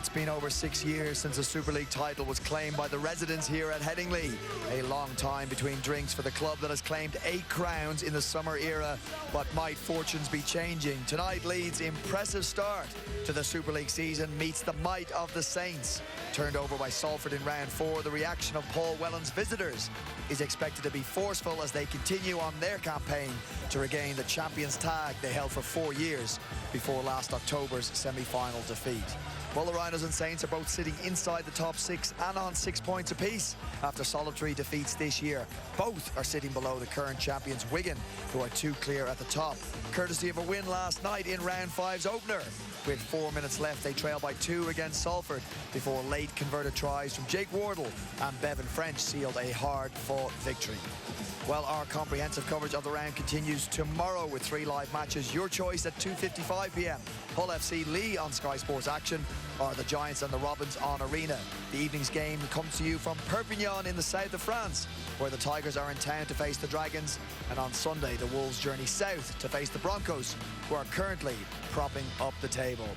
It's been over 6 years since the Super League title was claimed by the residents here at Headingley. A long time between drinks for the club that has claimed 8 crowns in the summer era. But might fortunes be changing? Tonight, Leeds' impressive start to the Super League season meets the might of the Saints. Turned over by Salford in round 4, the reaction of Paul Whelan's visitors is expected to be forceful as they continue on their campaign to regain the champions tag they held for 4 years before last October's semi-final defeat. Well, the Rhinos and Saints are both sitting inside the top 6 and on 6 points apiece after solitary defeats this year. Both are sitting below the current champions Wigan, who are 2 clear at the top, courtesy of a win last night in round 5's opener. With 4 minutes left, they trail by 2 against Salford before late converted tries from Jake Wardle and Bevan French sealed a hard-fought victory. Well, our comprehensive coverage of the round continues tomorrow with 3 live matches. Your choice at 2:55 p.m. Hull FC Lee on Sky Sports Action, or the Giants and the Robins on Arena. The evening's game comes to you from Perpignan in the south of France, where the Tigers are in town to face the Dragons. And on Sunday, the Wolves journey south to face the Broncos, who are currently propping up the table.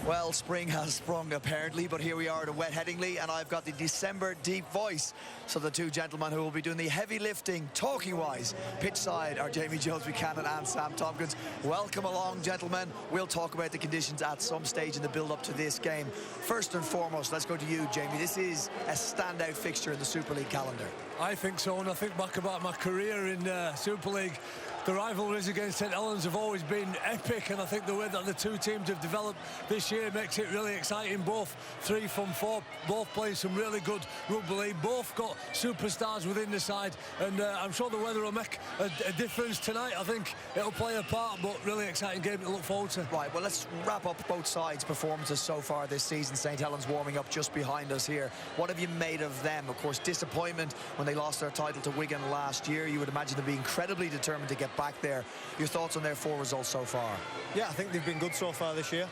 Well, spring has sprung apparently, but here we are at a wet Headingley, and I've got the December deep voice. So the 2 gentlemen who will be doing the heavy lifting, talking-wise, pitch side, are Jamie Jones Buchanan and Sam Tompkins. Welcome along, gentlemen. We'll talk about the conditions at some stage in the build-up to this game. First and foremost, let's go to you, Jamie. This is a standout fixture in the Super League calendar. I think so, and I think back about my career in Super League. The rivalries against St Helens have always been epic, and I think the way that the 2 teams have developed this year makes it really exciting. Both 3 from 4, both playing some really good rugby league, both got superstars within the side, and I'm sure the weather will make a difference tonight. I think it'll play a part, but really exciting game to look forward to. Right, well, let's wrap up both sides' performances so far this season. St Helens warming up just behind us here. What have you made of them? Of course, disappointment when they lost their title to Wigan last year. You would imagine them being incredibly determined to get back there. Your thoughts on their 4 results so far? Yeah, I think they've been good so far this year.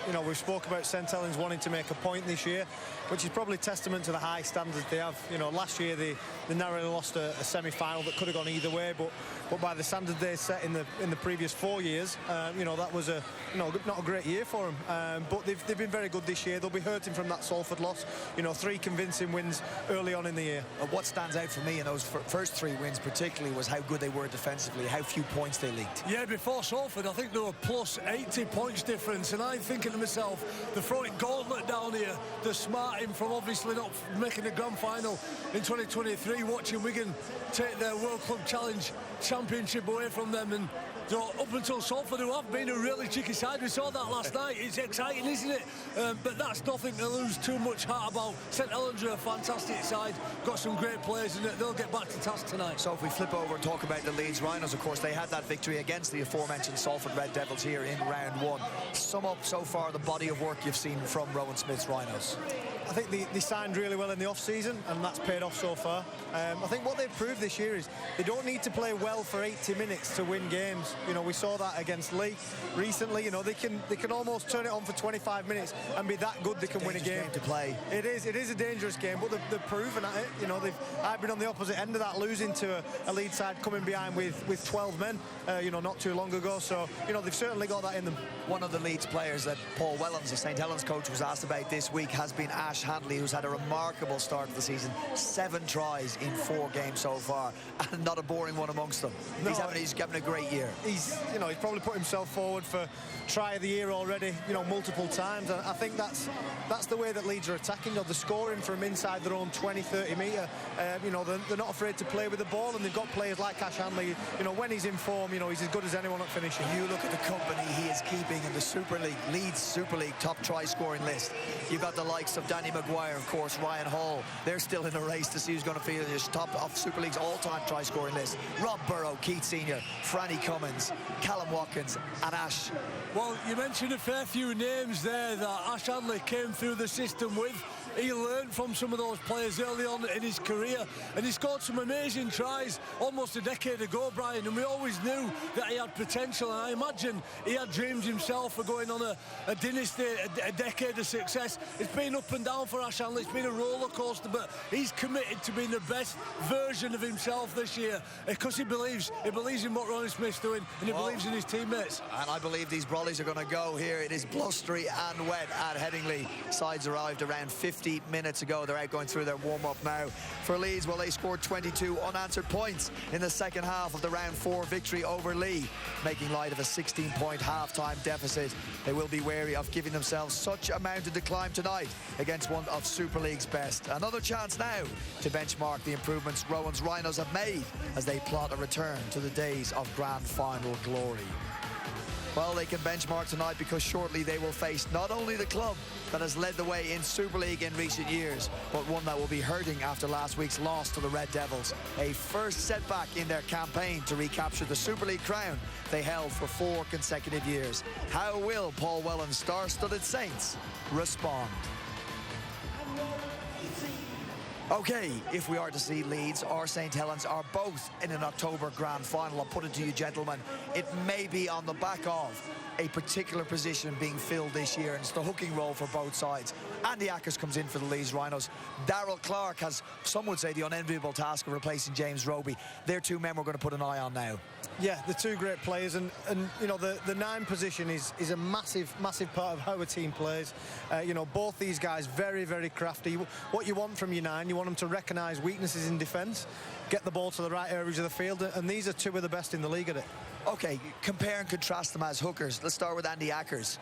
You know, we've spoke about St Helens wanting to make a point this year, which is probably testament to the high standards they have. You know, last year they narrowly lost a semi-final that could have gone either way, but by the standard they set in the previous 4 years, you know, that was not a great year for them. But they've been very good this year. They'll be hurting from that Salford loss. You know, 3 convincing wins early on in the year. What stands out for me in those first 3 wins particularly was how good they were defensively, how few points they leaked. Yeah, before Salford, I think there were plus 80 points difference, and I'm thinking to myself, they're throwing gauntlet down here. They're smarting from obviously not making the grand final in 2023, watching Wigan take their World Club Challenge championship away from them, and you know, up until Salford, who have been a really cheeky side, we saw that last night. It's exciting, isn't it? But that's nothing to lose too much heart about. St Helens are a fantastic side, got some great players, and they'll get back to task tonight. So if we flip over and talk about the Leeds Rhinos, of course, they had that victory against the aforementioned Salford Red Devils here in round 1. Sum up so far the body of work you've seen from Rowan Smith's Rhinos. I think they signed really well in the off-season, and that's paid off so far. I think what they've proved this year is they don't need to play well for 80 minutes to win games. You know, we saw that against Lee recently. You know, they can almost turn it on for 25 minutes and be that good they can win a game to play. It is a dangerous game, but they've proven at it. You know, I've been on the opposite end of that, losing to a Leeds side coming behind with 12 men. You know, not too long ago. So you know, they've certainly got that in them. One of the Leeds players that Paul Wellens, the St Helens coach, was asked about this week has been Ash Handley, who's had a remarkable start of the season. 7 tries in 4 games so far, and not a boring one amongst them. No, he's having a great year. He's probably put himself forward for try of the year already, you know, multiple times. And I think that's the way that Leeds are attacking. You know, they're scoring from inside their own 20-30 metre. You know, they're not afraid to play with the ball, and they've got players like Ash Handley. You know, when he's in form, you know, he's as good as anyone at finishing. You look at the company he is keeping in the Super League, Leeds Super League top try scoring list. You've got the likes of Danny Maguire, of course, Ryan Hall. They're still in a race to see who's going to finish top of Super League's all-time try scoring list. Rob Burrow, Keith Senior, Franny Cummins, Callum Watkins and Ash. Well, you mentioned a fair few names there that Ash Handley came through the system with. he learned from some of those players early on in his career, and he scored some amazing tries almost a decade ago, Brian, and we always knew that he had potential, and I imagine he had dreams himself of going on a dynasty, a decade of success. It's been up and down for Ash Hanley, it's been a roller coaster, but he's committed to being the best version of himself this year because he believes in what Ronnie Smith's doing, and he believes in his teammates. And I believe these brollies are going to go here. It is blustery and wet at Headingley. Sides arrived around 50 minutes ago. They're out going through their warm-up now. For Leeds, well, they scored 22 unanswered points in the second half of the round 4 victory over Lee, making light of a 16-point half-time deficit. They will be wary of giving themselves such a mountain to climb tonight against one of Super League's best. Another chance now to benchmark the improvements Rowan's Rhinos have made as they plot a return to the days of grand final glory. Well, they can benchmark tonight because shortly they will face not only the club that has led the way in Super League in recent years, but one that will be hurting after last week's loss to the Red Devils. A first setback in their campaign to recapture the Super League crown they held for 4 consecutive years. How will Paul Whelan's star-studded Saints respond? Okay, if we are to see Leeds or St Helens are both in an October grand final, I'll put it to you, gentlemen, it may be on the back of a particular position being filled this year, and it's the hooking role for both sides. Andy Ackers comes in for the Leeds Rhinos. Darrell Clarke has, some would say, the unenviable task of replacing James Roby. They're two men we're going to put an eye on now. Yeah, the two great players, and you know, the 9 position is a massive part of how a team plays. You know, both these guys very, very crafty. What you want from your 9, you want them to recognise weaknesses in defence, get the ball to the right areas of the field, and these are two of the best in the league at it. Okay, compare and contrast them as hookers. Let's start with Andy Ackers.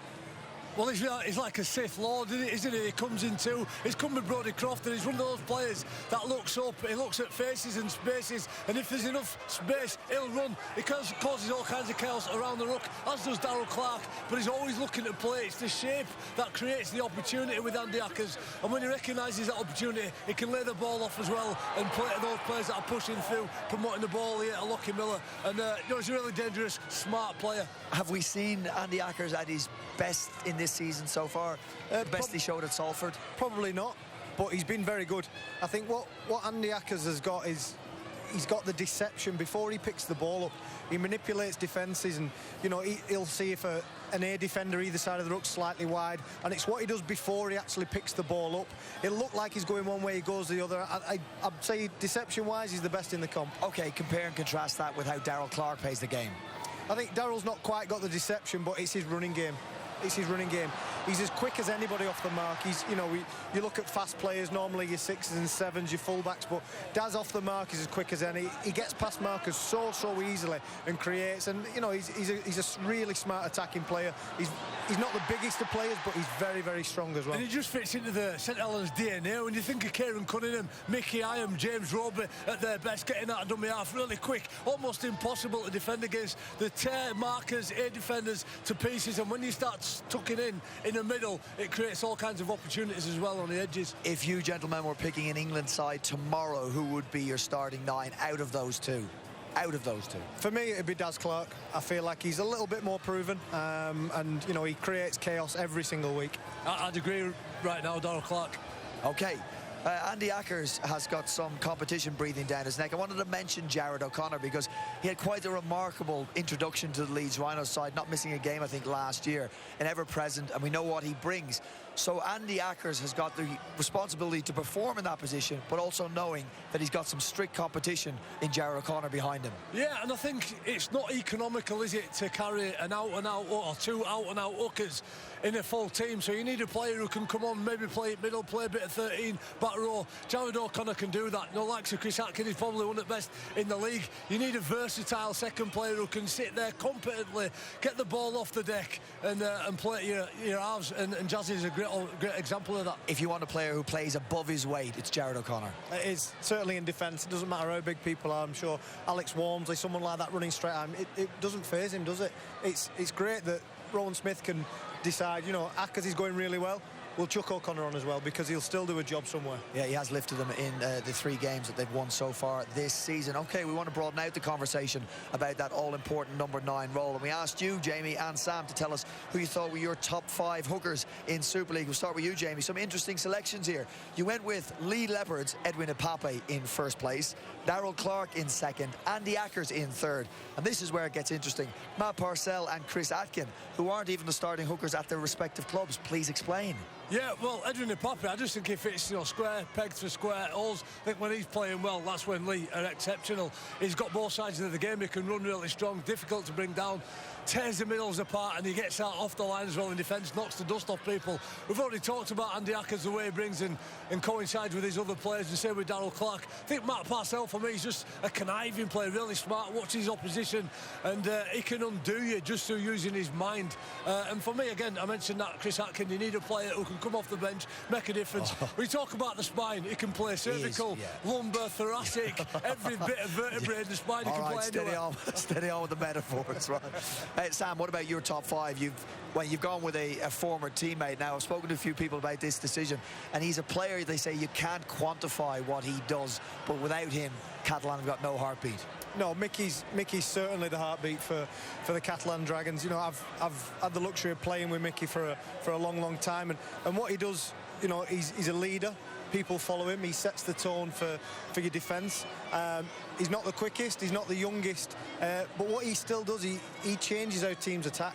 Well, he's like a Sith Lord, isn't he? He comes in two. He's come with Brodie Croft, and he's one of those players that looks up. He looks at faces and spaces, and if there's enough space, he'll run. He causes all kinds of chaos around the ruck, as does Darrell Clarke, but he's always looking to play. It's the shape that creates the opportunity with Andy Ackers, and when he recognises that opportunity, he can lay the ball off as well and play to those players that are pushing through, promoting the ball here to Lockie Miller, and you know, he's a really dangerous, smart player. Have we seen Andy Ackers at his best in this season so far? The best he showed at Salford? Probably not, but he's been very good. I think what Andy Ackers has got is he's got the deception. Before he picks the ball up, he manipulates defences, and you know, he'll see if an A defender either side of the ruck slightly wide, and it's what he does before he actually picks the ball up. It'll look like he's going one way, he goes the other. I'd say deception-wise, he's the best in the comp. Okay, compare and contrast that with how Darrell Clarke plays the game. I think Darrell's not quite got the deception, but it's his running game. It's his running game. He's as quick as anybody off the mark. He's, you know, you look at fast players, normally your 6s and 7s, your fullbacks, but Daz off the mark is as quick as any. He gets past markers so easily and creates, and you know, he's a really smart attacking player. He's not the biggest of players, but he's very, very strong as well. And he just fits into the St Helens DNA. When you think of Kieran Cunningham, Mickey Iam, James Roby at their best, getting out of dummy half really quick, almost impossible to defend against. The tear markers, A defenders to pieces, and when you start tucking in the middle, it creates all kinds of opportunities as well on the edges. If you gentlemen were picking an England side tomorrow, who would be your starting 9 out of those two? Out of those two? For me, it'd be Daz Clarke. I feel like he's a little bit more proven, and you know, he creates chaos every single week. I'd agree right now, Darrell Clarke. Okay. Andy Ackers has got some competition breathing down his neck. I wanted to mention Jared O'Connor because he had quite a remarkable introduction to the Leeds Rhinos side, not missing a game, I think, last year, and ever present, and we know what he brings. So Andy Ackers has got the responsibility to perform in that position, but also knowing that he's got some strict competition in Jared O'Connor behind him. Yeah, and I think it's not economical, is it, to carry an out-and-out or 2 out-and-out hookers in a full team. So you need a player who can come on, maybe play it middle, play a bit of 13, back row. Jared O'Connor can do that. No, like Sir Chris Atkins, he's probably one of the best in the league. You need a versatile second player who can sit there competently, get the ball off the deck, and play your halves. And Jazzy is a great example of that. If you want a player who plays above his weight, it's Jared O'Connor. It is, certainly in defence. It doesn't matter how big people are. I'm sure Alex Walmsley, someone like that running straight at him, it doesn't faze him, does it? It's great that Rowan Smith can decide, you know, Ackers is going really well. we'll chuck O'Connor on as well, because he'll still do a job somewhere. Yeah, he has lifted them in the 3 games that they've won so far this season. Okay, we want to broaden out the conversation about that all-important number 9 role. And we asked you, Jamie and Sam, to tell us who you thought were your top 5 hookers in Super League. We'll start with you, Jamie. Some interesting selections here. You went with Lee Leopard's Edwin Ipape in first place, Darrell Clark in second, Andy Ackers in third. And this is where it gets interesting. Matt Parcell and Chris Atkin, who aren't even the starting hookers at their respective clubs. Please explain. Yeah, well, Edwin Ipape, I just think he fits, square pegs for square holes. I think when he's playing well, that's when Lee are exceptional. He's got both sides of the game. He can run really strong, difficult to bring down, tears the middles apart, and he gets out off the line as well in defence, knocks the dust off people. We've already talked about Andy Ackers, the way he brings and coincides with his other players, and same with Darrell Clark. I think Matt Parcell, for me, is just a conniving player, really smart, watches his opposition, and he can undo you just through using his mind. And for me, again, I mentioned that Chris Atkin, you need a player who can come off the bench, make a difference. We talk about the spine, he can play cervical, lumbar, thoracic, every bit of vertebrae in the spine. He can play anywhere. Steady on with the metaphors, right? Hey, Sam, what about your top 5? You've gone with a former teammate. Now, I've spoken to a few people about this decision, and he's a player, they say, you can't quantify what he does, but without him, Catalan have got no heartbeat. No, Mickey's certainly the heartbeat for the Catalan Dragons. I've had the luxury of playing with Mickey for a long time, and what he does, he's a leader. People follow him. He sets the tone for your defence. He's not the quickest, he's not the youngest, but what he still does, he changes how teams attack.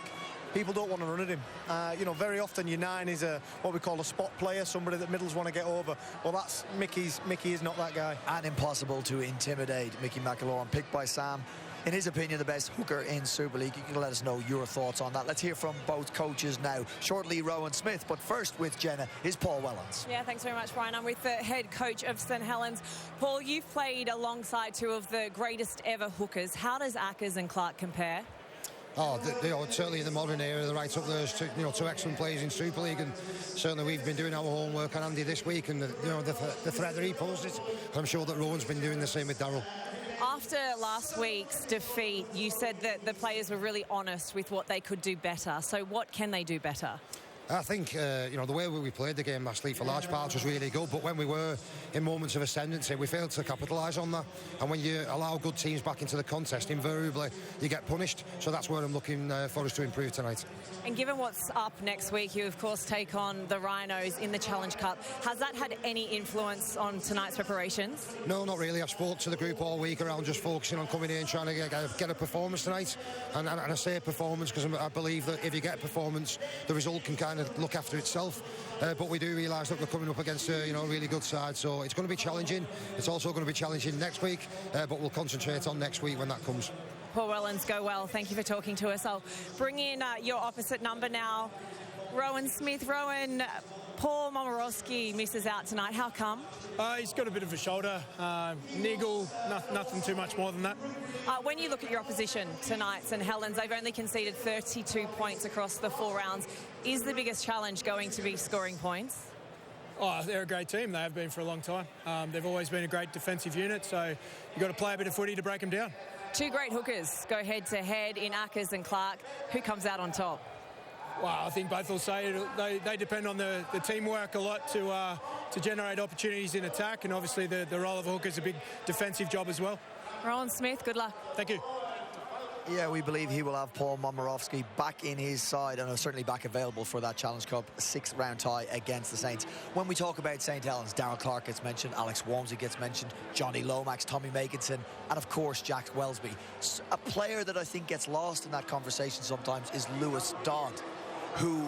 People don't want to run at him. Very often your 9 is what we call a spot player, somebody that middles want to get over. Well, that's Mickey is not that guy. And impossible to intimidate. Mickey McIlroy, picked by Sam. In his opinion, the best hooker in Super League. You can let us know your thoughts on that. Let's hear from both coaches now. Shortly, Rowan Smith, but first with Jenna is Paul Wellens. Yeah, thanks very much, Brian. I'm with the head coach of St Helens. Paul, you've played alongside 2 of the greatest ever hookers. How does Ackers and Clark compare? Certainly in the modern era, they're right up there as 2 excellent players in Super League, and certainly we've been doing our homework on Andy this week, and the threat that he posed, I'm sure that Rowan's been doing the same with Darrell. After last week's defeat, you said that the players were really honest with what they could do better. So what can they do better? I think, the way we played the game last week for large parts was really good, but when we were in moments of ascendancy, we failed to capitalise on that. And when you allow good teams back into the contest, invariably you get punished. So that's where I'm looking for us to improve tonight. And given what's up next week, you of course take on the Rhinos in the Challenge Cup. Has that had any influence on tonight's preparations? No, not really. I've spoke to the group all week around just focusing on coming in and trying to get a performance tonight. And I say a performance because I believe that if you get a performance, the result can kind of look after itself. But we do realise that we're coming up against a really good side, so it's going to be challenging. It's also going to be challenging next week, but we'll concentrate on next week when that comes. Paul Wellens, go well. Thank you for talking to us. I'll bring in your opposite number now, Rowan Smith. Rowan, Paul Momorowski misses out tonight. How come? He's got a bit of a shoulder niggle, nothing too much more than that. When you look at your opposition tonight, St Helens, they've only conceded 32 points across the 4 rounds. Is the biggest challenge going to be scoring points? Oh, they're a great team. They have been for a long time. They've always been a great defensive unit, so you've got to play a bit of footy to break them down. 2 great hookers go head-to-head in Ackers and Clark. Who comes out on top? Well, I think both will say they depend on the teamwork a lot to generate opportunities in attack, and obviously the role of a hooker is a big defensive job as well. Rowan Smith, good luck. Thank you. Yeah, we believe he will have Paul Momorowski back in his side and certainly back available for that Challenge Cup 6th round tie against the Saints. When we talk about St Helens, Darrell Clark gets mentioned, Alex Walmsley gets mentioned, Johnny Lomax, Tommy Makinson, and of course Jack Wellesby. A player that I think gets lost in that conversation sometimes is Lewis Dodd, who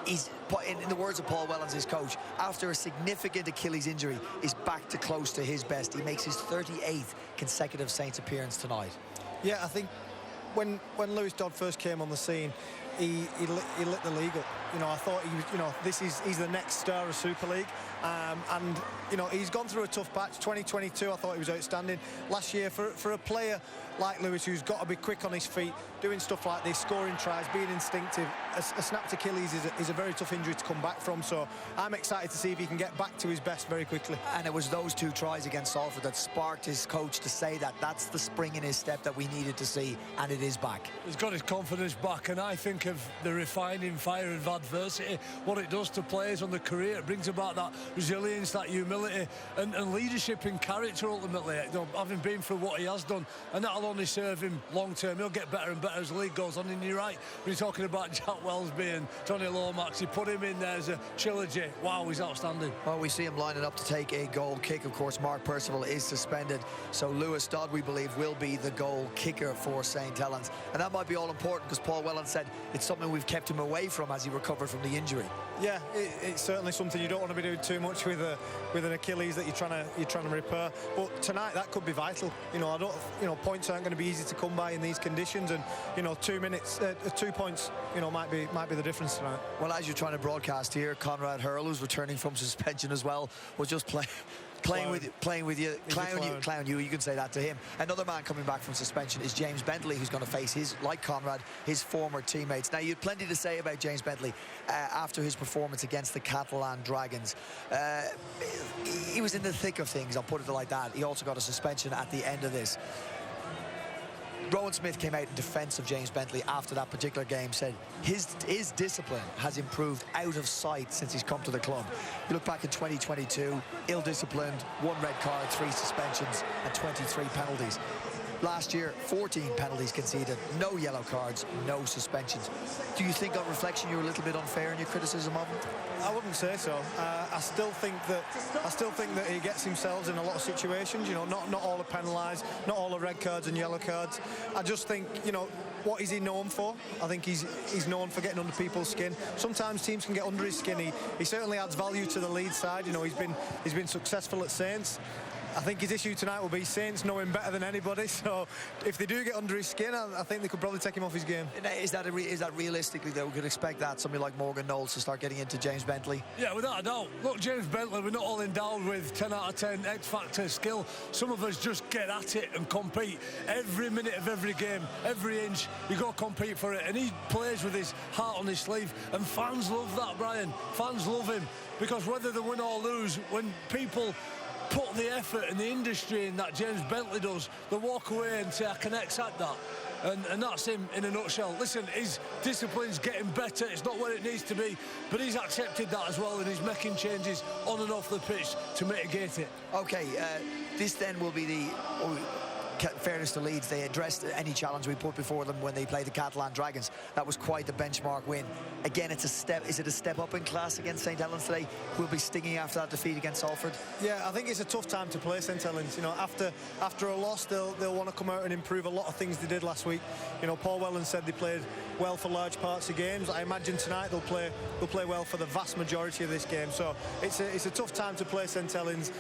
is, in the words of Paul Wellens, his coach, after a significant Achilles injury, is back to close to his best. He makes his 38th consecutive Saints appearance tonight. Yeah, I think when Lewis Dodd first came on the scene, he lit the league up. I thought he was, he's the next star of Super League, and he's gone through a tough patch. 2022, I thought he was outstanding. Last year, for a player like Lewis, who's got to be quick on his feet, doing stuff like this, scoring tries, being instinctive. A snapped Achilles is a very tough injury to come back from, so I'm excited to see if he can get back to his best very quickly. And it was those 2 tries against Salford that sparked his coach to say that that's the spring in his step that we needed to see, and it is back. He's got his confidence back, and I think of the refining fire of adversity, what it does to players on the career. It brings about that resilience, that humility, and leadership in character ultimately. You know, having been through what he has done, and that'll only serve him long term. He'll get better and better as the league goes on. And you're right, when you're talking about Jack Wellesby and Tony Lomax, you put him in there as a trilogy. Wow, he's outstanding. Well, we see him lining up to take a goal kick. Of course, Mark Percival is suspended, so Lewis Dodd, we believe, will be the goal kicker for St Helens, and that might be all important because Paul Whelan said it's something we've kept him away from as he recovered from the injury. Yeah, it's certainly something you don't want to be doing too much with an Achilles that you're trying to repair. But tonight that could be vital. You know, points aren't going to be easy to come by in these conditions, and 2 minutes, 2 points, might be the difference tonight. Well, as you're trying to broadcast here, Conrad Hurl, who's returning from suspension as well, was just playing with you, clown you. You can say that to him. Another man coming back from suspension is James Bentley, who's going to face like Conrad, his former teammates. Now, you had plenty to say about James Bentley after his performance against the Catalan Dragons. He was in the thick of things, I'll put it like that. He also got a suspension at the end of this. Rowan Smith came out in defence of James Bentley after that particular game, said his discipline has improved out of sight since he's come to the club. You look back in 2022, ill-disciplined, 1 red card, 3 suspensions and 23 penalties. Last year, 14 penalties conceded, no yellow cards, no suspensions. Do you think on reflection you were a little bit unfair in your criticism of him? I wouldn't say so. I still think that he gets himself in a lot of situations. Not all are penalised, not all are red cards and yellow cards. I just think, what is he known for? I think he's known for getting under people's skin. Sometimes teams can get under his skin. He certainly adds value to the Leeds side. He's been successful at Saints. I think his issue tonight will be Saints know him better than anybody, so if they do get under his skin, I think they could probably take him off his game. Is that realistically that we could expect that somebody like Morgan Knowles to start getting into James Bentley? Yeah, without a doubt. Look, James Bentley, we're not all endowed with 10 out of 10 X-factor skill. Some of us just get at it and compete. Every minute of every game, every inch, you got to compete for it. And he plays with his heart on his sleeve. And fans love that, Brian. Fans love him. Because whether they win or lose, when people put the effort in the industry in that James Bentley does, they walk away and say, I can accept that. And that's him in a nutshell. Listen, his discipline's getting better. It's not where it needs to be, but he's accepted that as well, and he's making changes on and off the pitch to mitigate it. OK, this then will be the... fairness to Leeds, they addressed any challenge we put before them when they played the Catalan Dragons. That was quite the benchmark win. Again, it's a step. Is it a step up in class against St Helens today? We'll be stinging after that defeat against Salford. Yeah, I think it's a tough time to play St Helens. After a loss, they'll want to come out and improve a lot of things they did last week. Paul Whelan said they played well for large parts of games. I imagine tonight they'll play well for the vast majority of this game. So it's a tough time to play St Helens.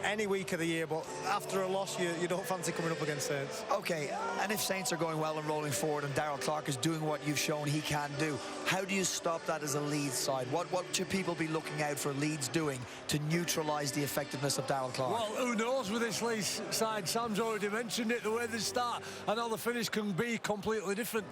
Any week of the year, but after a loss, you don't fancy coming up against Saints. OK, and if Saints are going well and rolling forward and Darrell Clark is doing what you've shown he can do, how do you stop that as a Leeds side? What should people be looking out for Leeds doing to neutralise the effectiveness of Darrell Clark? Well, who knows with this Leeds side? Sam's already mentioned it, the way they start and how the finish can be completely different.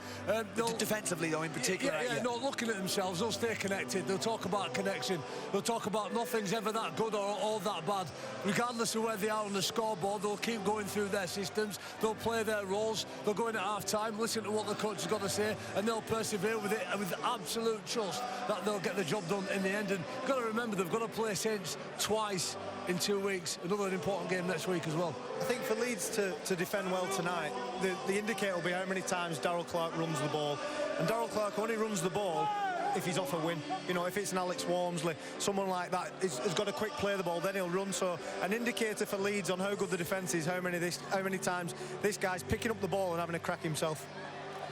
Defensively, though, in particular. Yeah, not looking at themselves, they'll stay connected. They'll talk about connection. They'll talk about nothing's ever that good or all that bad. Regardless of where they are on the scoreboard, they'll keep going through their systems. They'll play their roles. They'll go in at half-time, listen to what the coach has got to say, and they'll persevere with it with absolute trust that they'll get the job done in the end. And you've got to remember, they've got to play Saints twice in 2 weeks. Another important game next week as well. I think for Leeds to defend well tonight, the indicator will be how many times Darrell Clark runs the ball. And Darrell Clark only runs the ball if he's off a win. If it's an Alex Walmsley, someone like that has got to quick play the ball, then he'll run. So an indicator for Leeds on how good the defence is, how many times this guy's picking up the ball and having a crack himself.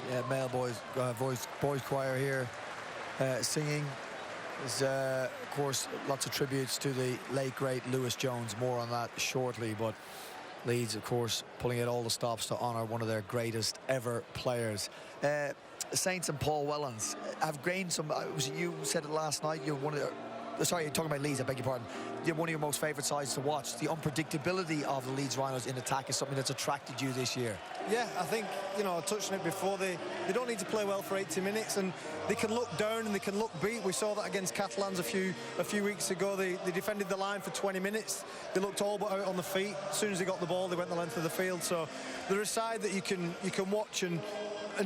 Yeah, male boys choir here singing. There's, of course, lots of tributes to the late, great Lewis Jones. More on that shortly, but Leeds, of course, pulling out all the stops to honour one of their greatest ever players. Saints and Paul Wellens have gained some... you said it last night. You're one of the... Sorry, you're talking about Leeds, I beg your pardon. one of your most favourite sides to watch. The unpredictability of the Leeds Rhinos in attack is something that's attracted you this year. Yeah, I think, you know, I touched on it before, they don't need to play well for 80 minutes, and they can look down and they can look beat. We saw that against Catalans a few weeks ago. They defended the line for 20 minutes. They looked all but out on the feet. As soon as they got the ball, they went the length of the field. So they're a side that you can watch and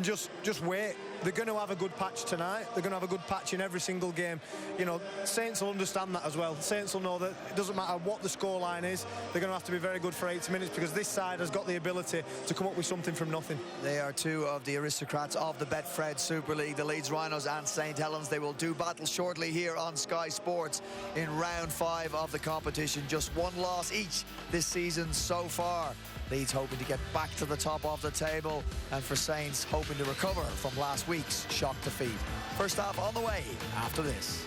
just wait. They're going to have a good patch tonight. They're going to have a good patch in every single game. You know, Saints will understand that as well. Saints will know that it doesn't matter what the scoreline is, they're going to have to be very good for 80 minutes, because this side has got the ability to come up with something from nothing. They are two of the aristocrats of the Betfred Super League, the Leeds Rhinos and St Helens. They will do battle shortly here on Sky Sports in round 5 of the competition. Just one loss each this season so far. Leeds hoping to get back to the top of the table, and for Saints hoping to recover from last week's shock defeat. First half on the way after this.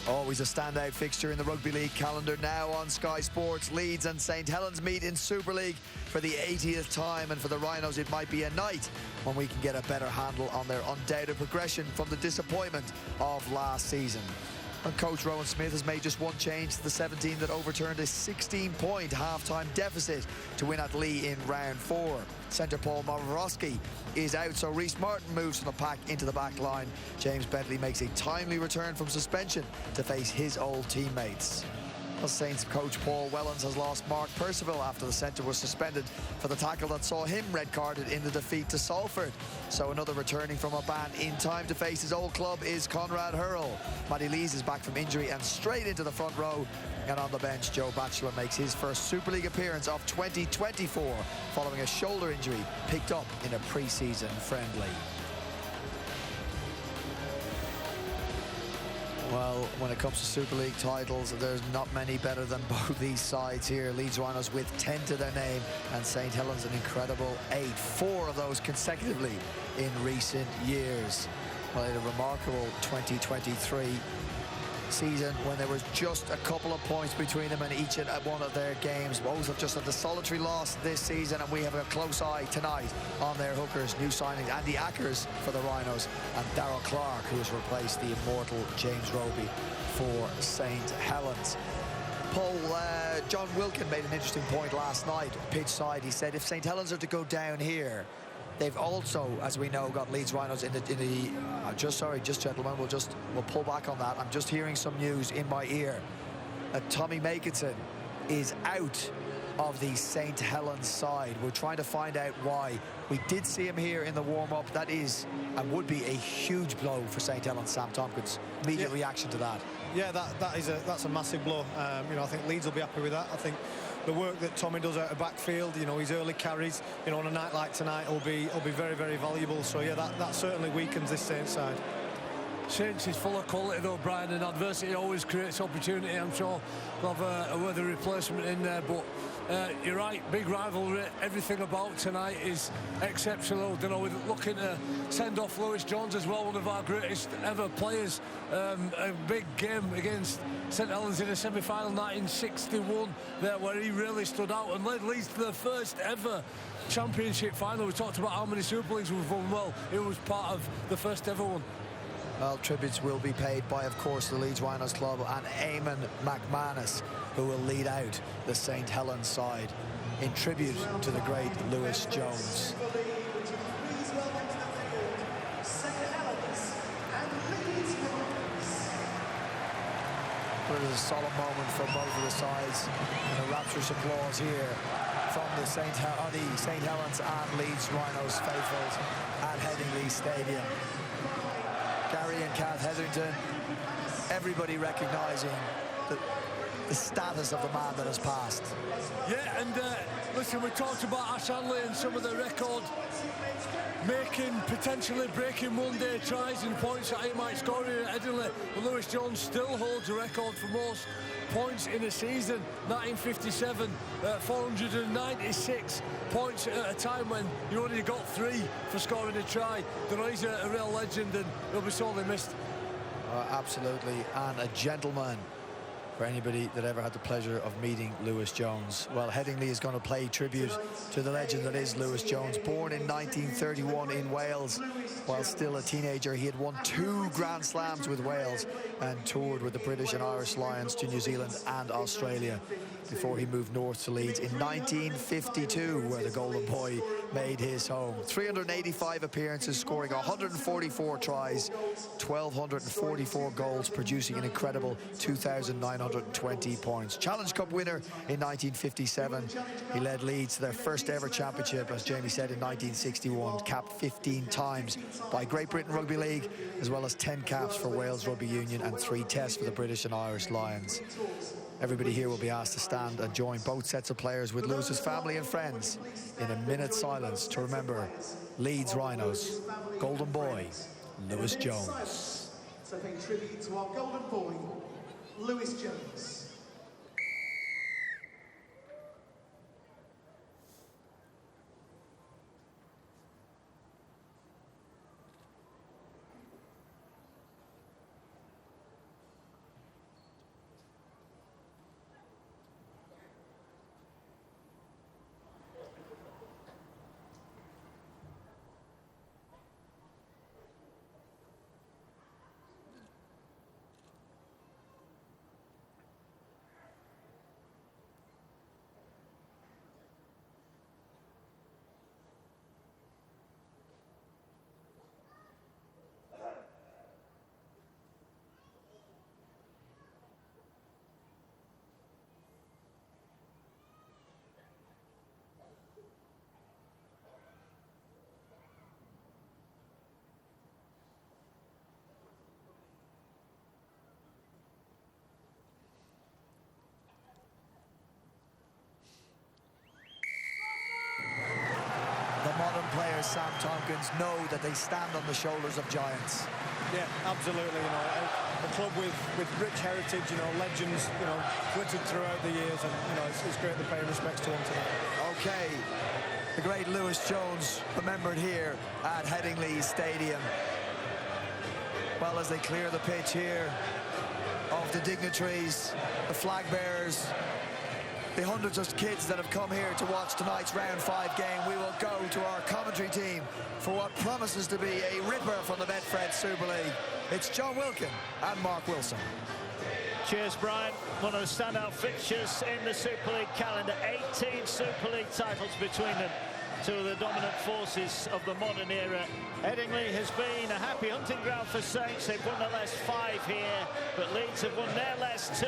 Always a standout fixture in the Rugby League calendar now on Sky Sports. Leeds and St Helens meet in Super League for the 80th time, and for the Rhinos it might be a night when we can get a better handle on their undoubted progression from the disappointment of last season. And coach Rowan Smith has made just one change to the 17 that overturned a 16-point half-time deficit to win at Lee in round 4. Centre Paul Moborowski is out, so Reece Martin moves from the pack into the back line. James Bentley makes a timely return from suspension to face his old teammates. Well, Saints coach Paul Wellens has lost Mark Percival after the centre was suspended for the tackle that saw him red-carded in the defeat to Salford. So another returning from a ban in time to face his old club is Conrad Hurrell. Matty Lees is back from injury and straight into the front row. And on the bench, Joe Batchelor makes his first Super League appearance of 2024 following a shoulder injury picked up in a pre-season friendly. Well, when it comes to Super League titles, there's not many better than both these sides here. Leeds Rhinos with 10 to their name, and St Helens an incredible 8. 4 of those consecutively in recent years. Well, they had a remarkable 2023 season when there was just a couple of points between them in each and one of their games. Both have just had the solitary loss this season, and we have a close eye tonight on their hookers. New signings, Andy Ackers for the Rhinos, and Darryl Clark, who has replaced the immortal James Roby for St Helens. Paul, John Wilkin made an interesting point last night, pitch side. He said if St Helens are to go down here, they've also, as we know, got Leeds Rhinos in the just gentlemen, we'll pull back on that. I'm just hearing some news in my ear that Tommy Makinson is out of the St Helens side. We're trying to find out why. We did see him here in the warm-up. That is and would be a huge blow for St Helens. Sam Tompkins, immediate reaction to that. Yeah, that's a massive blow. You know, I think Leeds will be happy with that. I think the work that Tommy does out of backfield, you know, his early carries, you know, on a night like tonight will be very, very valuable. So yeah, that certainly weakens this Saints side. Saints is full of quality though, Brian, and adversity always creates opportunity. I'm sure we'll have a worthy replacement in there, but you're right, big rivalry. Everything about tonight is exceptional. You know, we're looking to send off Lewis Jones as well, one of our greatest ever players. A big game against St Helens in a semi-final 1961 there, where he really stood out and led Leeds to the first ever championship final. We talked about how many Super Leagues we've won. Well, it was part of the first ever one. Well, tributes will be paid by, of course, the Leeds Rhinos Club and Eamon McManus, who will lead out the St Helens side in tribute to the great Lewis Jones. It is a solemn moment for both of the sides, and a rapturous applause here from the St Helens and Leeds Rhinos faithfuls at Headingley Stadium. Gary and Kath Hetherington, everybody recognising that the status of the man that has passed. Yeah, and listen, we talked about Ash Hanley and some of the record potentially breaking one-day tries and points that he might score here at Headingley. But Lewis Jones still holds the record for most points in a season. 1957, 496 points at a time when you only got 3 for scoring a try. He's a real legend, and he'll be sorely missed. Absolutely, and a gentleman for anybody that ever had the pleasure of meeting Lewis Jones. Well, Headingley is going to pay tribute to the legend that is Lewis Jones. Born in 1931 in Wales, while still a teenager, he had won 2 Grand Slams with Wales and toured with the British and Irish Lions to New Zealand and Australia before he moved north to Leeds in 1952, where the Golden Boy made his home. 385 appearances, scoring 144 tries, 1,244 goals, producing an incredible 2,920 points. Challenge Cup winner in 1957. He led Leeds to their first ever championship, as Jamie said, in 1961, capped 15 times by Great Britain Rugby League, as well as 10 caps for Wales Rugby Union and 3 tests for the British and Irish Lions. Everybody here will be asked to stand and join both sets of players with Lewis's family and friends in a minute's silence to remember Leeds Rhinos, Golden Boy, Lewis Jones. So paying tribute to our Golden Boy, Lewis Jones. Modern players, Sam Tompkins, know that they stand on the shoulders of giants. Yeah, absolutely. A club with rich heritage, legends, glittered throughout the years, and it's great to pay respects to them today. Okay, the great Lewis Jones remembered here at Headingley Stadium. Well, as they clear the pitch here of the dignitaries, the flag bearers, the hundreds of kids that have come here to watch tonight's round 5 game, we will go to our commentary team for what promises to be a ripper from the Betfred Super League. It's John Wilkin and Mark Wilson. Cheers, Brian. One of the standout fixtures in the Super League calendar. 18 Super League titles between them. 2 of the dominant forces of the modern era. Headingley has been a happy hunting ground for Saints. They've won their last 5 here, but Leeds have won their last 2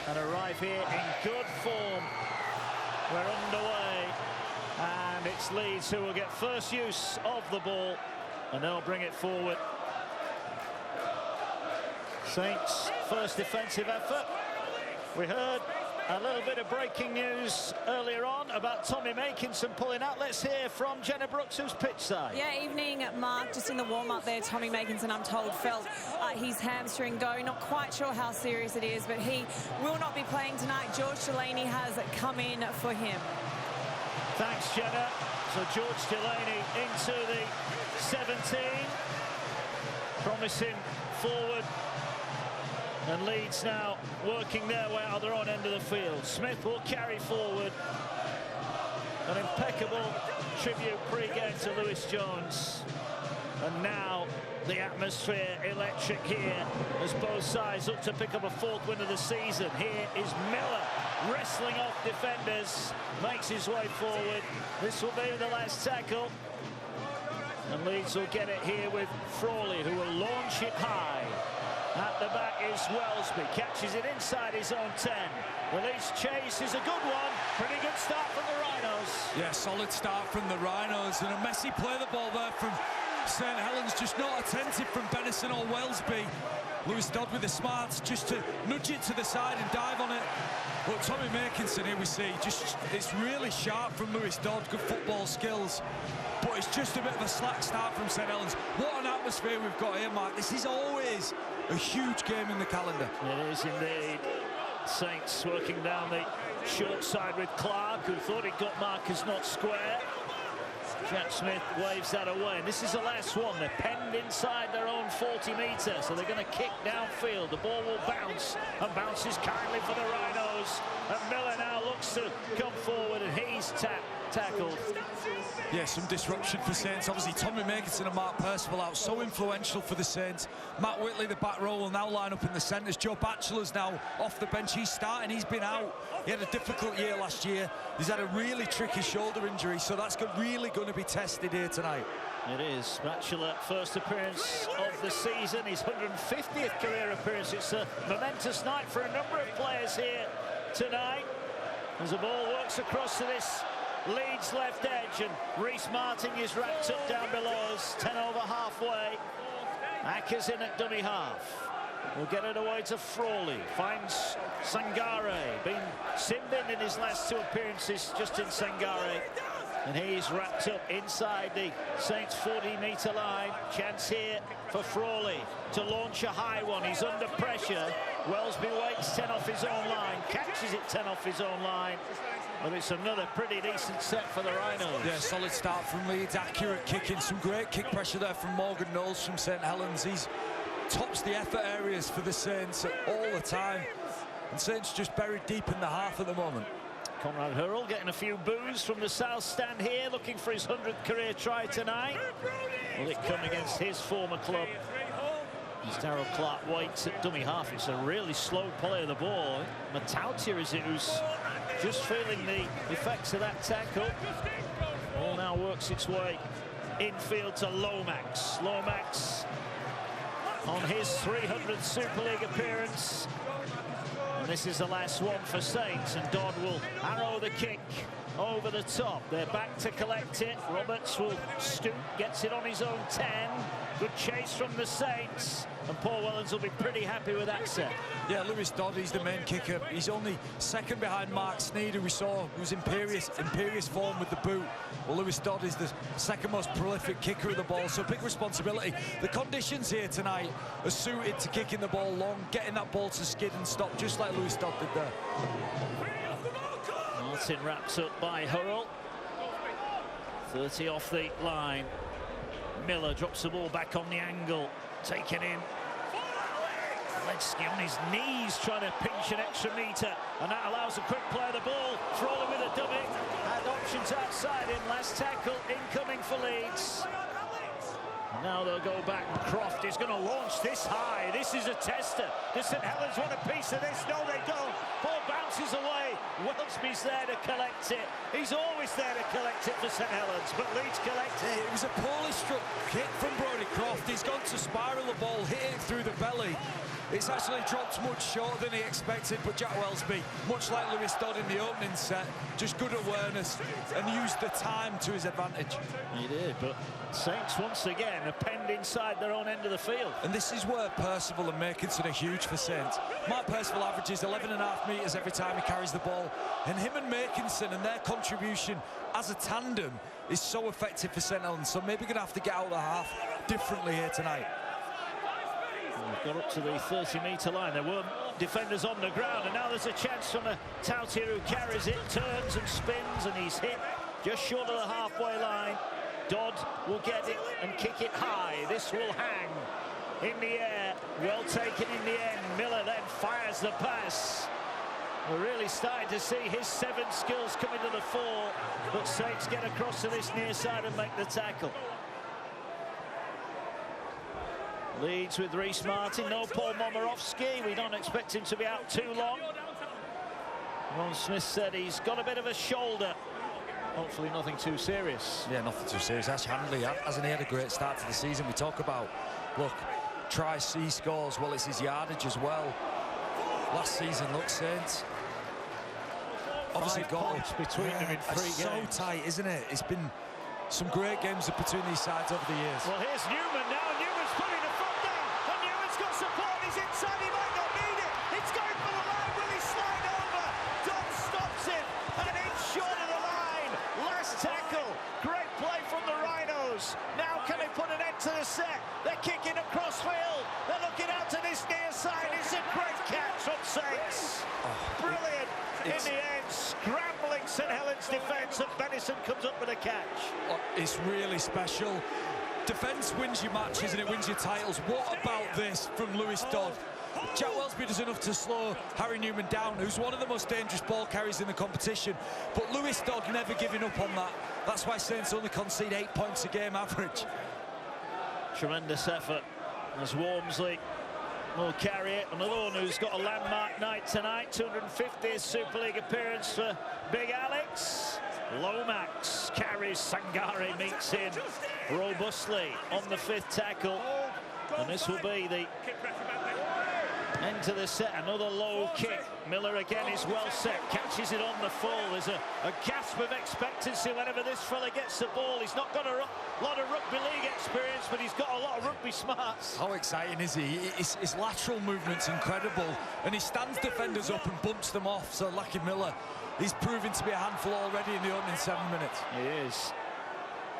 and arrive here in good form. We're underway, and it's Leeds who will get first use of the ball, and they'll bring it forward. Saints' first defensive effort. We heard a little bit of breaking news earlier on about Tommy Makinson pulling out. Let's hear from Jenna Brooks, who's pitch side. Yeah, evening, Mark. Just in the warm-up there, Tommy Makinson, I'm told, felt his hamstring go. Not quite sure how serious it is, but he will not be playing tonight. George Delaney has come in for him. Thanks, Jenna. So George Delaney into the 17. Promising forward. And Leeds now working their way out their own end of the field. Smith will carry forward. An impeccable tribute pre-game to Lewis Jones. And now the atmosphere electric here as both sides look to pick up a 4th win of the season. Here is Miller wrestling off defenders, makes his way forward. This will be the last tackle. And Leeds will get it here with Frawley, who will launch it high. At the back is Wellesby, catches it inside his own 10. The Leeds chase is a good one. Pretty good start from the Rhinos. Yeah, solid start from the Rhinos, and a messy play the ball there from St Helens just not attentive from Benison or Wellesby. Lewis Dodd with the smarts just to nudge it to the side and dive on it. But Tommy Makinson, here we see, it's really sharp from Lewis Dodd, good football skills. But it's just a bit of a slack start from St Helens. What an atmosphere we've got here, Mark. This is always a huge game in the calendar. It is indeed. Saints working down the short side with Clark, who thought he'd got markers not square. Jack Smith waves that away. And this is the last one. They're penned inside their own 40-metre, so they're going to kick downfield. The ball will bounce, and bounces kindly for the Rhinos. And Miller now looks to come forward, and he's tackled. Yeah, some disruption for Saints. Obviously, Tommy Makinson and Mark Percival out, so influential for the Saints. Matt Whitley, the back row, will now line up in the centres. Joe Batchelor's now off the bench. He's starting. He's been out. He had a difficult year last year. He's had a really tricky shoulder injury, so that's really going to be tested here tonight. It is. Batchelor, first appearance of the season, his 150th career appearance. It's a momentous night for a number of players here tonight. As the ball works across to this Leeds left edge, and Reece Martin is wrapped up down below us, 10 over halfway. Acker's in at dummy half. We'll get it away to Frawley. Finds Sangare. Been simmed in his last two appearances, Justin Sangare. And he's wrapped up inside the Saints 40-metre line. Chance here for Frawley to launch a high one. He's under pressure. Wellesby waits 10 off his own line. Catches it 10 off his own line. But it's another pretty decent set for the Rhinos. Yeah, solid start from Leeds. Accurate kicking. Some great kick pressure there from Morgan Knowles from St Helens. He's tops the effort areas for the Saints all the time. And Saints just buried deep in the half at the moment. Conrad Hurrell getting a few boos from the south stand here, looking for his 100th career try tonight. Will it come against his former club? As Darryl Clark waits at dummy half. It's a really slow play of the ball. Matautia is it who's just feeling the effects of that tackle. Ball now works its way infield to Lomax. Lomax on his 300th Super League appearance. And this is the last one for Saints, and Dodd will arrow the kick over the top. They're back to collect it. Roberts will stoop, gets it on his own 10. Good chase from the Saints, and Paul Wellens will be pretty happy with that set. Yeah, Lewis Dodd, he's the main kicker. He's only second behind Mark Sneed, who we saw was imperious form with the boot. Well, Lewis Dodd is the second most prolific kicker of the ball, so big responsibility. The conditions here tonight are suited to kicking the ball long, getting that ball to skid and stop, just like Lewis Dodd did there. Martin wraps up by Hurrell. 30 off the line. Miller drops the ball back on the angle. Taken in. Ledsky on his knees trying to pinch an extra metre, and that allows a quick play of the ball. Frawley with a dummy. Had options outside him. Last tackle incoming for Leeds. Now they'll go back, and Croft is going to launch this high. This is a tester. Does St Helens want a piece of this? No, they don't. Ball bounces away. Wellesby's there to collect it. He's always there to collect it for St Helens, but Leeds collect it. It was a poorly struck hit from Brodie Croft. He's gone to spiral the ball, hit it through the belly. It's actually dropped much shorter than he expected, but Jack Wellesby, much like Lewis Dodd in the opening set, just good awareness and used the time to his advantage. He did, but Saints once again are penned inside their own end of the field. And this is where Percival and Makinson are huge for Saints. Mark Percival averages 11.5 metres every time he carries the ball, and him and Makinson and their contribution as a tandem is so effective for St Helens, so maybe going to have to get out of the half differently here tonight. Got up to the 30-metre line. There weren't defenders on the ground, and now there's a chance from a Tautier who carries it, turns and spins, and he's hit just short of the halfway line. Dodd will get it and kick it high. This will hang in the air. Well taken in the end. Miller then fires the pass. We're really starting to see his 7 skills coming to the fore, but Saints get across to this near side and make the tackle. Leeds with Reece Martin, no Paul Momirovski. We don't expect him to be out too long. Ron Smith said he's got a bit of a shoulder. Hopefully nothing too serious. Yeah, nothing too serious. Ash Handley, hasn't he had a great start to the season? We talk about, look, try C scores, well, it's his yardage as well. Last season, look, Saints. Obviously got between them in 3 games. So tight, isn't it? It's been some great games between these sides over the years. Well, here's Newman now. Newman's putting the front down, and Newman's got support. He's inside. He might not need it. It's going for the line. Will he slide over? Dunn stops it. An inch short of the line. Last tackle. Great play from the Rhinos. Now can they put an end to the set? They're kicking across field. They're looking out to this near side. It's a great catch from Saints. Brilliant. In the end, scrambling St Helens defence, and Benison comes up with a catch. It's really special. Defence wins your matches and it wins your titles. What about this from Lewis Dodd? Jack Wellsby does enough to slow Harry Newman down, who's one of the most dangerous ball carriers in the competition. But Lewis Dodd never giving up on that. That's why Saints only concede 8 points a game average. Tremendous effort as Walmsley will carry it. Another one who's got a landmark night tonight. 250th Super League appearance for Big Alex. Lomax carries Sangare, meets in robustly on the 5th tackle. And this will be the end to the set. Another low kick. Miller again is well set, catches it on the full. There's a gasp of expectancy whenever this fella gets the ball. He's not got a lot of rugby league experience, but he's got a lot of rugby smarts. How exciting is he? His lateral movement's incredible, and he stands defenders up and bumps them off. So Lucky Miller, he's proving to be a handful already in the opening 7 minutes. He is.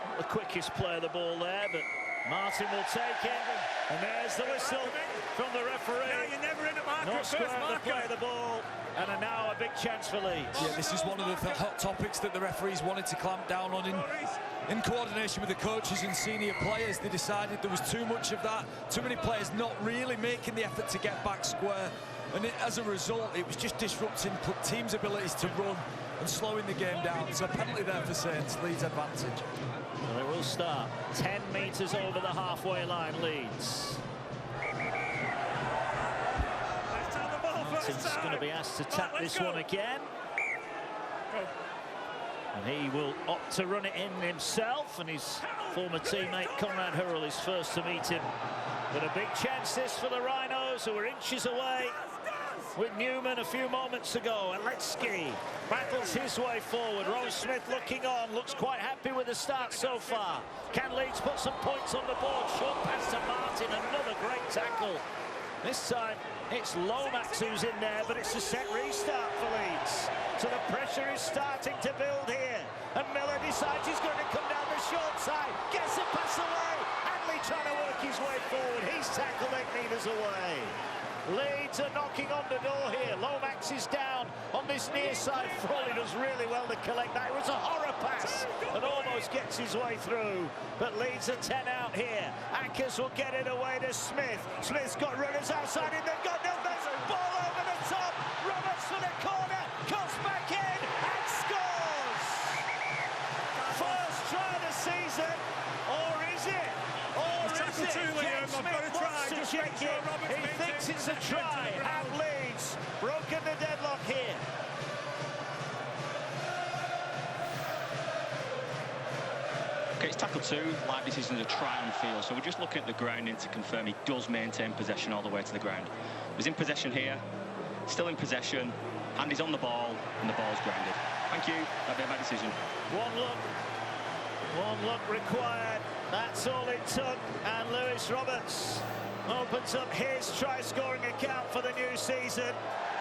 Not the quickest play of the ball there, but Martin will take it. And there's the whistle from the referee. No, you're never in the marker. Not square to play the ball. And now a big chance for Leeds. Yeah, this is one of the hot topics that the referees wanted to clamp down on. In coordination with the coaches and senior players, they decided there was too much of that. Too many players not really making the effort to get back square. And as a result, it was just disrupting teams' abilities to run and slowing the game down. So a penalty there for Saints, Leeds advantage. Well, it will start 10 metres over the halfway line, Leeds. Martin's going to be asked to tap this one again. And he will opt to run it in himself, and his former teammate Conrad Hurrell is first to meet him. But a big chance this for the Rhinos, who are inches away with Newman a few moments ago. And Alexi battles his way forward. Rose Smith looking on, looks quite happy with the start so far. Can Leeds put some points on the board? Short pass to Martin, another great tackle. This time it's Lomax who's in there, but it's a set restart for Leeds. So the pressure is starting to build here. And Miller decides he's going to come down the short side. Gets a pass away. Hanley trying to work his way forward. He's tackled 8 metres away. Leeds are knocking on the door here. Lomax is down on this near side. Frawley does really well to collect that. It was a horror pass and almost gets his way through. But Leeds are 10 out here. Ackers will get it away to Smith. Smith's got runners outside him. They've got numbers. Ball over the top. Roberts for the corner. Cuts back in and scores. First try of the season. Or is it? Or is it? James Smith wants to check it. He thinks it's a try. Have Leeds broken the deadlock here? Okay, it's tackle 2. Live decision is a try on field. So we're just looking at the grounding to confirm he does maintain possession all the way to the ground. He's in possession here, still in possession, and he's on the ball, and the ball's grounded. Thank you. That'd be a bad decision. One look required. That's all it took. And Lewis Roberts opens up his try-scoring account for the new season.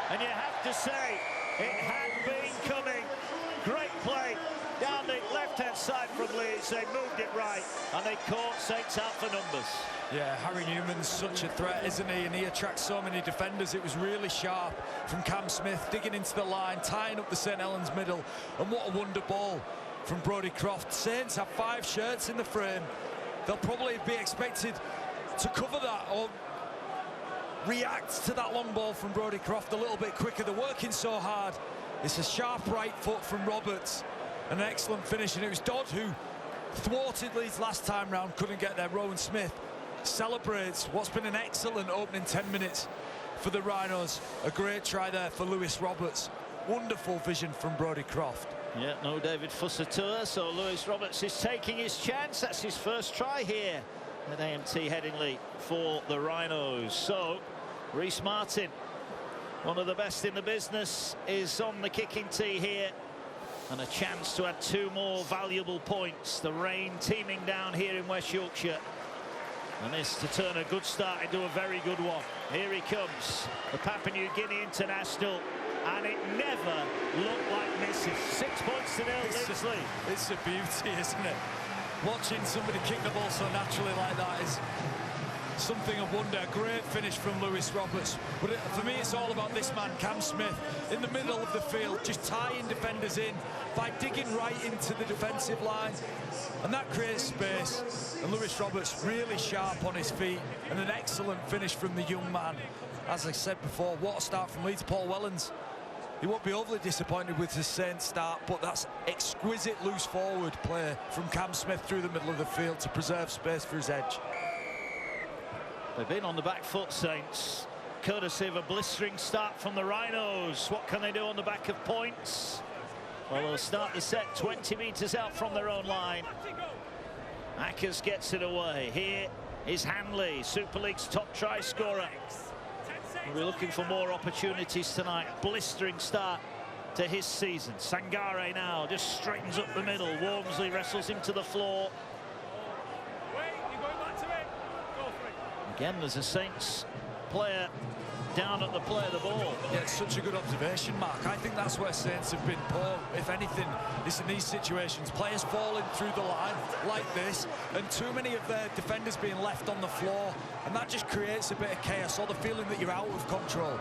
And you have to say, it had been coming. Great play down the left-hand side from Leeds. They moved it right, and they caught Saints out for numbers. Yeah, Harry Newman's such a threat, isn't he? And he attracts so many defenders. It was really sharp from Cam Smith, digging into the line, tying up the St Helens middle. And what a wonder ball from Brodie Croft. Saints have 5 shirts in the frame. They'll probably be expected to cover that or react to that long ball from Brodie Croft a little bit quicker. They're working so hard. It's a sharp right foot from Roberts. An excellent finish, and it was Dodd who thwarted Leeds last time round, couldn't get there. Rowan Smith celebrates what's been an excellent opening 10 minutes for the Rhinos. A great try there for Lewis Roberts. Wonderful vision from Brodie Croft. Yeah, no David Fussatua, so Lewis Roberts is taking his chance. That's his first try here at AMT Headingley for the Rhinos. So Rhys Martin, one of the best in the business, is on the kicking tee here And a chance to add 2 more valuable points. The rain teeming down here in West Yorkshire. And this to turn a good start into a very good one. Here he comes, the Papua New Guinea international. And it never looked like misses. 6 points to 0, Leeds lead. It's a beauty, isn't it? Watching somebody kick the ball so naturally like that is something of wonder. A great finish from Lewis Roberts. But for me, it's all about this man, Cam Smith, in the middle of the field, just tying defenders in by digging right into the defensive line. And that creates space. And Lewis Roberts really sharp on his feet. And an excellent finish from the young man. As I said before, what a start from Leeds. Paul Wellens, he won't be overly disappointed with the Saints start, but that's exquisite loose forward play from Cam Smith through the middle of the field to preserve space for his edge. They've been on the back foot, Saints, courtesy of a blistering start from the Rhinos. What can they do on the back of points? Well, they'll start the set 20 metres out from their own line. Ackers gets it away. Here is Hanley, Super League's top try scorer. We'll be looking for more opportunities tonight. Blistering start to his season. Sangare now just straightens up the middle. Wormsley wrestles him to the floor. Again, there's a Saints player down at the play of the ball. Yeah, it's such a good observation, Mark. I think that's where Saints have been poor. If anything, it's in these situations. Players falling through the line like this, and too many of their defenders being left on the floor, and that just creates a bit of chaos, or the feeling that you're out of control.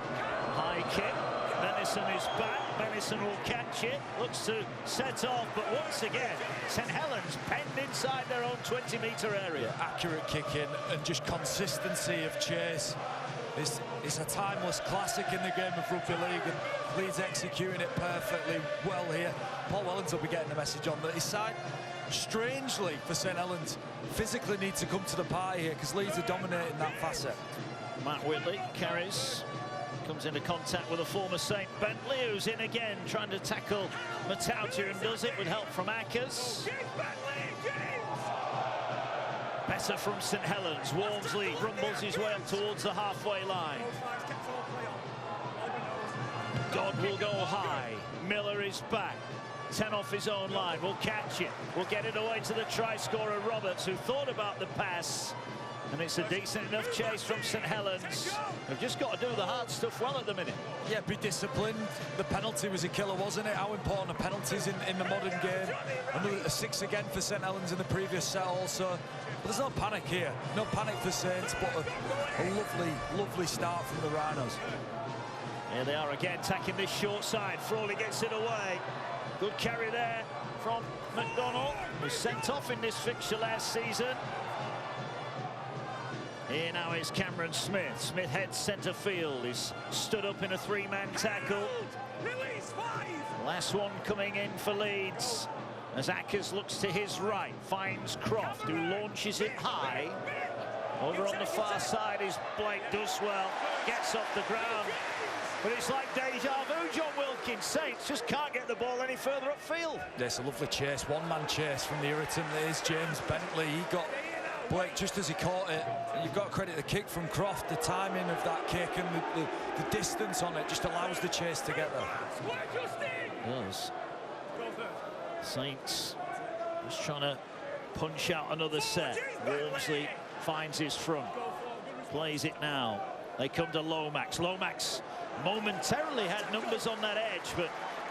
High kick. Benison is back. Benison will catch it. Looks to set off, but once again, St Helens penned inside their own 20-metre area. Yeah, accurate kicking and just consistency of chase. It's a timeless classic in the game of rugby league, and Leeds executing it perfectly well here. Paul Wellens will be getting a message on that his side, strangely for St Helens, physically need to come to the party here because Leeds are dominating that facet. Matt Whitley carries, comes into contact with a former Saint. Bentley, who's in again, trying to tackle Matautu, and does it with help from Ackers. Better from St Helens. Wormsley rumbles his way up towards the halfway line. Dodd will go high. Miller is back. 10 off his own line. Will catch it. Will get it away to the try scorer Roberts, who thought about the pass. And it's a decent enough chase from St Helens. They've just got to do the hard stuff well at the minute. Yeah, be disciplined. The penalty was a killer, wasn't it? How important are penalties in the modern game? Another 6 again for St Helens in the previous set also. But there's no panic here. No panic for Saints, but a lovely, lovely start from the Rhinos. Here they are again, attacking this short side. Frawley gets it away. Good carry there from McDonald, who was sent off in this fixture last season. Here now is Cameron Smith. Smith heads centre field. He's stood up in a 3-man tackle. Last one coming in for Leeds. As Ackers looks to his right, finds Croft, who launches it high. Over on the far side is Blake Duswell. Gets off the ground. But it's like deja vu, John Wilkins. Saints just can't get the ball any further upfield. There's a lovely chase, one-man chase from the irritant that is James Bentley. He got Blake just as he caught it. You've got to credit the kick from Croft. The timing of that kick and the distance on it just allows the chase to get there. Does. Saints just trying to punch out another set. Wormsley finds his front. Plays it now. They come to Lomax. Lomax momentarily had numbers on that edge, but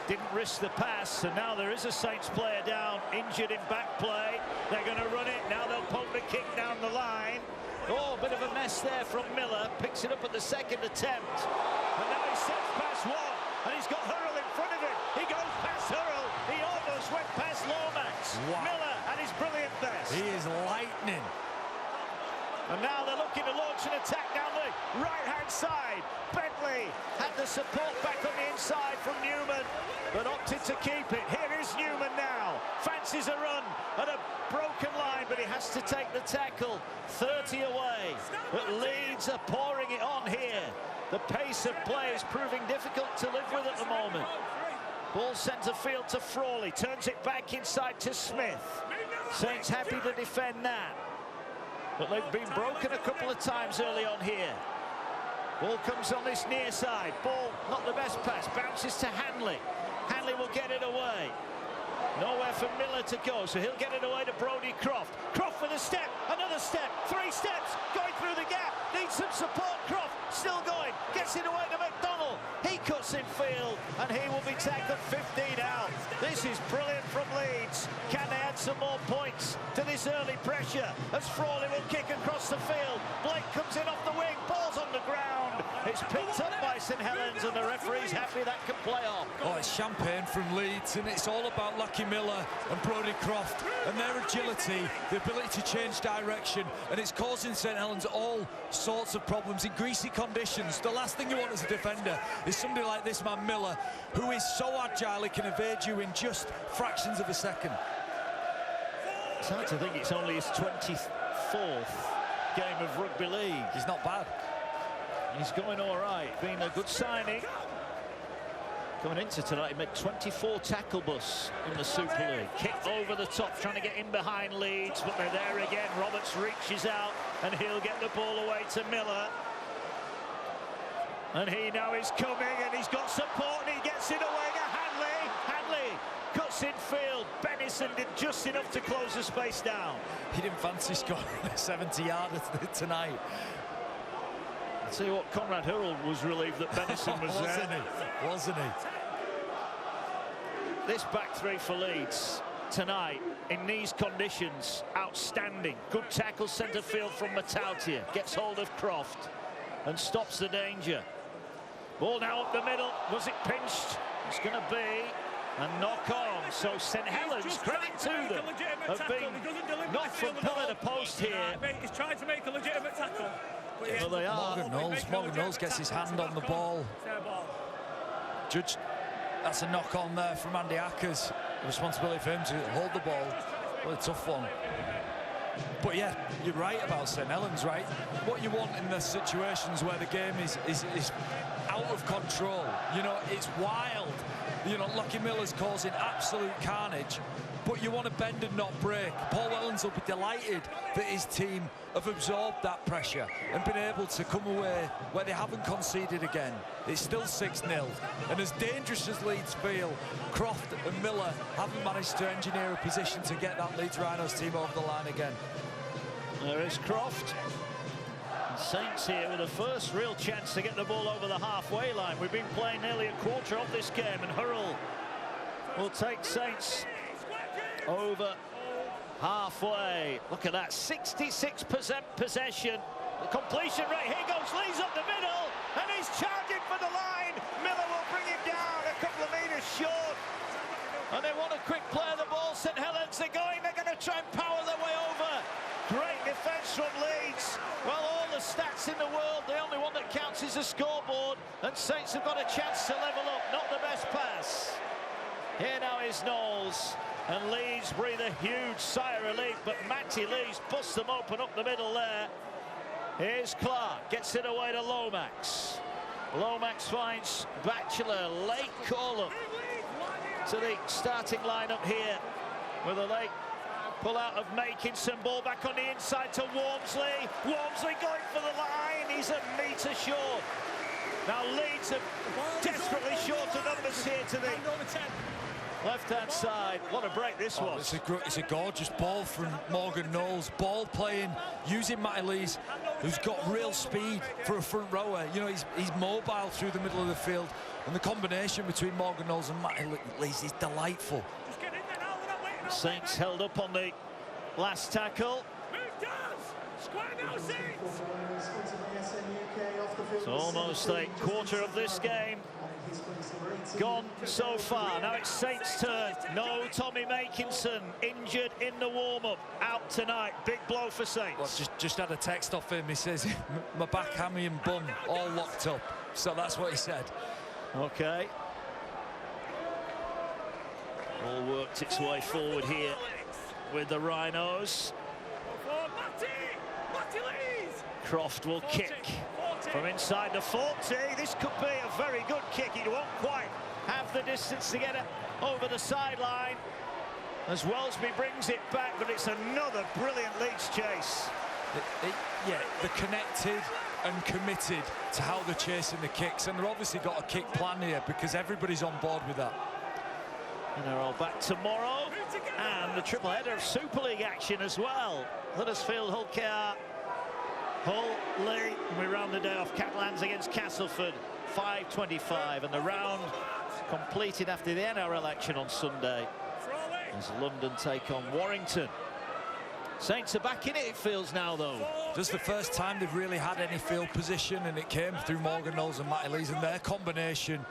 didn't risk the pass. And now there is a Saints player down, injured in back play. They're going to run it. Now they'll poke the kick down the line. Oh, a bit of a mess there from Miller. Picks it up at the second attempt. But now he steps past one, and he's got Hurrell in front of him. He goes past Hurrell. He almost went past Lomax. Wow. Miller at his brilliant best. He is lightning. And now they're looking to launch an attack down the right-hand side. Bentley had the support back on the inside from Newman, but opted to keep it. Here is Newman now. Fancies a run at a broken line, but he has to take the tackle. 30 away. But Leeds are pouring it on here. The pace of play is proving difficult to live with at the moment. Ball centre field to Frawley. Turns it back inside to Smith. Saints happy to defend that. But they've been broken a couple of times early on here. Ball comes on this near side. Ball, not the best pass. Bounces to Hanley. Hanley will get it away. Nowhere for Miller to go, so he'll get it away to Brodie Croft. Croft with a step, another step, 3 steps, going through the gap, needs some support. Croft still going, gets it away to McDonald. He cuts in field, and he will be tagged at 15 out. This is brilliant from Leeds. Can they add some more points to this early pressure? As Frawley will kick across the field. Blake comes in off the wing, ball's on the ground. It's picked up by St Helens, and the referee's happy that can play off. Oh, it's champagne from Leeds, and it's all about Lucky Miller and Brodie Croft and their agility, the ability to change direction, and it's causing St Helens all sorts of problems in greasy conditions. The last thing you want as a defender is somebody like this man Miller, who is so agile he can evade you in just fractions of a second. It's hard to think it's only his 24th game of rugby league. He's not bad. He's going all right, been a good signing. Going into tonight, he made 24 tackle busts in the Super League. Kick over the top, trying to get in behind Leeds, but they're there again. Roberts reaches out, and he'll get the ball away to Miller. And he now is coming, and he's got support, and he gets it away to Hanley. Hanley cuts in field. Bennison did just enough to close the space down. He didn't fancy scoring a 70-yarder tonight. I'll tell you what, Conrad Hurrell was relieved that Bennison was there. Wasn't he? This back three for Leeds tonight, in these conditions, outstanding. Good tackle centre field from Matautia. Gets hold of Croft and stops the danger. Ball now up the middle. Was it pinched? It's going to be a knock on. So St Helens, credit to them, have been knocked from pillar to post here. He's trying to make a legitimate tackle. Well, they are. Morgan Knowles gets his hand on the ball. Judge, that's a knock on there from Andy Ackers. The responsibility for him to hold the ball. Well, a tough one. But yeah, you're right about St Helens, right? What you want in the situations where the game is out of control. You know, it's wild. You know, Lucky Miller's causing absolute carnage, but you want to bend and not break. Paul Wellens will be delighted that his team have absorbed that pressure and been able to come away where they haven't conceded again. It's still 6-0, and as dangerous as Leeds feel, Croft and Miller haven't managed to engineer a position to get that Leeds Rhinos team over the line again. There is Croft. Saints here with the first real chance to get the ball over the halfway line. We've been playing nearly a quarter of this game, and Hurrell will take Saints over halfway. Look at that, 66% possession. The completion rate, here goes Leeds up the middle, and he's charging for the line. Miller will bring him down a couple of metres short. And they want a quick play of the ball. St Helens, they're going to try and power their way over. Great defence from Leeds. Well, all the stats in the world, the only one that counts is the scoreboard. And Saints have got a chance to level up. Not the best pass. Here now is Knowles. And Leeds breathe a huge sigh of relief. But Matty Leeds busts them open up the middle there. Here's Clark. Gets it away to Lomax. Lomax finds Batchelor. Late call-up to the starting lineup here with a late pull out of Makinson. Ball back on the inside to Walmsley. Walmsley going for the line. He's a metre short. Now Leeds are desperately short of numbers here to the left-hand side. What a break this was. It's a gorgeous ball from Morgan Knowles. Ball playing, using Matty Lees, who's got real speed for a front rower. You know, he's mobile through the middle of the field. And the combination between Morgan Knowles and Matty Lees is delightful. Saints held up on the last tackle. It's almost a quarter of this game gone so far. Now it's Saints' turn. No Tommy Makinson, injured in the warm-up, out tonight. Big blow for Saints. Well, just had a text off him. He says, my back, hammy and bum all locked up. So that's what he said. Okay. All worked its way forward here with the Rhinos. Croft will kick from inside the 40. This could be a very good kick. He won't quite have the distance to get it over the sideline as Wellesby brings it back, but it's another brilliant Leeds chase. Yeah, they're connected and committed to how they're chasing the kicks, and they've obviously got a kick plan here because everybody's on board with that. And they're all back tomorrow. And the triple header of Super League action as well. Huddersfield, Hull KR, Hull, Lee. And we round the day off. Catalans against Castleford, 5:25. And the round completed after the NRL action on Sunday as London take on Warrington. Saints are back in it feels now, though. Just the first time they've really had any field position, and it came through Morgan Knowles and Matty Lees and their combination.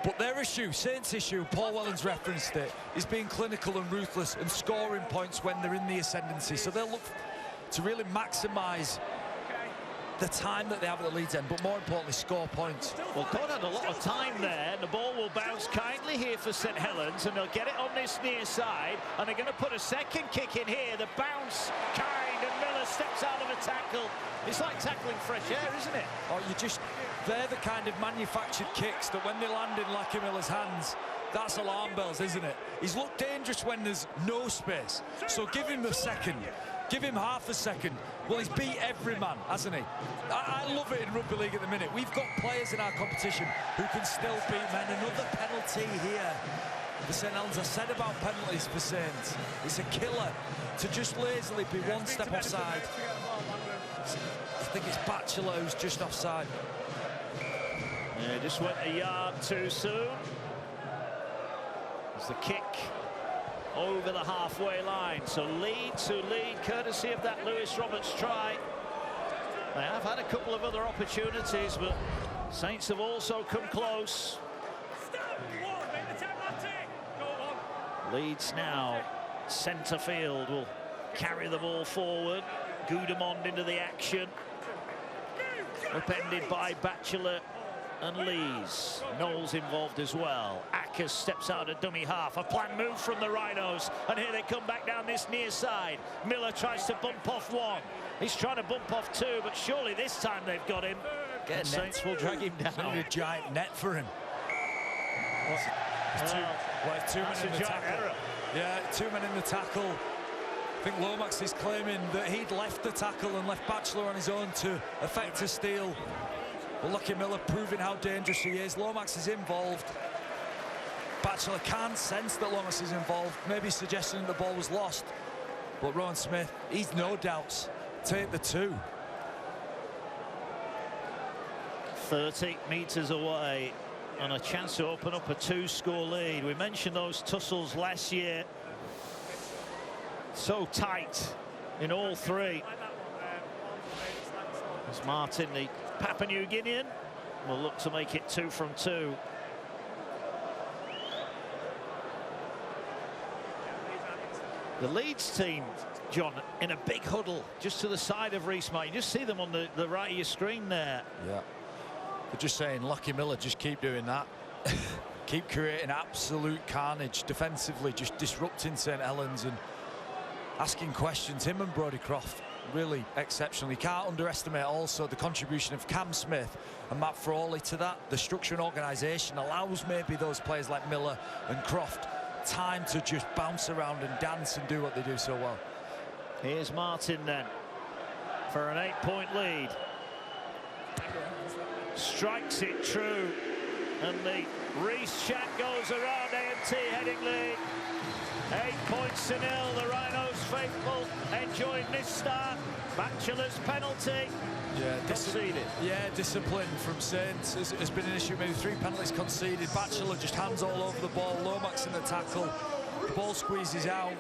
But their issue, Saints' issue, Paul Wellens referenced it, is being clinical and ruthless and scoring points when they're in the ascendancy. So they'll look to really maximise the time that they have at the Leeds end, but more importantly, score points. Well, Todd had a lot of time there, and the ball will bounce kindly here for St Helens, and they'll get it on this near side, and they're going to put a second kick in here. The bounce, kind, and Miller steps out of a tackle. It's like tackling fresh air, isn't it? Oh, they're the kind of manufactured kicks that when they land in Lucky Miller's hands, that's alarm bells, isn't it? He's looked dangerous when there's no space, so give him a second. Give him half a second. Well, he's beat every man, hasn't he? I love it in rugby league at the minute. We've got players in our competition who can still beat men. Another penalty here for St Helens. I said about penalties for Saints. It's a killer to just lazily be one step offside. I think it's Batchelor who's just offside. Yeah, just went a yard too soon. It's the kick over the halfway line. So Leeds who lead courtesy of that Lewis Roberts try. They have had a couple of other opportunities, but Saints have also come close. Leeds now centre field will carry the ball forward. Gudemond into the action, upended by Batchelor and Lees. Knowles involved as well. Ackers steps out of dummy half. A planned move from the Rhinos, and here they come back down this near side. Miller tries to bump off one. He's trying to bump off two, but surely this time they've got him. And Saints will drag him down. A giant net for him. Two men in the tackle. Error. Yeah, 2 men in the tackle. I think Lomax is claiming that he'd left the tackle and left Batchelor on his own to effect a steal. But Lucky Miller proving how dangerous he is. Lomax is involved. Batchelor can't sense that Lomax is involved. Maybe suggesting the ball was lost. But Rowan Smith, he's no doubts. Take the two. 30 metres away and a chance to open up a 2-score lead. We mentioned those tussles last year. So tight in all three. As Martin, the Papua New Guinean, will look to make it 2 from 2. The Leeds team, John, in a big huddle just to the side of Rees-Mogg. You just see them on the right of your screen there. Yeah. They're just saying, Lucky Miller, just keep doing that. Keep creating absolute carnage defensively, just disrupting St Helens and asking questions. Him and Brodie Croft, really exceptional. You can't underestimate also the contribution of Cam Smith and Matt Frawley to that. The structure and organisation allows maybe those players like Miller and Croft time to just bounce around and dance and do what they do so well. Here's Martin then for an 8-point lead. Strikes it true, and the Rees chant goes around AMT Headingley. 8 points to 0. The Rhinos faithful enjoying this start. Batchelor's penalty. Yeah, conceded. Discipline from Saints has been an issue. Maybe 3 penalties conceded. Batchelor just hands all over the ball. Lomax in the tackle. The ball squeezes out.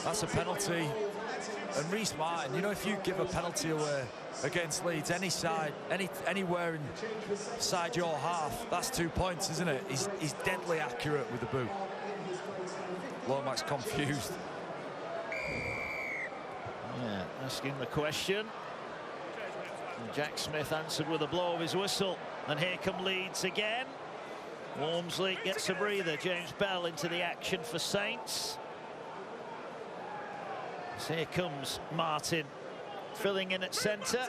That's a penalty. And Rees Martin, you know, if you give a penalty away against Leeds, any side, anywhere inside your half, that's 2 points, isn't it? He's deadly accurate with the boot. Lomax confused. Yeah, asking the question. And Jack Smith answered with a blow of his whistle. And here come Leeds again. Walmsley gets a breather. James Bell into the action for Saints. So here comes Martin filling in at centre.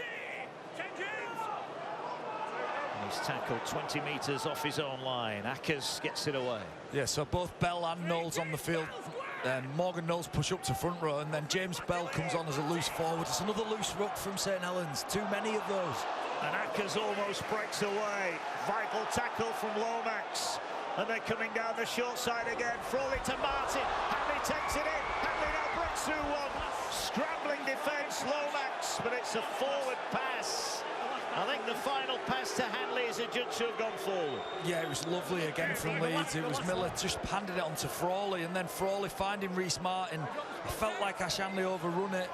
He's tackled 20 metres off his own line. Ackers gets it away. Yeah, so both Bell and Knowles on the field. Morgan Knowles push up to front row, and then James Bell comes on as a loose forward. It's another loose ruck from St Helens. Too many of those. And Ackers almost breaks away. Vital tackle from Lomax. And they're coming down the short side again. Frawley to Martin. Hanley takes it in. Hanley now breaks through one. Scrambling defence, Lomax, but it's a forward pass. I think the final pass to Hanley is adjudged to have gone forward. Yeah, it was lovely again from Leeds. It was Miller just handed it on to Frawley, and then Frawley finding Reece Martin. I felt like Ash Hanley overrun it.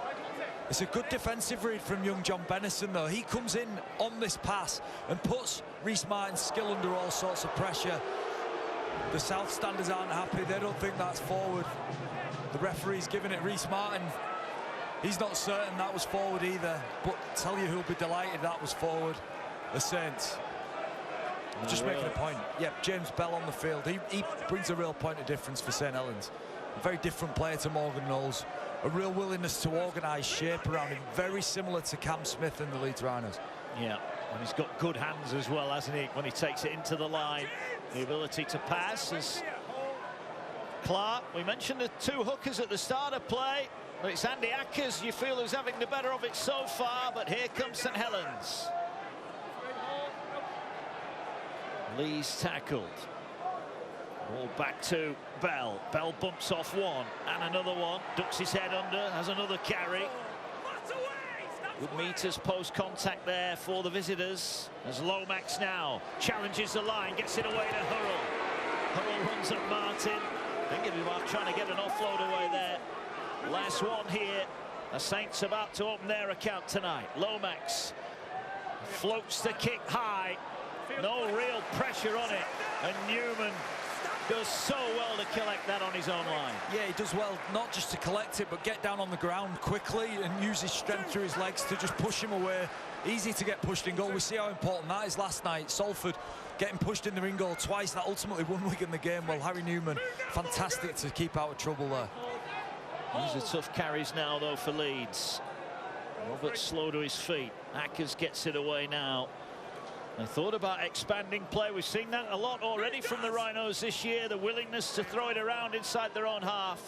It's a good defensive read from young John Bennison, though. He comes in on this pass and puts Reece Martin's skill under all sorts of pressure. The South standers aren't happy. They don't think that's forward. The referee's giving it Reece Martin. He's not certain that was forward either, but tell you who'll be delighted that was forward. The Saints. Just making a point. Yep, James Bell on the field. He brings a real point of difference for St Helens. A very different player to Morgan Knowles. A real willingness to organise shape around him. Very similar to Cam Smith and the Leeds Rhinos. Yeah, and he's got good hands as well, hasn't he? When he takes it into the line. The ability to pass as Clark. We mentioned the two hookers at the start of play. But it's Andy Ackers, you feel, who's having the better of it so far, but here comes St Helens. Lee's tackled. Ball back to Bell. Bell bumps off one, and another one. Ducks his head under, has another carry. Good meters post-contact there for the visitors. As Lomax now challenges the line, gets it away to Hurrell. Hurrell runs at Martin. Dingerby trying to get an offload away there. Last one here. The Saints about to open their account tonight. Lomax floats the kick high. No real pressure on it. And Newman does so well to collect that on his own line. Yeah, he does well, not just to collect it, but get down on the ground quickly and use his strength through his legs to just push him away. Easy to get pushed in goal. We see how important that is last night. Salford getting pushed in the ring goal twice. That ultimately won Wigan the game. Well, Harry Newman, fantastic to keep out of trouble there. These are tough carries now, though, for Leeds. Roberts slow to his feet. Ackers gets it away now. They thought about expanding play. We've seen that a lot already from the Rhinos this year. The willingness to throw it around inside their own half.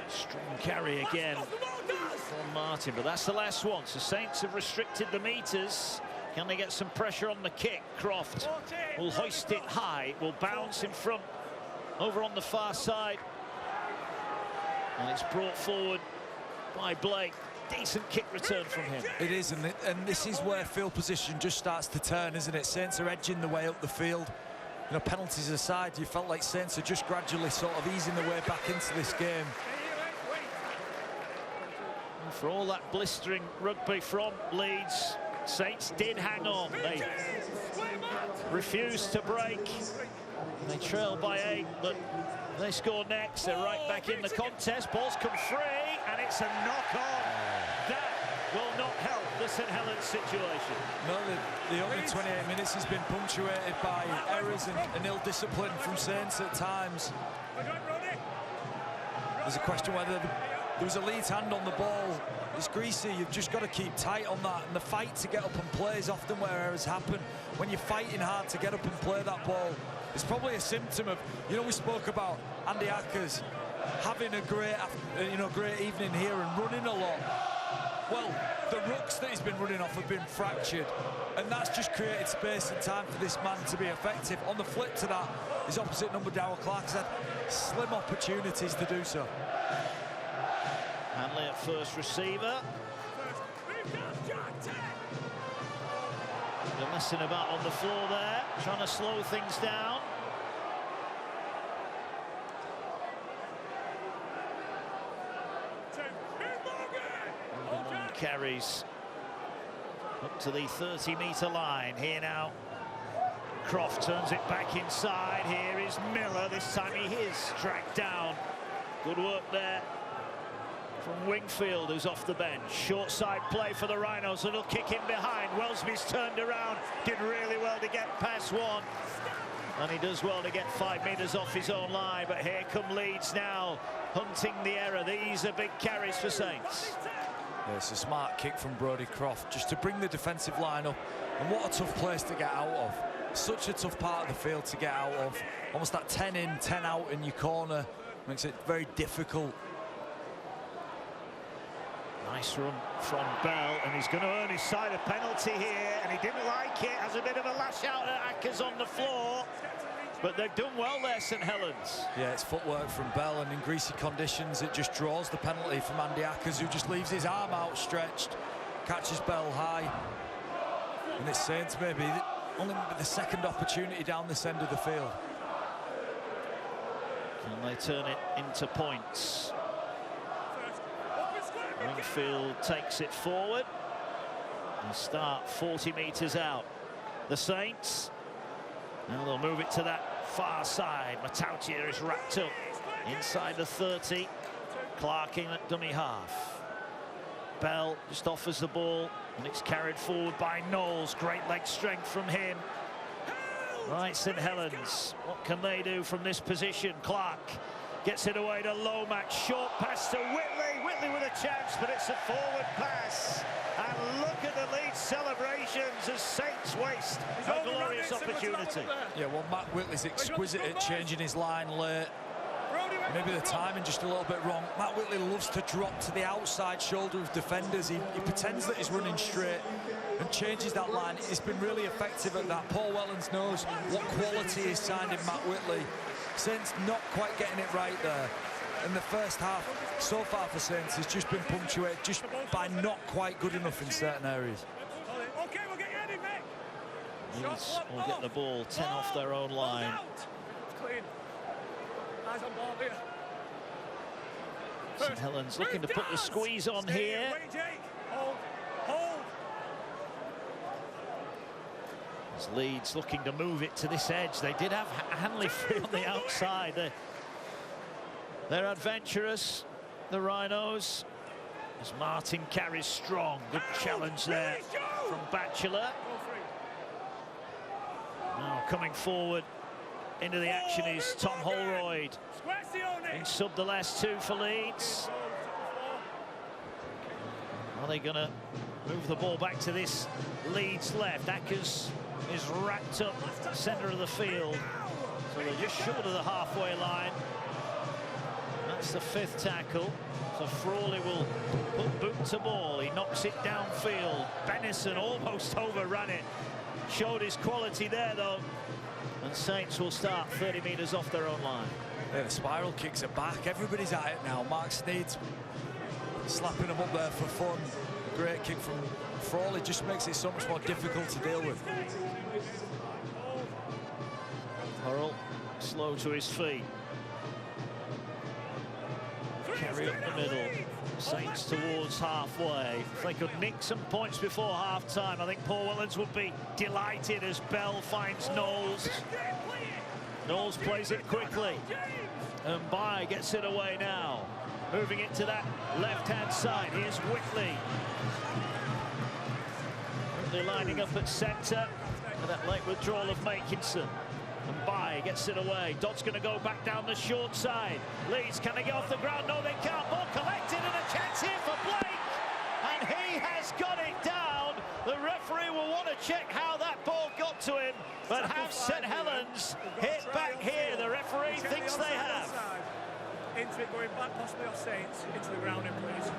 Strong carry again from Martin, but that's the last one. So Saints have restricted the meters. Can they get some pressure on the kick? Croft will hoist it high. Will bounce in front over on the far side. And it's brought forward by Blake. Decent kick return from him. It is, and this is where field position just starts to turn, isn't it? Saints are edging the way up the field. You know, penalties aside, you felt like Saints are just gradually sort of easing the way back into this game. And for all that blistering rugby from Leeds, Saints did hang on. They refused to break. They trail by 8, but they score next. They're right back in the contest. Ball's come free, and it's a knock-on. That will not help the St Helens situation. No, the opening 28 minutes has been punctuated by errors and ill discipline from Saints at times. There's a question whether there was a Leeds hand on the ball. It's greasy. You've just got to keep tight on that. And the fight to get up and play is often where errors happen. When you're fighting hard to get up and play that ball, it's probably a symptom of, you know, we spoke about Andy Ackers having a great, great evening here and running a lot. Well, the rucks that he's been running off have been fractured, and that's just created space and time for this man to be effective. On the flip to that, his opposite number, Darrell Clark's had slim opportunities to do so. Hanley at first receiver. They're messing about on the floor there, trying to slow things down. Carries up to the 30-metre line. Here now, Croft turns it back inside. Here is Miller. This time he is tracked down. Good work there from Wingfield, who's off the bench. Short side play for the Rhinos. Little kick in behind. Wellesby's turned around. Did really well to get past one. And he does well to get 5 metres off his own line. But here come Leeds now, hunting the error. These are big carries for Saints. Yeah, it's a smart kick from Brodie Croft just to bring the defensive line up. And what a tough place to get out of. Such a tough part of the field to get out of. Almost that 10 in, 10 out in your corner makes it very difficult. Nice run from Bell, and he's going to earn his side a penalty here, and he didn't like it. Has a bit of a lash out at Ackers on the floor, but they've done well there, St Helens. Yeah, it's footwork from Bell, and in greasy conditions it just draws the penalty from Andy Ackers, who just leaves his arm outstretched, catches Bell high, and it's Saints maybe only the second opportunity down this end of the field. Can they turn it into points? Wingfield takes it forward. They start 40 metres out. The Saints. Now they'll move it to that far side. Matautia is wrapped up inside the 30. Clark in at dummy half. Bell just offers the ball, and it's carried forward by Knowles. Great leg strength from him. Right, St Helens, what can they do from this position? Clark gets it away to Lomax. Short pass to Whitley. Whitley with a chance, but it's a forward pass. And look at the Leeds celebrations as Saints waste a glorious opportunity. Yeah, well, Matt Whitley's exquisite at changing his line late. Maybe the timing just a little bit wrong. Matt Whitley loves to drop to the outside shoulder of defenders. He pretends that he's running straight and changes that line. He's been really effective at that. Paul Wellens knows what quality is signed in Matt Whitley. Saints not quite getting it right there. And the first half so far for Saints has just been punctuated just by not quite good enough in certain areas. Leeds will get the ball 10 off their own line. St Helens looking to put the squeeze on here. As Leeds looking to move it to this edge. They did have Hanley free on the outside. They're adventurous, the Rhinos. As Martin carries strong. Good challenge there from Batchelor. Now coming forward into the action is Tom Holroyd. In sub the last two for Leeds. Are they going to move the ball back to this Leeds left? Ackers is wrapped up centre of the field. So they're just short of the halfway line. That's the fifth tackle. So Frawley will put boot to ball. He knocks it downfield. Bennison almost overran it. Showed his quality there, though. And Saints will start 30 metres off their own line. Yeah, the spiral kicks are back. Everybody's at it now. Mark Sneed's slapping them up there for fun. A great kick from Frawley just makes it so much more difficult to deal with. Hurrell slow to his feet. Carry up the middle. Saints towards halfway. If they could nick some points before half-time, I think Paul Wellens would be delighted as Bell finds Knowles. Knowles plays it quickly. And By gets it away now. Moving it to that left-hand side. Here's Whitley. Whitley lining up at centre. And that late withdrawal of Makinson. And By gets it away. Dodd's going to go back down the short side. Leeds, can they get off the ground? No, they can't. Ball collected and a chance here for Blake. And he has got it down. The referee will want to check how that ball got to him. But have St Helens hit back here? The referee thinks they have. Into it, going back, possibly off Saints, into the ground in place.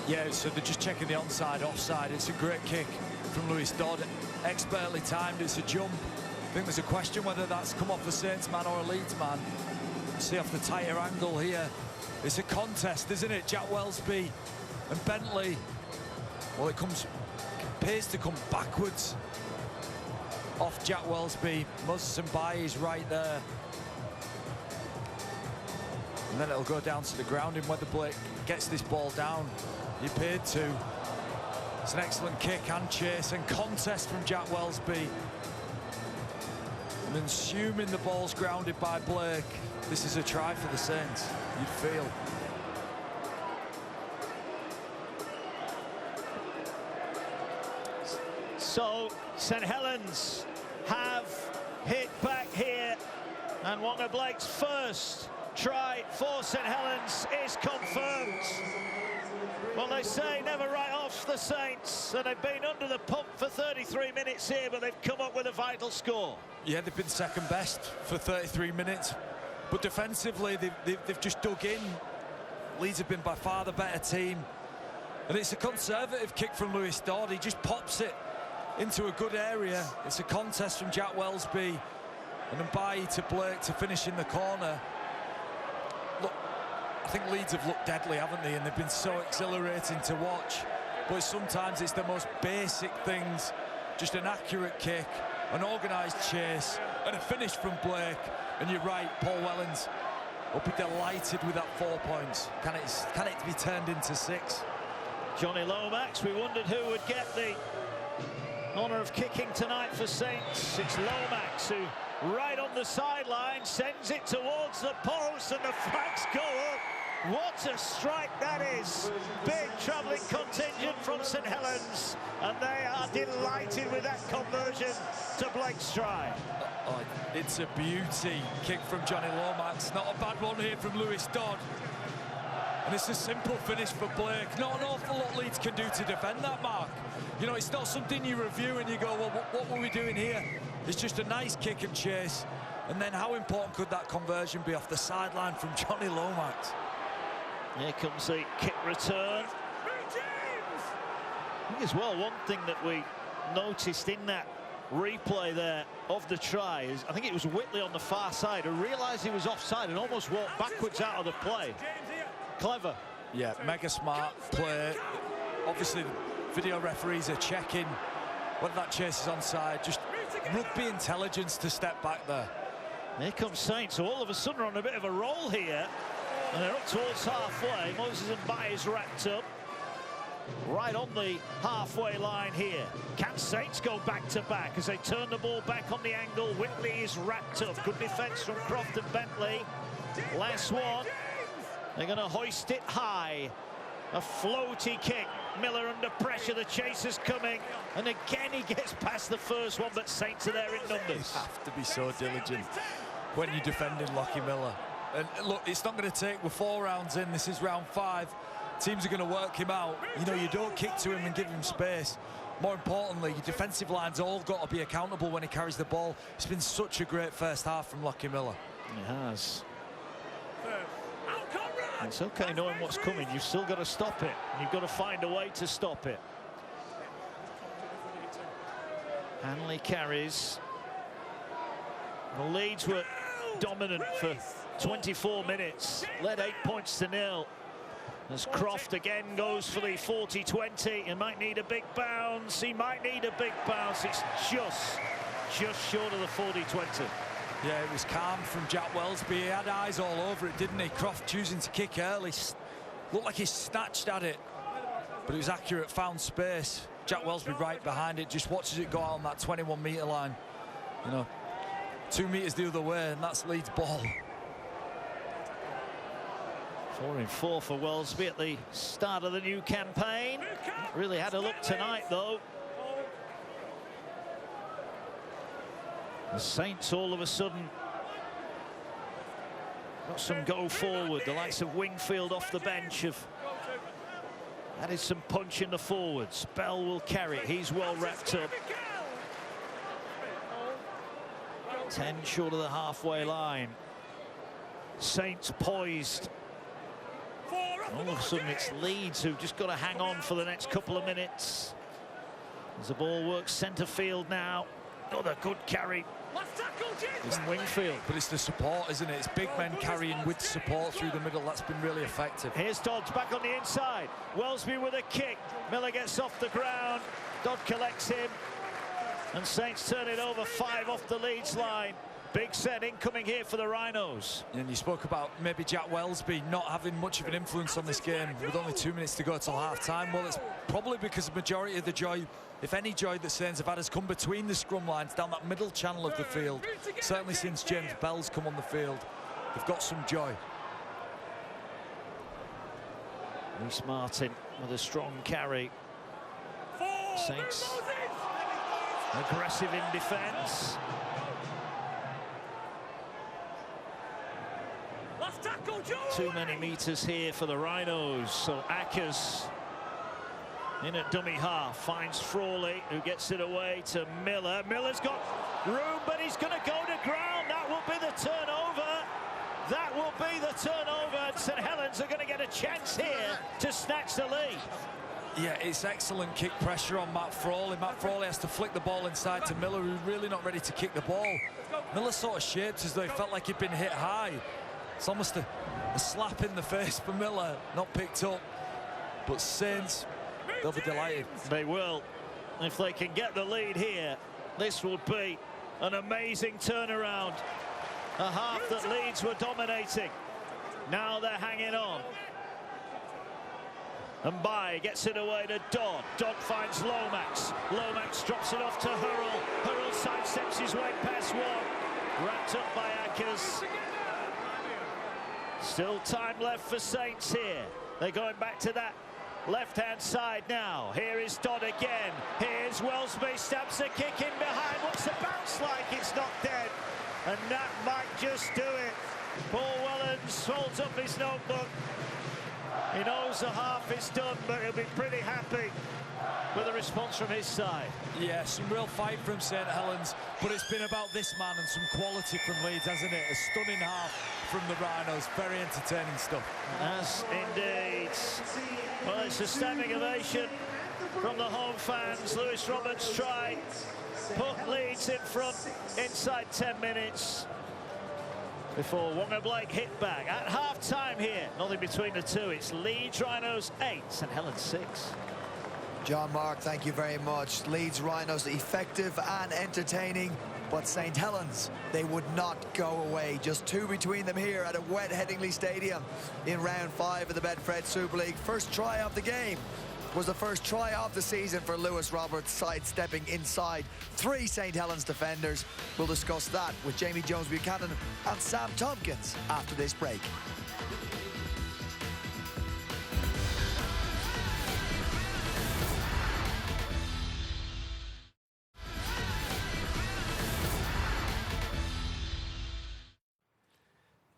Yeah, so they're just checking the onside, offside. It's a great kick from Lewis Dodd. Expertly timed, it's a jump. I think there's a question whether that's come off the Saints man or a Leeds man. See off the tighter angle here. It's a contest, isn't it? Jack Wellsby and Bentley. Well, it appears to come backwards off Jack Wellsby. Moses and Baye is right there. And then it'll go down to the ground, and whether Blake gets this ball down. He appeared to. It's an excellent kick and chase and contest from Jack Wellsby. And assuming the ball's grounded by Blake, this is a try for the Saints, you'd feel. So St Helens have hit back here, and Wonga Blake's first try for St Helens is confirmed. Well, they say never write off the Saints, and they've been under the pump for 33 minutes here, but they've come up with a vital score. Yeah, they've been second best for 33 minutes, but defensively they've just dug in. Leeds have been by far the better team, and it's a conservative kick from Lewis Dodd. He just pops it into a good area. It's a contest from Jack Welsby and then Mbaye to Blake to finish in the corner. Look, I think Leeds have looked deadly, haven't they? And they've been so exhilarating to watch. But sometimes it's the most basic things. Just an accurate kick, an organised chase, and a finish from Blake. And you're right, Paul Wellens will be delighted with that 4 points. Can it be turned into 6? Johnny Lomax, we wondered who would get the honour of kicking tonight for Saints. It's Lomax who, right on the sideline, sends it towards the post, and the flags go up. What a strike that is. Big travelling contingent from St Helens, and they are delighted with that conversion to Blake's try. Oh, it's a beauty kick from Johnny Lomax. Not a bad one here from Lewis Dodd. And it's a simple finish for Blake. Not an awful lot Leeds can do to defend that, Mark. You know, it's not something you review and you go, well, what were we doing here? It's just a nice kick and chase. And then how important could that conversion be off the sideline from Johnny Lomax? Here comes the kick return. I think as well, one thing that we noticed in that replay there of the try is, I think it was Whitley on the far side who realised he was offside and almost walked backwards out of the play. Clever. Yeah, mega smart play. Obviously, the video referees are checking whether that chase is onside. Just rugby intelligence to step back there. Here comes Saints, so all of a sudden on a bit of a roll here. And they're up towards halfway. Moses Mbaye is wrapped up. Right on the halfway line here. Can Saints go back to back as they turn the ball back on the angle? Whitley is wrapped up. Good defence from Croft and Bentley. Last one. They're going to hoist it high. A floaty kick. Miller under pressure. The chase is coming. And again he gets past the first one, but Saints are there in numbers. You have to be so diligent when you're defending Lockie Miller. And look, it's not going to take, we're 4 rounds in. This is round 5. Teams are going to work him out. You know, you don't kick to him and give him space. More importantly, your defensive line's all got to be accountable when he carries the ball. It's been such a great first half from Lockie Miller. It has. It's okay knowing what's coming. You've still got to stop it. You've got to find a way to stop it. Hanley carries. The Leeds were dominant for 24 minutes. Led 8 points to 0. As Croft again goes for the 40-20. He might need a big bounce. He might need a big bounce. It's just short of the 40-20. Yeah, it was calm from Jack Welsby. He had eyes all over it, didn't he? Croft choosing to kick early. Looked like he snatched at it, but it was accurate, found space. Jack Welsby right behind it, just watches it go out on that 21-metre line. You know, 2 metres the other way, and that's Leeds' ball. 4 in 4 for Welsby at the start of the new campaign. Really had a look tonight, though. The Saints all of a sudden got some go forward. The likes of Wingfield off the bench have added some punch in the forwards. Bell will carry it. He's well wrapped up. 10 short of the halfway line. Saints poised. All of a sudden it's Leeds who've just got to hang on for the next couple of minutes. As the ball works centre field now. Another good carry. It's Wingfield. But it's the support, isn't it? It's big men carrying with support through the middle. That's been really effective. Here's Dodds back on the inside. Welsby with a kick. Miller gets off the ground. Dodd collects him. And Saints turn it over. 5 off the Leeds line. Big set incoming here for the Rhinos. And you spoke about maybe Jack Welsby not having much of an influence on this game with only 2 minutes to go till half-time. Well, it's probably because the majority of the joy, if any joy that Saints have had, has come between the scrum lines down that middle channel of the field. Certainly since James Bell's come on the field, they've got some joy. Reece Martin with a strong carry. Saints Aggressive in defence. Last tackle, Joe. Too many metres here for the Rhinos. So Akers in at dummy half, finds Frawley, who gets it away to Miller. Miller's got room, but he's going to go to ground. That will be the turnover. That will be the turnover. And St Helens are going to get a chance here to snatch the lead. Yeah, it's excellent kick pressure on Matt Frawley. Matt Frawley has to flick the ball inside to Miller, who's really not ready to kick the ball. Miller sort of shaped as though he felt like he'd been hit high. It's almost a slap in the face for Miller, not picked up. But Saints, they'll be delighted. They will. If they can get the lead here, this will be an amazing turnaround. A half that Leeds were dominating. Now they're hanging on. And Baye gets it away to Dodd. Dodd finds Lomax. Lomax drops it off to Hurrell. Hurrell sidesteps his way past one. Wrapped up by Akers. Still time left for Saints here. They're going back to that left-hand side now. Here is Dodd again. Here's Wellsby, stabs a kick in behind. What's the bounce like? It's not dead. And that might just do it. Paul Wellens holds up his notebook. He knows the half is done, but he'll be pretty happy with a response from his side. Yeah, some real fight from St Helens, but it's been about this man and some quality from Leeds, hasn't it? A stunning half from the Rhinos. Very entertaining stuff. As indeed. Well, it's a standing ovation from the home fans. Lewis Roberts tried, put Leeds in front inside 10 minutes before Wonga Blake hit back. At half-time here, nothing between the two. It's Leeds Rhinos 8, St Helens 6. John Mark, thank you very much. Leeds Rhinos effective and entertaining, but St Helens, they would not go away. Just two between them here at a wet Headingley Stadium in round 5 of the Betfred Super League. First try of the game was the first try of the season for Lewis Roberts, sidestepping inside 3 St Helens defenders. We'll discuss that with Jamie Jones-Buchanan and Sam Tompkins after this break.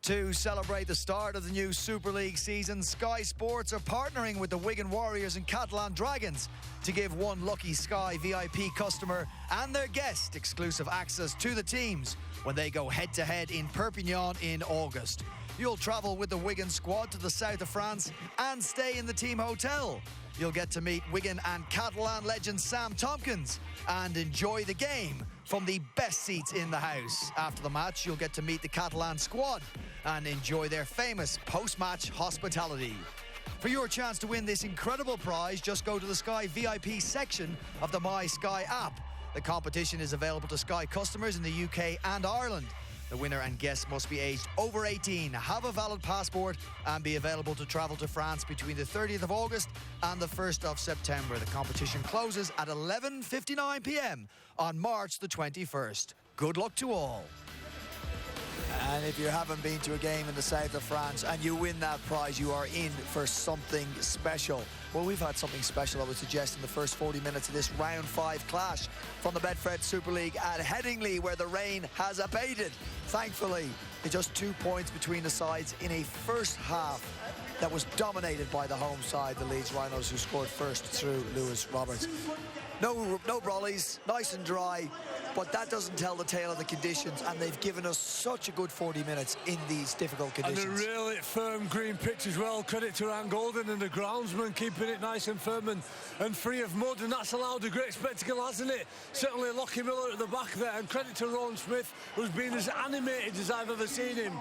To celebrate the start of the new Super League season, Sky Sports are partnering with the Wigan Warriors and Catalan Dragons to give one lucky Sky VIP customer and their guest exclusive access to the teams when they go head-to-head in Perpignan in August. You'll travel with the Wigan squad to the south of France and stay in the team hotel. You'll get to meet Wigan and Catalan legend Sam Tompkins and enjoy the game from the best seats in the house. After the match, you'll get to meet the Catalan squad and enjoy their famous post-match hospitality. For your chance to win this incredible prize, just go to the Sky VIP section of the My Sky app. The competition is available to Sky customers in the UK and Ireland. The winner and guest must be aged over 18, have a valid passport and be available to travel to France between the 30th of August and the 1st of September. The competition closes at 11:59 p.m. on March the 21st. Good luck to all. And if you haven't been to a game in the south of France and you win that prize, you are in for something special. Well, we've had something special, I would suggest, in the first 40 minutes of this round 5 clash from the Betfred Super League at Headingley, where the rain has abated. Thankfully, it's just 2 points between the sides in a first half that was dominated by the home side, the Leeds Rhinos, who scored first through Lewis Roberts. No brollies, nice and dry, but that doesn't tell the tale of the conditions, and they've given us such a good 40 minutes in these difficult conditions. And a really firm green pitch as well. Credit to Ryan Golden and the groundsman keeping it nice and firm and free of mud, and that's allowed a great spectacle, hasn't it? Certainly Lockie Miller at the back there, and credit to Rowan Smith, who's been as animated as I've ever seen him,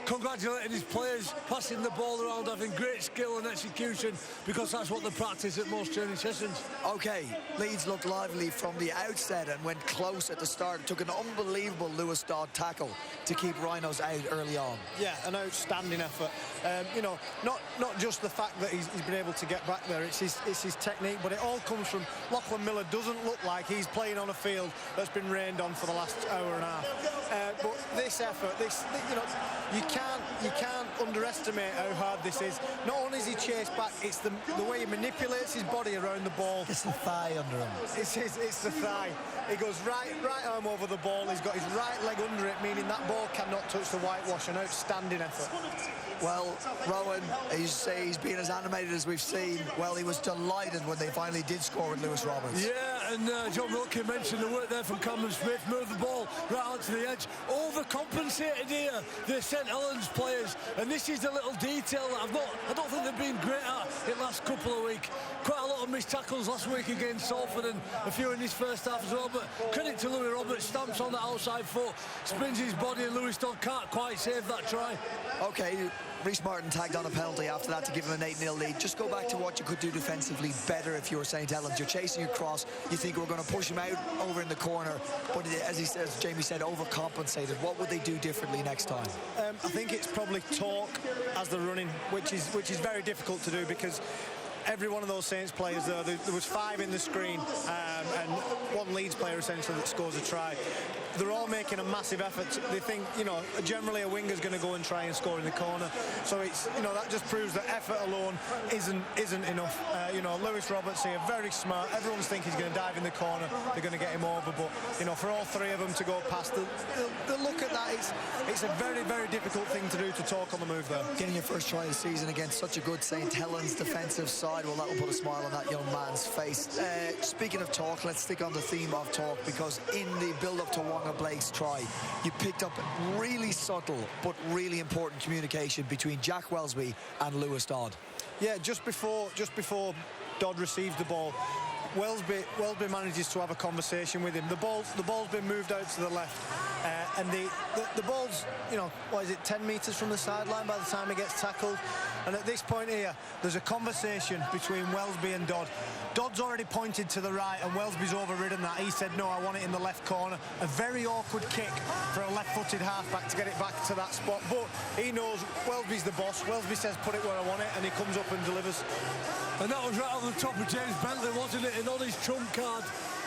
congratulating his players, passing the ball around, having great skill and execution, because that's what they practice at most training sessions. OK, Leeds looked lively from the outset and went close at the start. It took an unbelievable Lewis Dodd tackle to keep Rhinos out early on. Yeah, an outstanding effort. You know, not just the fact that he's been able to get back there, it's his technique, but it all comes from Lachlan Miller. Doesn't look like he's playing on a field that's been rained on for the last hour and a half. But this effort, you know, you can't underestimate how hard this is. Not only is he chased back, it's the way he manipulates his body around the ball. It's the thigh under him. It's the thigh. He goes right arm over the ball. He's got his right leg under it, meaning that ball cannot touch the whitewash. An outstanding effort. Well, Rowan, you say he's been as animated as we've seen. Well, he was delighted when they finally did score with Lewis Roberts. Yeah, and John Wilkie mentioned the work there from Cameron Smith. Moved the ball right onto the edge. Overcompensated here, the St Helens players. And this is the little detail that I don't think they've been great at in the last couple of weeks. Quite a lot of missed tackles last week against Salford and a few in this first half as well. But credit to Louis Roberts, stamps on the outside foot, spins his body, and Lewis Dodd can't quite save that try. Okay, Reece Martin tagged on a penalty after that to give him an 8-0 lead. Just go back to what you could do defensively better if you're St Helens. You're chasing across. You think we're going to push him out over in the corner. But as he says, Jamie said, overcompensated. What would they do differently next time? I think it's probably talk as they're running, which is very difficult to do because every one of those Saints players there was 5 in the screen and 1 Leeds player essentially that scores a try. They're all making a massive effort. They think, generally a winger's going to go and try and score in the corner. So it's, that just proves that effort alone isn't enough. Lewis Roberts here, very smart. Everyone's thinking he's going to dive in the corner. They're going to get him over. But, for all 3 of them to go past, the look at that, it's a very, very difficult thing to do to talk on the move there. Getting your first try of the season against such a good St Helens defensive side, well, that will put a smile on that young man's face. Speaking of talk, let's stick on the theme of talk, because in the build-up to Wonga Blake's try, you picked up really subtle but really important communication between Jack Welsby and Lewis Dodd. Yeah, just before Dodd receives the ball, Welsby manages to have a conversation with him. The ball's been moved out to the left, and the ball's 10 metres from the sideline by the time he gets tackled. And at this point here, there's a conversation between Welsby and Dodd. Dodd's already pointed to the right, and Welsby's overridden that. He said, no, I want it in the left corner. A very awkward kick for a left-footed halfback to get it back to that spot. But he knows Welsby's the boss. Welsby says, put it where I want it, and he comes up and delivers. And that was right over the top of James Bentley, wasn't it? And on his trump card,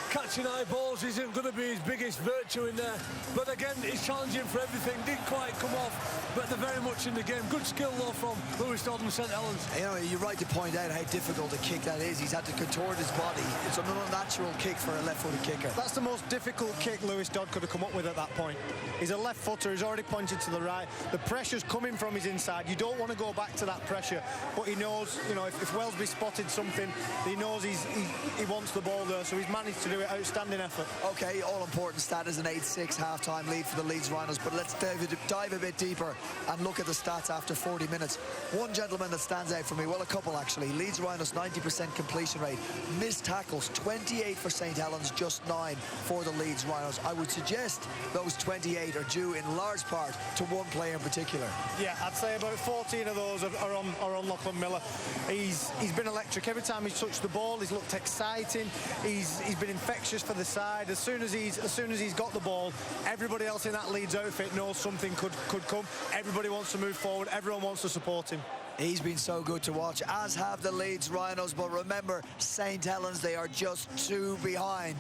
catching high balls isn't going to be his biggest virtue in there. But again, he's challenging for everything. Didn't quite come off, but they're very much in the game. Good skill, though, from Lewis Dodd and St Helens. You're right to point out how difficult a kick that is. He's had to contort his body. It's an unnatural kick for a left-footed kicker. That's the most difficult kick Lewis Dodd could have come up with at that point. He's a left footer. He's already pointed to the right. The pressure's coming from his inside. You don't want to go back to that pressure, but he knows, if Welsby spotted something, he knows he wants the ball there, so he's managed to do it. Outstanding effort. Okay, all-important stat is an 8-6 half-time lead for the Leeds Rhinos, but let's dive a bit deeper and look at the stats after 40 minutes. One gentleman that stands out for me, well, a couple actually. Leeds Rhinos 90% completion rate. Missed tackles 28 for St Helens, just 9 for the Leeds Rhinos. I would suggest those 28 are due in large part to one player in particular. Yeah, I'd say about 14 of those are on Lachlan Miller. He's been electric. Every time he's touched the ball, he's looked exciting. He's been infectious for the side. As soon as he's got the ball, everybody else in that Leeds outfit knows something could come. Everybody wants to move forward. Everyone wants to support him. He's been so good to watch, as have the Leeds Rhinos. But remember, St Helens, they are just 2 behind.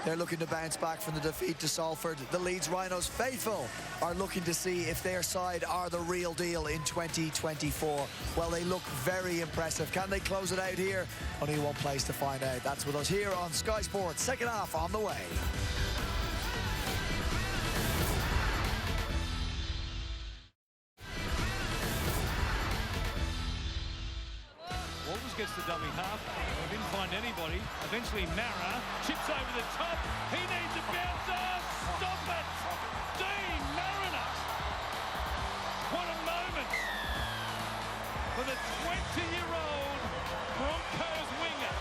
They're looking to bounce back from the defeat to Salford. The Leeds Rhinos faithful are looking to see if their side are the real deal in 2024. Well, they look very impressive. Can they close it out here? Only one place to find out. That's with us here on Sky Sports. Second half on the way. Gets the dummy half. We didn't find anybody. Eventually Mara chips over the top. He needs a bounce off. Stop it! Dean Mariner. What a moment for the 20-year-old Broncos winger.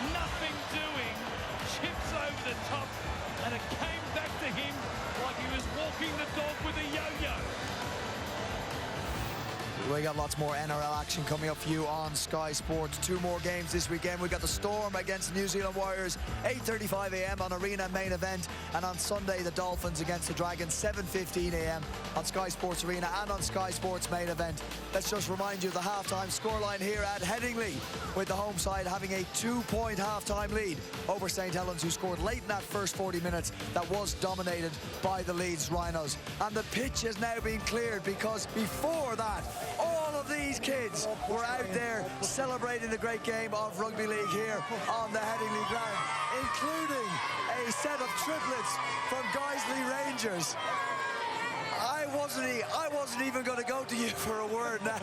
Nothing doing. Chips over the top, and it came back to him like he was walking the dog with a yo-yo. We got lots more NRL action coming up for you on Sky Sports. 2 more games this weekend. We got the Storm against the New Zealand Warriors, 8:35 a.m. on Arena main event, and on Sunday the Dolphins against the Dragons, 7:15 a.m. on Sky Sports Arena and on Sky Sports main event. Let's just remind you of the halftime scoreline here at Headingley, with the home side having a 2-point halftime lead over St Helens, who scored late in that first 40 minutes that was dominated by the Leeds Rhinos. And the pitch has now been cleared, because before that, all of these kids were out there celebrating the great game of rugby league here on the Headingley ground, including a set of triplets from Guiseley Rangers. I wasn't even going to go to you for a word now.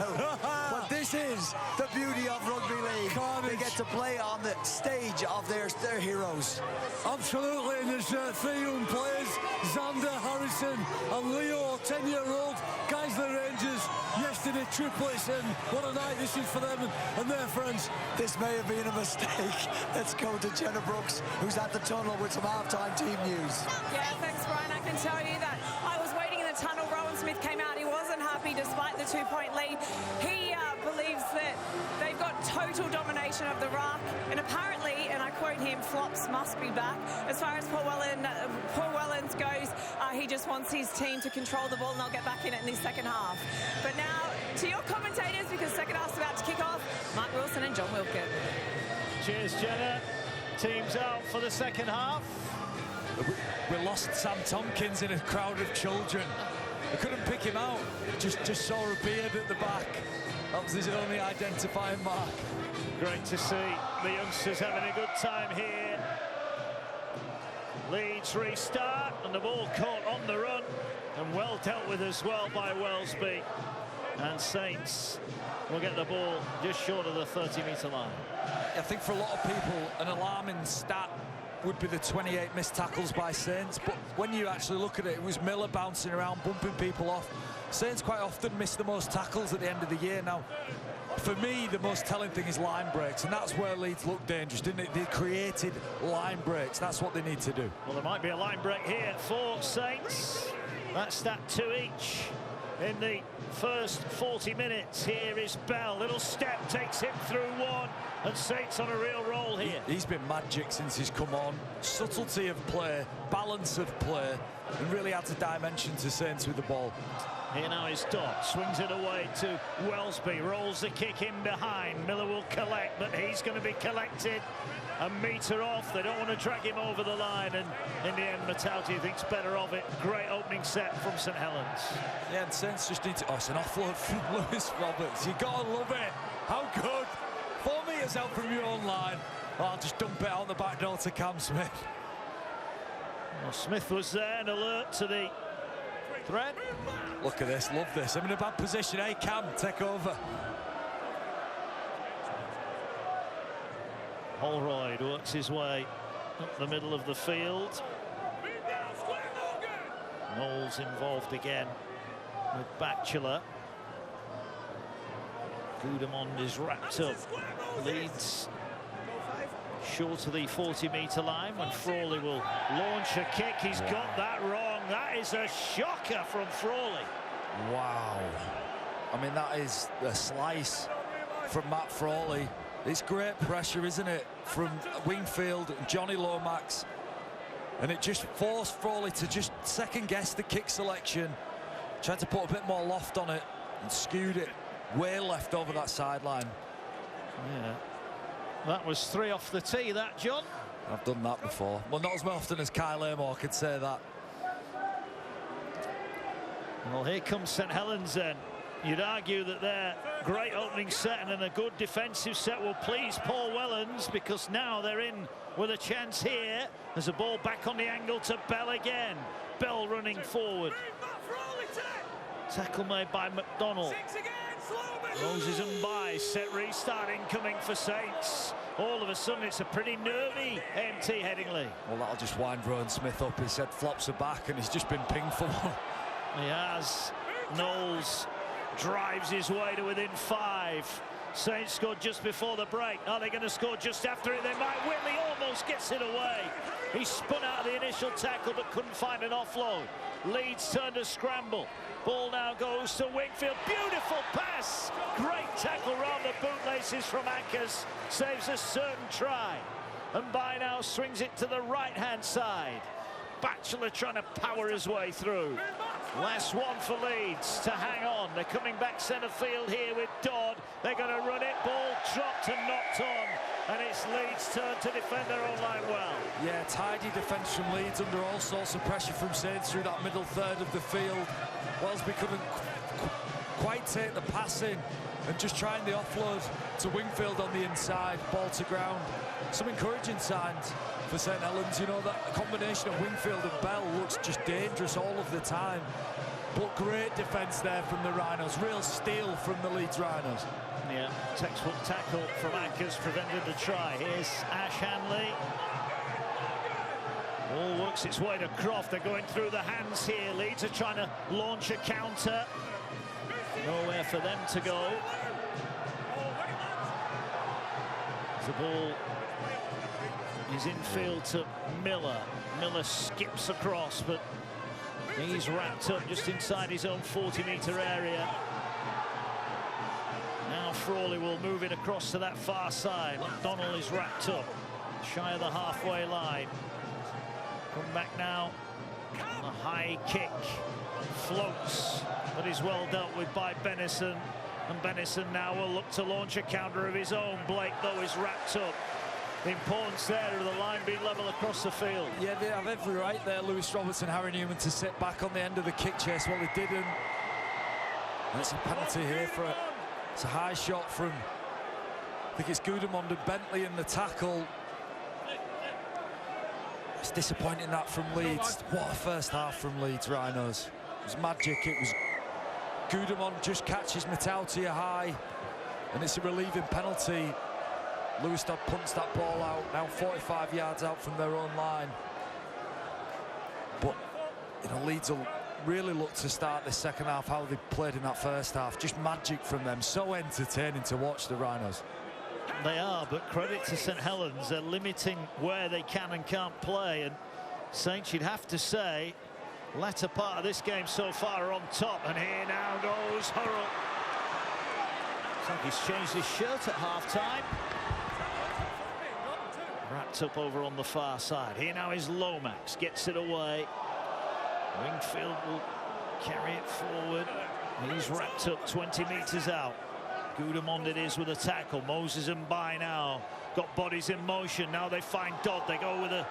But this is the beauty of rugby league. They get to play on the stage of their heroes. Absolutely, and there's 3 young players, Xander, Harrison and Leo, 10-year-old Guiseley Rangers, yesterday triplets, and what a night this is for them and their friends. This may have been a mistake. Let's go to Jenna Brooks, who's at the tunnel with some halftime team news. Yeah, thanks, Brian. I can tell you that I was waiting in the tunnel. Rowan Smith came out. He wasn't happy despite the 2-point lead. He believes that they've got total domination of the ruck, and apparently, and I quote him, flops must be back. As far as Paul Wellens goes, he just wants his team to control the ball, and they'll get back in it in the second half. But now, to your commentators, because second half's about to kick off, Mark Wilson and John Wilkin. Cheers, Jenna. Team's out for the second half. We lost Sam Tompkins in a crowd of children. I couldn't pick him out. Just saw a beard at the back. That was his only identifying mark. Great to see the youngsters having a good time here. Leeds restart, and the ball caught on the run, and well dealt with as well by Wellesby. And Saints will get the ball just short of the 30-metre line. I think for a lot of people, an alarming stat would be the 28 missed tackles by Saints, but when you actually look at it, it was Miller bouncing around, bumping people off. Saints quite often miss the most tackles at the end of the year. Now, for me, the most telling thing is line breaks, and that's where Leeds looked dangerous, didn't it? They created line breaks. That's what they need to do. Well, there might be a line break here for Saints. That's stat 2 each in the first 40 minutes. Here is Bell. Little step takes him through one, and Saints on a real roll here. He's been magic since he's come on. Subtlety of play, balance of play, and really adds a dimension to Saints with the ball. Here now is Dodd, swings it away to Wellesby, rolls the kick in behind. Miller will collect, but he's going to be collected a metre off. They don't want to drag him over the line, and in the end, Matauti thinks better of it. Great opening set from St Helens. Yeah, and Saints just need to... Oh, it's an offload from Lewis Roberts. You got to love it. How good. 4 metres out from your own line. Oh, I'll just dump it out the back door to Cam Smith. Well, Smith was there and alert to the threat. Look at this, love this. I'm in a bad position. Hey, Cam, take over. Holroyd works his way up the middle of the field. Knowles involved again with Batchelor. Gudemond is wrapped up. Leeds short of the 40-metre line when Frawley will launch a kick. He's got that wrong. That is a shocker from Frawley. Wow. I mean, that is a slice from Matt Frawley. It's great pressure, isn't it, from Wingfield and Johnny Lomax. And it just forced Frawley to just second-guess the kick selection. Tried to put a bit more loft on it and skewed it way left over that sideline. Yeah. That was 3 off the tee, that, John. I've done that before. Well, not as often as Kyle Amor could say that. Well, here comes St Helens then. You'd argue that their great opening set and then a good defensive set will please Paul Wellens, because now they're in with a chance here. There's a ball back on the angle to Bell again. Bell running forward. Tackle made by McDonald. Moses and by set restart incoming for Saints. All of a sudden it's a pretty nervy MT Headingley. Well, that'll just wind Rowan Smith up. He said flops are back, and he's just been pinged for one. He has. Knowles drives his way to within 5. Saints scored just before the break. Are they going to score just after it? They might. Whitley almost gets it away. He spun out of the initial tackle but couldn't find an offload. Leeds turned to scramble. Ball now goes to Wingfield. Beautiful pass. Great tackle round the bootlaces from Ankers. Saves a certain try. And by now swings it to the right-hand side. Batchelor trying to power his way through. Last one for Leeds to hang on. They're coming back centre field here with Dodd. They're going to run it. Ball dropped and knocked on. And it's Leeds' turn to defend their own line well. Yeah, tidy defence from Leeds under all sorts of pressure from Saints through that middle third of the field. Wellesby couldn't quite take the pass in and just trying the offload to Wingfield on the inside. Ball to ground. Some encouraging signs for St Helens. You know, that combination of Wingfield and Bell looks just dangerous all of the time. But great defence there from the Rhinos. Real steal from the Leeds Rhinos. Yeah, textbook tackle from Ankers prevented the try. Here's Ash Hanley. All works its way to Croft. They're going through the hands here. Leeds are trying to launch a counter. Nowhere for them to go. The ball is infield to Miller. Miller skips across, but he's wrapped up just inside his own 40-metre area. Now Frawley will move it across to that far side. McDonnell is wrapped up, shy of the halfway line. Come back now. A high kick floats, but is well dealt with by Bennison. And Bennison now will look to launch a counter of his own. Blake, though, is wrapped up. The importance there of the line being level across the field. Yeah, they have every right there, Lewis Robertson, Harry Newman, to sit back on the end of the kick chase. Well, they didn't. And it's a penalty here for it. It's a high shot from, I think it's Gudemond and Bentley in the tackle. It's disappointing that from Leeds. What a first half from Leeds Rhinos. It was magic. It was Gudemond just catches Matautia high, and it's a relieving penalty. Lewis Dodd punts that ball out, now 45 yards out from their own line. But, you know, Leeds will really look to start this second half how they played in that first half. Just magic from them. So entertaining to watch the Rhinos. They are, but credit to St Helens. They're limiting where they can and can't play. And Saints, you'd have to say, latter part of this game so far are on top. And here now goes Hurrell. Looks like he's changed his shirt at half-time. Wrapped up over on the far side. Here now is Lomax. Gets it away. Wingfield will carry it forward. He's wrapped up 20 metres out. Gudemond it is with a tackle. Moses and By now got bodies in motion. Now they find Dodd. They go with a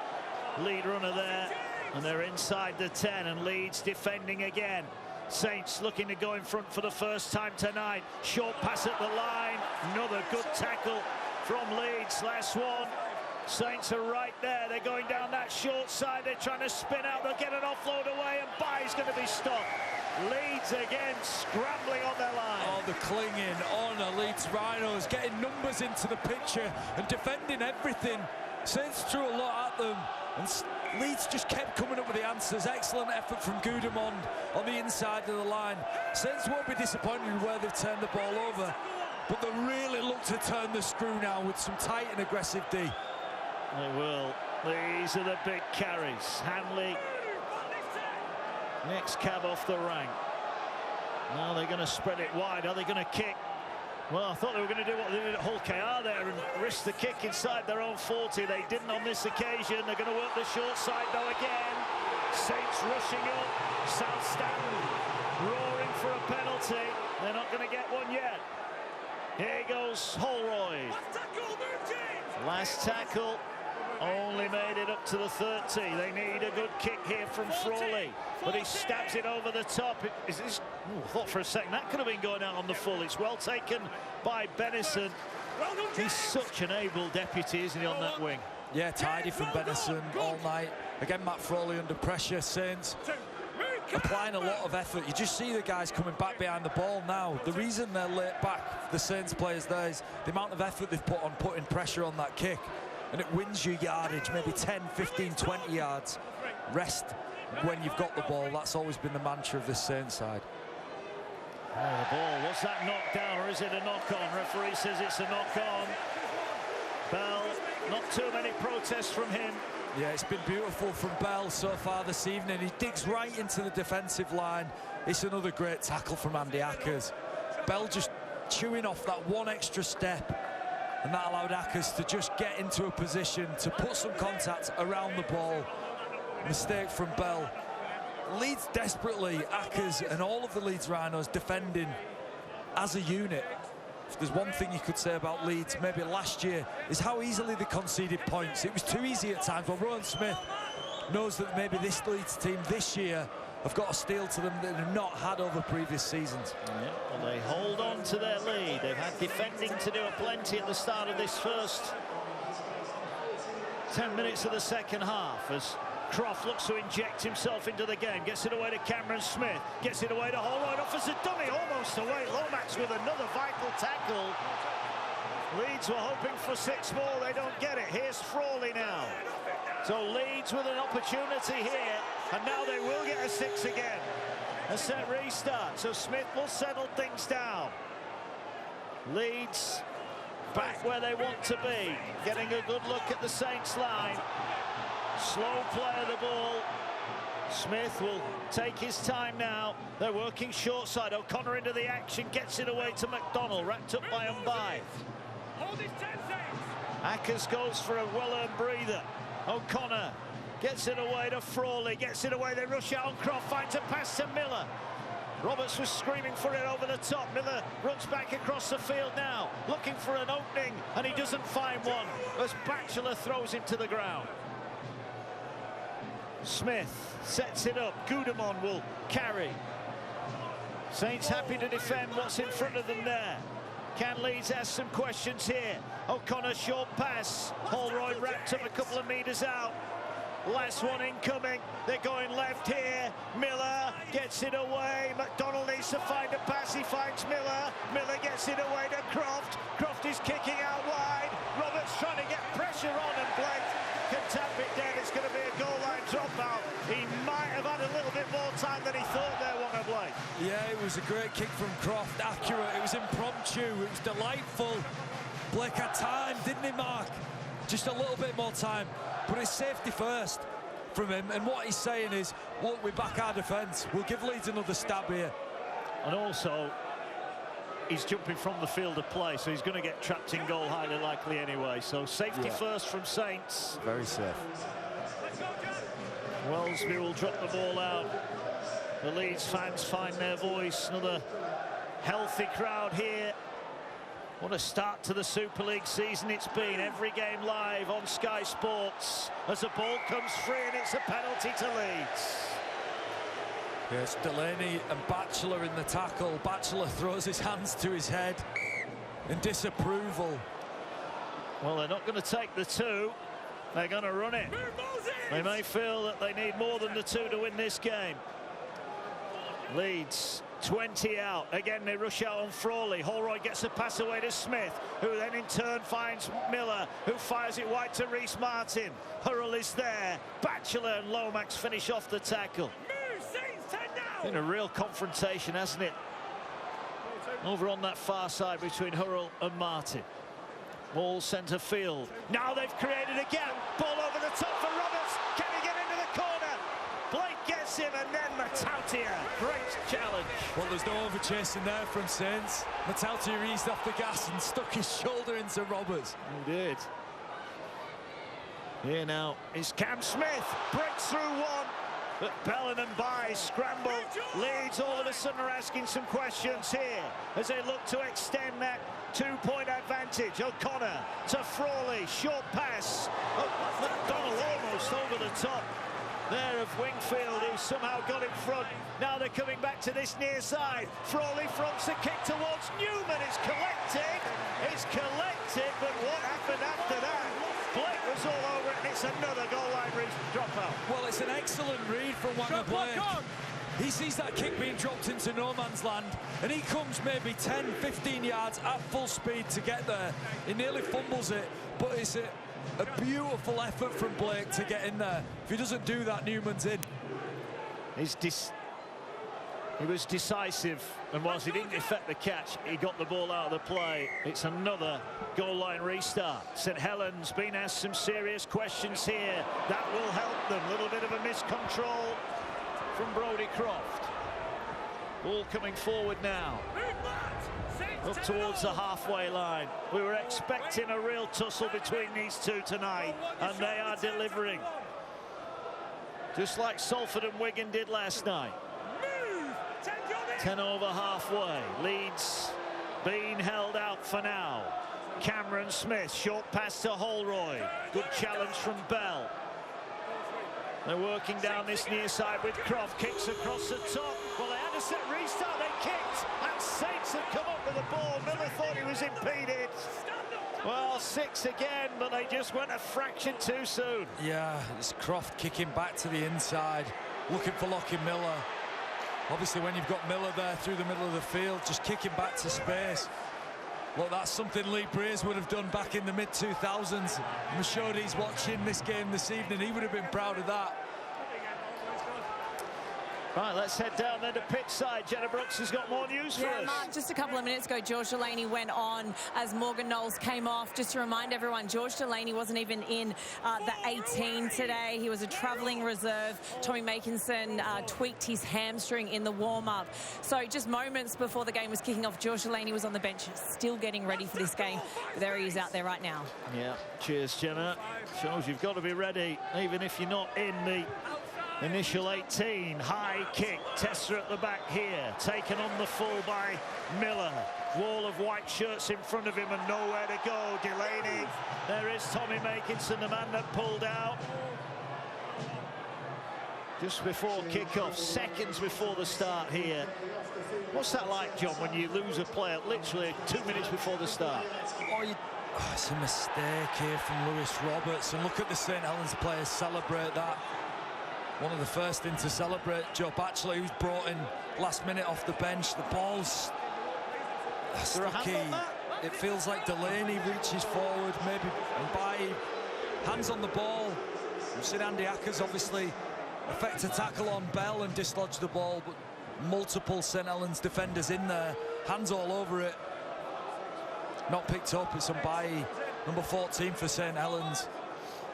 lead runner there. And they're inside the 10. And Leeds defending again. Saints looking to go in front for the first time tonight. Short pass at the line. Another good tackle from Leeds. Last one. Saints are right there. They're going down that short side. They're trying to spin out. They'll get an offload away, and By's going to be stopped. Leeds again scrambling on their line. Oh, the clinging on the Leeds Rhinos, getting numbers into the picture and defending everything. Saints threw a lot at them, and Leeds just kept coming up with the answers. Excellent effort from Gudemond on the inside of the line. Saints won't be disappointed with where they've turned the ball over, but they really look to turn the screw now with some tight and aggressive D. They will. These are the big carries. Hanley, next cab off the rank. Now they're going to spread it wide. Are they going to kick? Well, I thought they were going to do what they did at Hull KR there and risk the kick inside their own 40. They didn't on this occasion. They're going to work the short side though again. Saints rushing up. South Stand roaring for a penalty. They're not going to get one yet. Here goes Holroyd. Last tackle. Only made it up to the 30. They need a good kick here from Frawley, but he stabs it over the top. I thought for a second that could have been going out on the full. It's well taken by Bennison. He's such an able deputy, isn't he, on that wing? Yeah, tidy from Bennison all night. Again, Matt Frawley under pressure. Saints applying a lot of effort. You just see the guys coming back behind the ball now. The reason they're late back, the Saints players there, is the amount of effort they've put on putting pressure on that kick. And it wins you yardage, maybe 10, 15, 20 yards. Rest when you've got the ball. That's always been the mantra of this Saints side. Oh, the ball Was that knockdown or is it a knock-on? Referee says it's a knock-on. Bell, not too many protests from him. Yeah, it's been beautiful from Bell so far this evening. He digs right into the defensive line. It's another great tackle from Andy Ackers. Bell just chewing off that one extra step, and that allowed Ackers to just get into a position to put some contact around the ball. Mistake from Bell. Leeds desperately, Ackers and all of the Leeds Rhinos defending as a unit. If there's one thing you could say about Leeds, maybe last year, is how easily they conceded points. It was too easy at times. Well, Rowan Smith knows that maybe this Leeds team this year have got a steal to them that they've not had over previous seasons. Yeah, well, they hold on to their lead. They've had defending to do aplenty at the start of this first 10 minutes of the second half as Croft looks to inject himself into the game, gets it away to Cameron Smith, gets it away to Holroyd, offers a dummy, almost away. Lomax with another vital tackle. Leeds were hoping for 6 more, they don't get it. Here's Frawley now. So Leeds with an opportunity here, and now they will get a 6 again. A set restart, so Smith will settle things down. Leeds back where they want to be, getting a good look at the Saints line. Slow play of the ball. Smith will take his time now. They're working short side. O'Connor into the action, gets it away to McDonald, wrapped up by Mbai. Ackers goes for a well-earned breather. O'Connor gets it away to Frawley, gets it away. They rush out on Croft, finds a pass to Miller. Roberts was screaming for it over the top. Miller runs back across the field now, looking for an opening, and he doesn't find one as Batchelor throws him to the ground. Smith sets it up. Gudemon will carry. Saints happy to defend what's in front of them there. Can Leeds ask some questions here? O'Connor short pass. Holroyd wrapped up a couple of metres out. Last one incoming. They're going left here. Miller gets it away. McDonald needs to find a pass. He finds Miller. Miller gets it away to Croft. Croft is kicking out wide. Roberts trying to get pressure on, and Blake can tap it down. It's going to be a goal line dropout. He might have had a little bit more time than he thought there, Wonga Blake. Yeah, it was a great kick from Croft, accurate. It was impromptu. It was delightful. Blake had time, didn't he, Mark? Just a little bit more time. But it's safety first from him. And what he's saying is, look, we back our defence. We'll give Leeds another stab here. And also, he's jumping from the field of play, so he's going to get trapped in goal highly likely anyway. So safety first from Saints. Very safe. Wellesby will drop the ball out. The Leeds fans find their voice. Another healthy crowd here. What a start to the Super League season it's been. Every game live on Sky Sports as the ball comes free, and it's a penalty to Leeds. Yes, Delaney and Batchelor in the tackle. Batchelor throws his hands to his head in disapproval. Well, they're not going to take the 2. They're going to run it. They may feel that they need more than the 2 to win this game. Leeds 20 out. Again, they rush out on Frawley. Holroyd gets a pass away to Smith, who then in turn finds Miller, who fires it wide to Reece Martin. Hurrell is there. Batchelor and Lomax finish off the tackle. Been a real confrontation, hasn't it? Over on that far side between Hurrell and Martin. Ball centre field. Now they've created a gap. Ball over the top for Roberts. Can he get into the corner? Blake gets him, and then Matautia. Great challenge. Well, there's no overchasing there from Saints. Matautia eased off the gas and stuck his shoulder into Roberts. He did. Here now is Cam Smith. Breaks through one. But Bell and Mbai scramble. Leeds all of a sudden are asking some questions here as they look to extend that 2-point advantage. O'Connor to Frawley. Short pass. McDonald almost over the top there of Wingfield, who somehow got in front. Now they're coming back to this near side. Frawley fronts the kick towards Newman. It's collected. It's collected, but what happened after that? Blake was all over it, and it's another goal line dropout. Well, it's an excellent read from Wanga Blake. He sees that kick being dropped into no man's land, and he comes maybe 10, 15 yards at full speed to get there. He nearly fumbles it, but it's a beautiful effort from Blake to get in there. If he doesn't do that, Newman's in. He was decisive, and whilst he didn't effect the catch, he got the ball out of the play. It's another goal line restart. St Helens being asked some serious questions here. That will help them. A little bit of a miscontrol from Brodie Croft. Ball coming forward now. Up towards the halfway line. We were expecting a real tussle between these two tonight, and they are delivering. Just like Salford and Wigan did last night. 10 over halfway. Leeds being held out for now. Cameron Smith, short pass to Holroyd. Good challenge from Bell. They're working down this near side with Croft. Kicks across the top. Well, they had a set restart. They kicked, and Saints have come up with the ball. Miller thought he was impeded. Well, 6 again, but they just went a fraction too soon. Yeah, it's Croft kicking back to the inside, looking for Lockie Miller. Obviously, when you've got Miller there through the middle of the field, just kicking back to space. Look, that's something Lee Breers would have done back in the mid-2000s. I'm sure he's watching this game this evening. He would have been proud of that. Right, let's head down then to pitch side. Jenna Brooks has got more news for us. Mark, just a couple of minutes ago, George Delaney went on as Morgan Knowles came off. Just to remind everyone, George Delaney wasn't even in the 18 today. He was a travelling reserve. Tommy Makinson tweaked his hamstring in the warm-up. So just moments before the game was kicking off, George Delaney was on the bench, still getting ready for this game. But there he is out there right now. Yeah, cheers, Jenna. Shows you've got to be ready, even if you're not in the initial 18. High kick. Tester at the back here. Taken on the full by Miller. Wall of white shirts in front of him and nowhere to go. Delaney. There is Tommy Makinson, the man that pulled out. Just before kickoff, seconds before the start here. What's that like, John, when you lose a player literally 2 minutes before the start? It's a mistake here from Lewis Roberts. And look at the St Helens players celebrate that. One of the first in to celebrate, Joe Batchelor, who's brought in last minute off the bench. The ball's sticky. It feels like Delaney reaches forward, maybe by hands on the ball. We've seen Andy Ackers obviously effect a tackle on Bell and dislodge the ball, but multiple St Helens defenders in there, hands all over it. Not picked up. It's on Bailly, number 14 for St Helens.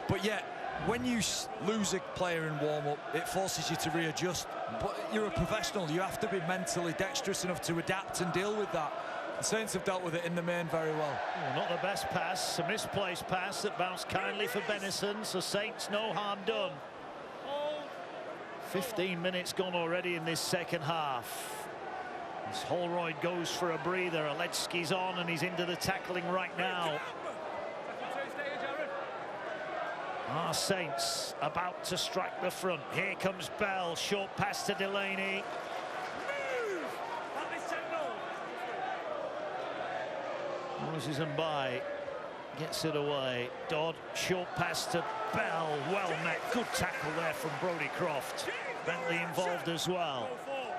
But yet, when you lose a player in warm-up, it forces you to readjust. But you're a professional. You have to be mentally dexterous enough to adapt and deal with that. The Saints have dealt with it in the main very well. Not the best pass, a misplaced pass that bounced kindly for Benison, so Saints no harm done. 15 minutes gone already in this second half. As Holroyd goes for a breather, Alecki's on and he's into the tackling right now. Our Saints about to strike the front. Here comes Bell, short pass to Delaney. Moses and by gets it away. Dodd, short pass to Bell, well met. Good tackle there from Brodie Croft. Bentley involved as well.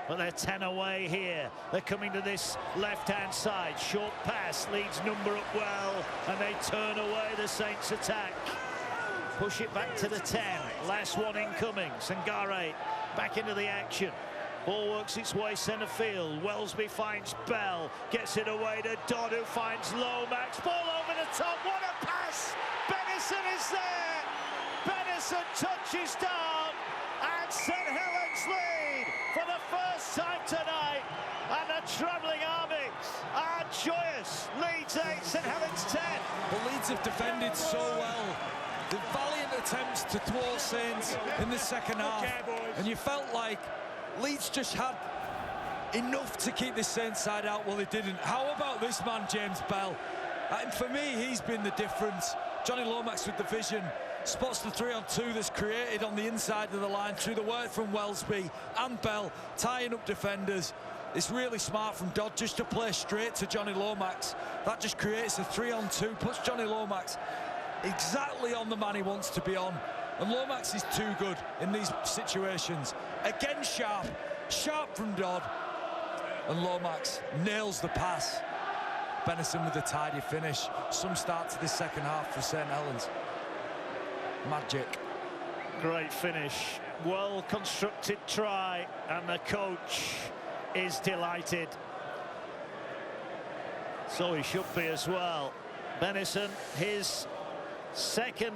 But they're 10 away here. They're coming to this left-hand side. Short pass, Leeds number up well, and they turn away the Saints attack. Push it back to the 10. Last one incoming. Sangare back into the action. Ball works its way centre field. Wellesby finds Bell. Gets it away to Dodd, who finds Lomax. Ball over the top. What a pass! Benison is there. Benison touches down. And St Helens lead for the first time tonight. And the travelling army are joyous. Leeds 8, St Helens 10. The Leeds have defended so well. The valiant attempts to thwart Saints in the second half, and you felt like Leeds just had enough to keep this Saints side out. Well, they didn't. How about this man, James Bell? And for me, he's been the difference. Johnny Lomax with the vision, spots the 3-on-2 that's created on the inside of the line through the work from Wellesby and Bell, tying up defenders. It's really smart from Dodd just to play straight to Johnny Lomax. That just creates a 3-on-2, puts Johnny Lomax exactly on the man he wants to be on, and Lomax is too good in these situations. Again, sharp from Dodd, and Lomax nails the pass. Benison with a tidy finish. Some start to this second half for St Helens. Magic. Great finish, well constructed try, and the coach is delighted. So he should be as well. Benison, his second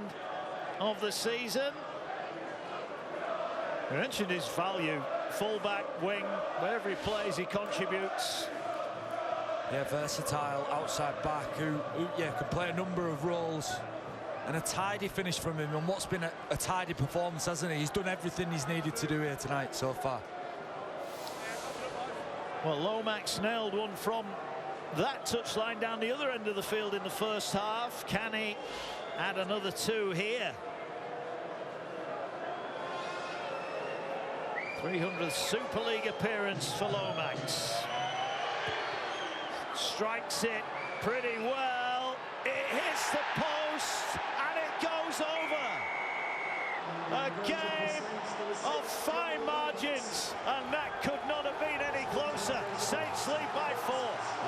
of the season. You mentioned his value, full-back, wing, wherever he plays, he contributes. Yeah, versatile outside back who can play a number of roles. And a tidy finish from him, and what's been a tidy performance, hasn't he? He's done everything he's needed to do here tonight so far. Well, Lomax nailed one from that touchline down the other end of the field in the first half. Can he add another two here? 300th Super League appearance for Lomax. Strikes it pretty well. It hits the post and it goes over. A game of fine margins, and that could not have been any closer. Saints lead by 4.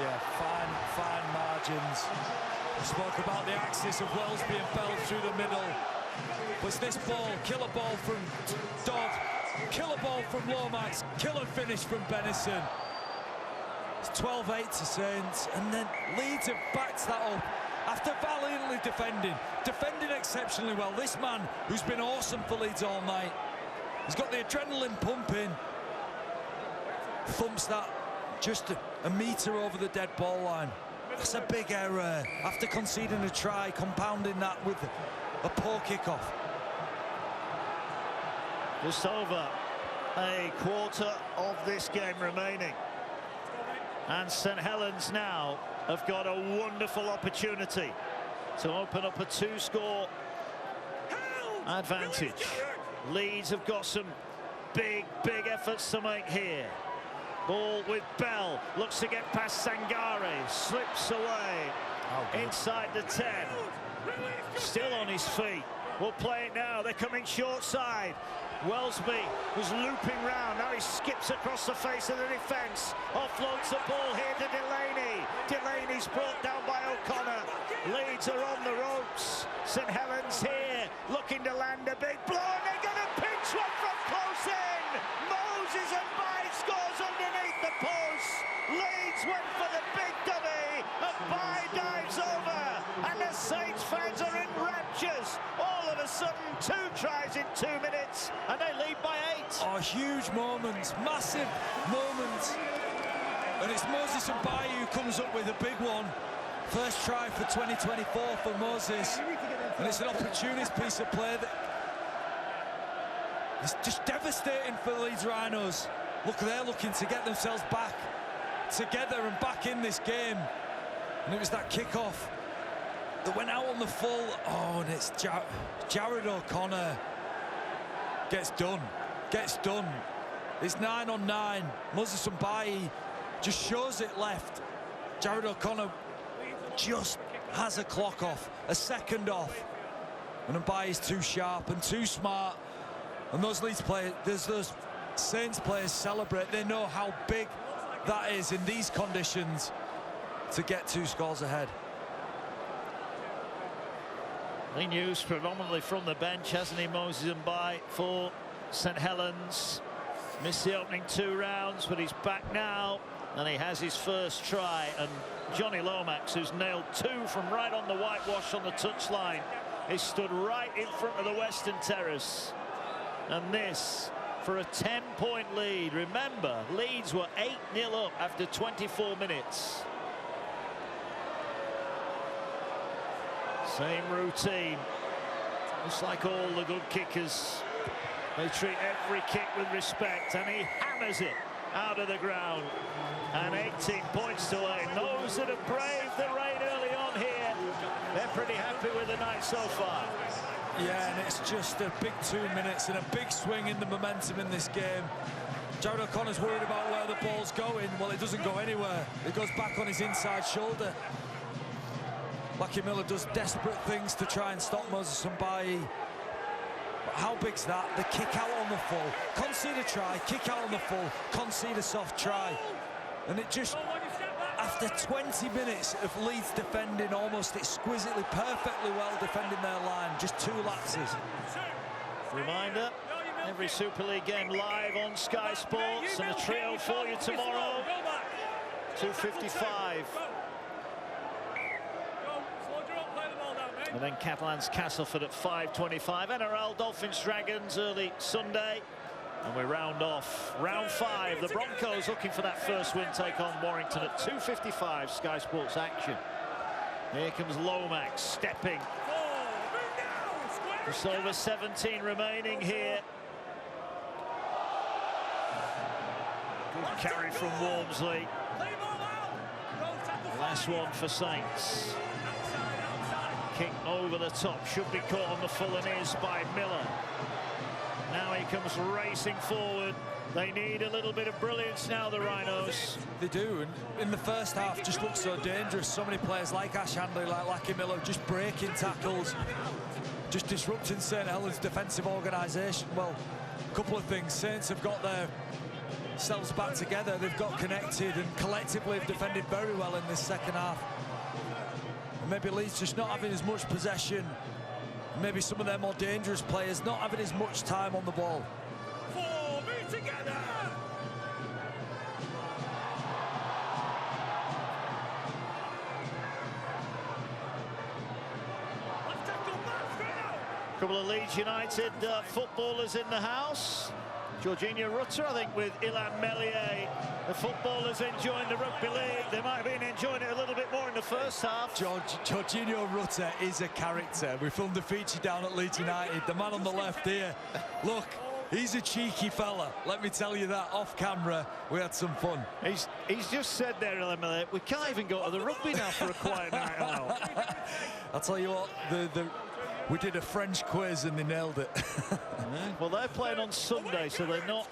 Yeah, fine margins. We spoke about the axis of Wellesby and Bell through the middle. Was this ball, killer ball from Dodd, killer ball from Lomax, killer finish from Benison. It's 12-8 to Saints, and then Leeds have backed that up after valiantly defending exceptionally well. This man, who's been awesome for Leeds all night, he's got the adrenaline pumping, thumps that just a metre over the dead ball line. That's a big error after conceding a try, compounding that with a poor kickoff. Just over a quarter of this game remaining. And St Helens now have got a wonderful opportunity to open up a 2-score advantage. Leeds have got some big efforts to make here. Ball with Bell, looks to get past Sangare, slips away inside the 10. Still on his feet. We'll play it now. They're coming short side. Wellesby was looping round. Now he skips across the face of the defence. Offloads the ball here to Delaney. Delaney's brought down by O'Connor. Leeds are on the ropes. St Helens here looking to land a big blow, and they're going to pinch one from close in. Moses and Bai scores underneath the post. Leeds went for the big dummy, and Bai dives over, and the Saints fans are in raptures. All of a sudden, 2 tries in 2 minutes, and they lead by 8. Oh, huge moments, massive moments. And it's Moses and Bai who comes up with a big one. First try for 2024 for Moses. And it's an opportunist piece of play that is just devastating for the Leeds Rhinos. Look, they're looking to get themselves back together and back in this game. And it was that kickoff that went out on the full. Oh, and it's Jared O'Connor gets done. It's 9 on 9. Moses Mbai just shows it left. Jared O'Connor just has a clock off, a second off. And Mbai is too sharp and too smart. And those Leeds players, those Saints players celebrate. They know how big that is in these conditions to get 2 scores ahead. Been used predominantly from the bench, hasn't he, Moses Mbai, for St Helens. Missed the opening 2 rounds, but he's back now, and he has his first try. And Johnny Lomax, who's nailed 2 from right on the whitewash on the touchline, is stood right in front of the Western Terrace. And this for a 10-point lead. Remember, Leeds were 8-0 up after 24 minutes. Same routine. Just like all the good kickers, they treat every kick with respect, and he hammers it out of the ground. And 18 points to 8. Those that have braved the rain early on here, they're pretty happy with the night so far. Yeah, and it's just a big 2 minutes and a big swing in the momentum in this game. Jared O'Connor's worried about where the ball's going. Well, it doesn't go anywhere. It goes back on his inside shoulder. Lucky Miller does desperate things to try and stop Moses Mbai. But how big's that? The kick out on the full. Concede a try, kick out on the full, concede a soft try. And it just, after 20 minutes of Leeds defending almost exquisitely, perfectly well defending their line, just 2 lapses. Reminder, Every Super League game live on Sky Sports, and a trio for you tomorrow. 2:55. And then Catalans Castleford at 5:25. NRL Dolphins Dragons early Sunday. And we round off round 5. The Broncos looking for that first win, take on Warrington at 2:55. Sky Sports action. Here comes Lomax stepping. Just over 17 remaining here. Good carry from Walmsley. Last one for Saints. Kick over the top, should be caught on the full and is by Miller. Now he comes racing forward. They need a little bit of brilliance now, the Rhinos. They do, and in the first half just looked so dangerous. So many players like Ash Handley, like Lackey Miller, just breaking tackles, just disrupting St Helens' defensive organisation. Well, a couple of things. Saints have got themselves back together. They've got connected and collectively have defended very well in this second half. And maybe Leeds just not having as much possession. Maybe some of their more dangerous players not having as much time on the ball. Together. A couple of Leeds United footballers in the house. Jorginho Rutter, I think, with Ilan Meslier. The footballers enjoying the rugby league. They might have been enjoying it a little bit more in the first half. Jorginho Rutter is a character. We filmed a feature down at Leeds United. The man on the left here, look, he's a cheeky fella. Let me tell you that. Off camera, we had some fun. He's just said there, Ilan Meslier, we can't even go to the rugby now for a quiet night out. I'll tell you what, we did a French quiz and they nailed it. Well, they're playing on Sunday, so they're not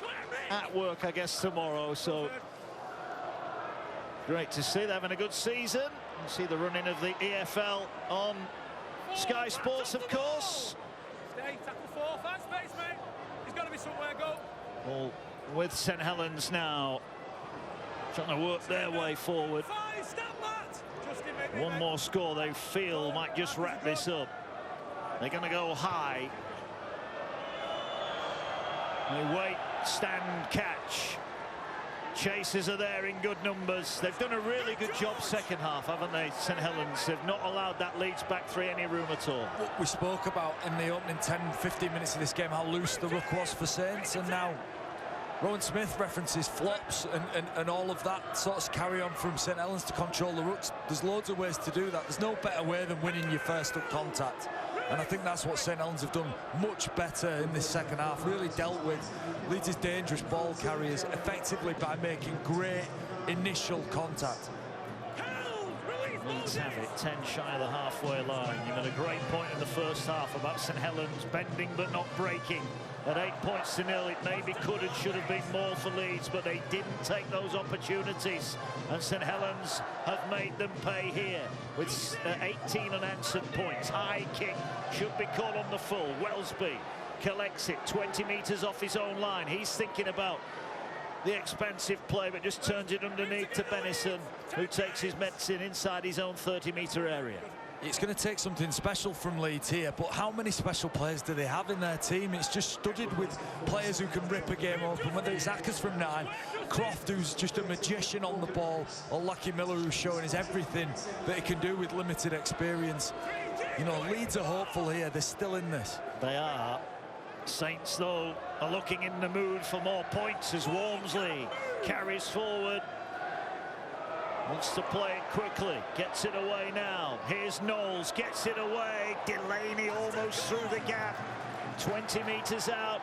at work, I guess, tomorrow. So great to see. They're having a good season. You see the running of the EFL on Sky Sports, of course. Stay, tackle 4, fast space, mate. He's got to be somewhere, go. Well, with St Helens now trying to work their way forward. One more score they feel might just wrap this up. They're going to go high. They wait, stand, catch. Chasers are there in good numbers. They've done a really good job second half, haven't they, St Helens? They've not allowed that Leeds back three any room at all. What we spoke about in the opening 10-15 minutes of this game, how loose the ruck was for Saints, and now Rowan Smith references flops and all of that sort of carry on from St Helens to control the rucks. There's loads of ways to do that. There's no better way than winning your first up contact. And I think that's what St Helens have done much better in this second half. Really dealt with Leeds' dangerous ball carriers effectively by making great initial contact. Leeds have it 10 shy of the halfway line. You made a great point in the first half about St Helens bending but not breaking. At 8 points to 0, it maybe could and should have been more for Leeds, but they didn't take those opportunities. And St Helens have made them pay here with 18 unanswered points. High kick should be caught on the full. Wellesby collects it 20 metres off his own line. He's thinking about the expansive play, but just turns it underneath to Benison, who takes his medicine inside his own 30-metre area. It's going to take something special from Leeds here, but how many special players do they have in their team? It's just studded with players who can rip a game open, whether it's Ackers from 9, Croft, who's just a magician on the ball, or Lackey Miller, who's showing us everything that he can do with limited experience. You know, Leeds are hopeful here. They're still in this. They are. Saints, though, are looking in the mood for more points as Walmsley carries forward. Wants to play it quickly, gets it away now. Here's Knowles, gets it away. Delaney almost through the gap. 20 metres out.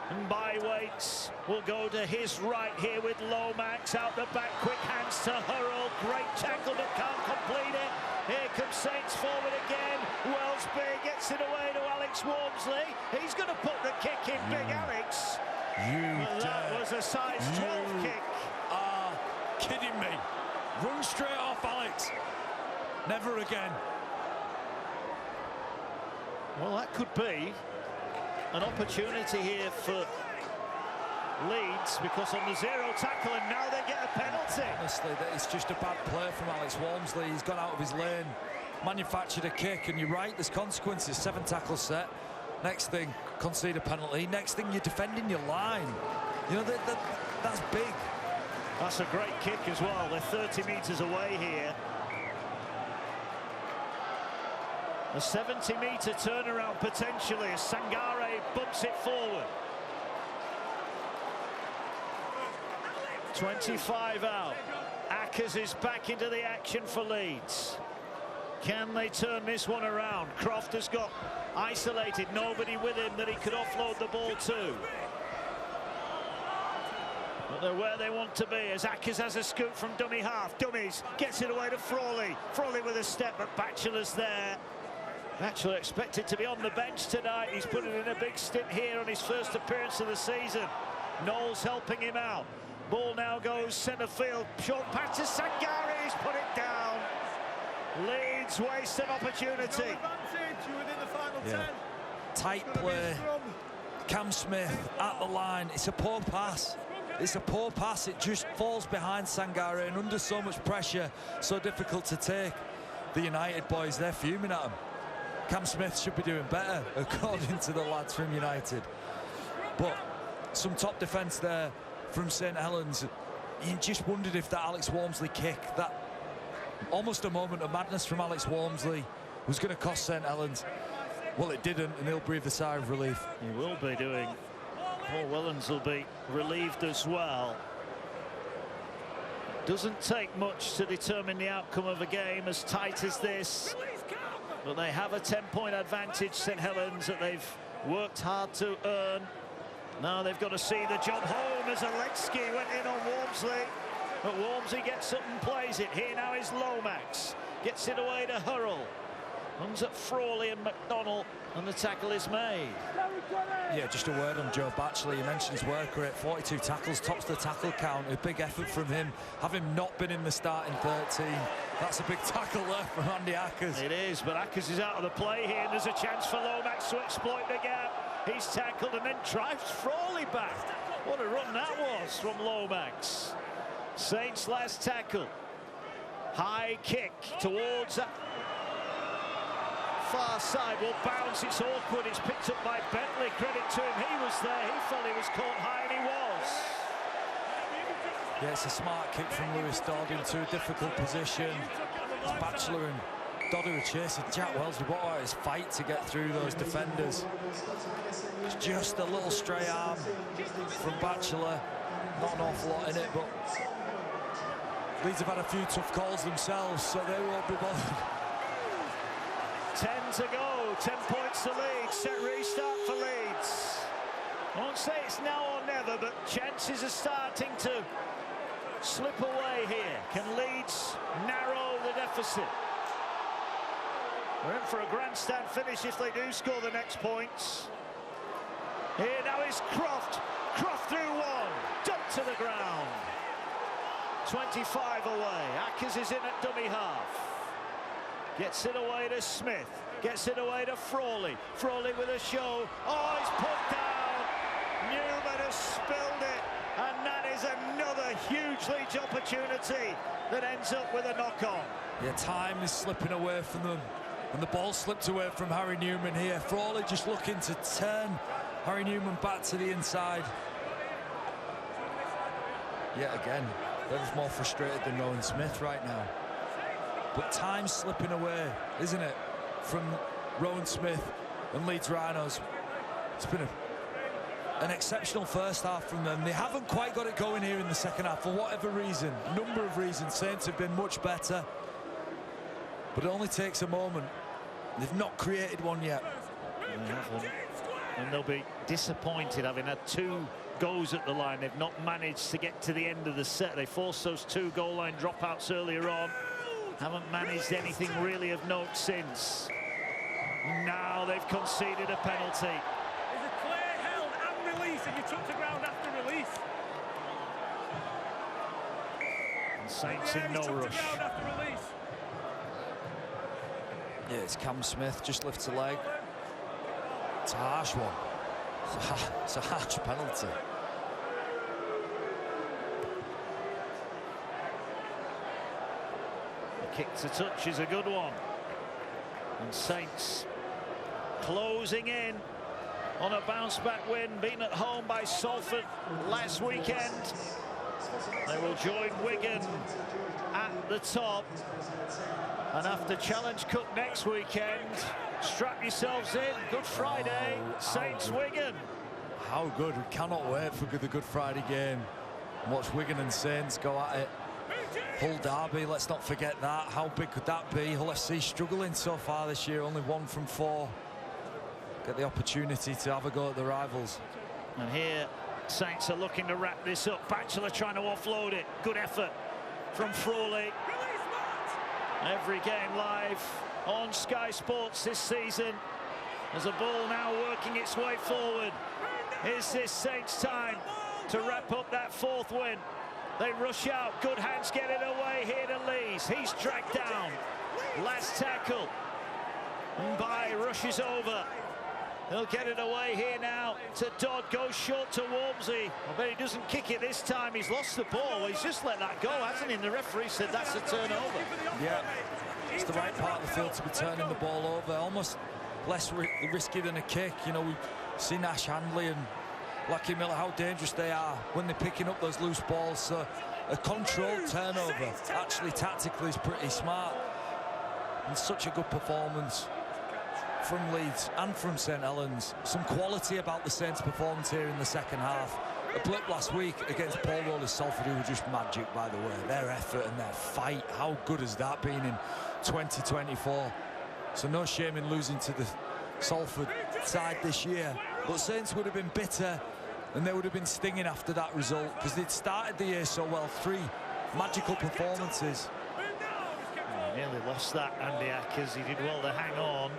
And Bywaits will go to his right here with Lomax out the back. Quick hands to Hurrell. Great tackle but can't complete it. Here comes Saints forward again. Wellesby gets it away to Alex Walmsley. He's going to put the kick in, Big Alex. That was a size 12 kick. Are kidding me. Run straight off, Alex. Never again. Well, that could be an opportunity here for Leeds, because on the zero tackle, and now they get a penalty. Honestly, it's just a bad play from Alex Walmsley. He's gone out of his lane, manufactured a kick, and you're right, there's consequences. 7 tackle set. Next thing, concede a penalty. Next thing, you're defending your line. You know, that's big. That's a great kick as well. They're 30 metres away here. A 70-metre turnaround potentially as Sangare bumps it forward. 25 out. Ackers is back into the action for Leeds. Can they turn this one around? Croft has got isolated, nobody with him that he could offload the ball to. But they're where they want to be as Ackers has a scoop from dummy half. Dummies, gets it away to Frawley. Frawley with a step, but Batchelor's there. Batchelor expected to be on the bench tonight. He's put it in a big stint here on his first appearance of the season. Knowles helping him out. Ball now goes centre field. Short pass to Sangare. He's put it down. Leeds waste an opportunity. Yeah. Tight play. Cam Smith at the line. It's a poor pass. It's a poor pass. It just falls behind Sangare and under so much pressure, so difficult to take. The United boys, they're fuming at him. Cam Smith should be doing better, according to the lads from United. But some top defence there from St Helens. You just wondered if that Alex Walmsley kick, that almost a moment of madness from Alex Walmsley, was going to cost St Helens. Well, it didn't, and he'll breathe a sigh of relief. He will be doing. Paul Wellens will be relieved as well. Doesn't take much to determine the outcome of a game as tight as this. But they have a 10-point advantage, St Helens, that they've worked hard to earn. Now they've got to see the job home as Alexki went in on Walmsley. But Walmsley gets up and plays it. Here now is Lomax. Gets it away to Hurrell. Runs at Frawley and McDonnell, and the tackle is made. Yeah, just a word on Joe Batchelor. You mentioned his work rate, 42 tackles, tops the tackle count. A big effort from him, having not been in the starting 13. That's a big tackle there from Andy Ackers. It is, but Ackers is out of the play here, and there's a chance for Lomax to exploit the gap. He's tackled and then drives Frawley back. What a run that was from Lomax. Saints' last tackle. High kick towards that far side, will bounce. It's awkward. It's picked up by Bentley. Credit to him. He was there. He felt he was caught high, and he was. Yeah, it's a smart kick from Lewis Dodd into a difficult position. It's Batchelor and Dodd who are chasing Jack Wellesley. What about his fight to get through those defenders? It's just a little stray arm from Batchelor. Not an awful lot in it, but Leeds have had a few tough calls themselves, so they won't be bothered. 10 to go, 10 points to Leeds, set restart for Leeds. I won't say it's now or never, but chances are starting to slip away here. Can Leeds narrow the deficit? We're in for a grandstand finish if they do score the next points. Here now is Croft. Croft through one, dumped to the ground. 25 away, Ackers is in at dummy half. Gets it away to Smith. Gets it away to Frawley. Frawley with a show. Oh, he's put down. Newman has spilled it. And that is another huge Leeds opportunity that ends up with a knock-on. Yeah, time is slipping away from them. And the ball slipped away from Harry Newman here. Frawley just looking to turn Harry Newman back to the inside. Yet again, they're just more frustrated than Rowan Smith right now. But time's slipping away, isn't it, from Rowan Smith and Leeds Rhinos. It's been an exceptional first half from them. They haven't quite got it going here in the second half for whatever reason. A number of reasons. Saints have been much better. But it only takes a moment. They've not created one yet. And they'll be disappointed having had 2 goes at the line. They've not managed to get to the end of the set. They forced those 2 goal line dropouts earlier on. Haven't managed anything really of note since. Now they've conceded a penalty. There's a clear held and release, and you took the ground after release. And Saints in no rush. Yeah, it's Cam Smith, just lifts a leg. It's a harsh one. It's a harsh penalty. Kick to touch is a good one. And Saints closing in on a bounce-back win, beaten at home by Salford last weekend. They will join Wigan at the top. And after Challenge Cup next weekend, strap yourselves in. Good Friday, Saints Wigan. How good. We cannot wait for the Good Friday game. Watch Wigan and Saints go at it. Hull derby, let's not forget that. How big could that be? Hull FC struggling so far this year, only 1 from 4. Get the opportunity to have a go at the rivals. And here, Saints are looking to wrap this up. Batchelor trying to offload it. Good effort from Frawley. Every game live on Sky Sports this season. There's a ball now working its way forward. Is this Saints time to wrap up that 4th win? They rush out. Good hands get it away here to Leeds. He's dragged down. Last tackle by rushes over. He'll get it away here now to Dodd. Goes short to Wormsey. I bet he doesn't kick it this time. He's lost the ball. He's just let that go, hasn't he? And the referee said that's a turnover. Yeah, it's the right part of the field to be turning the ball over. Almost less risky than a kick. You know, we've seen Ash Handley and Lucky Miller, how dangerous they are when they're picking up those loose balls. So a controlled turnover, actually tactically, is pretty smart. And such a good performance from Leeds and from St Helens. Some quality about the Saints' performance here in the second half. A blip last week against Paul Roller's Salford, who were just magic, by the way. Their effort and their fight, how good has that been in 2024? So no shame in losing to the Salford side this year. But Saints would have been bitter and they would have been stinging after that result, because they'd started the year so well. 3 magical performances. Nearly lost that, Andy Ackers. He did well to hang on.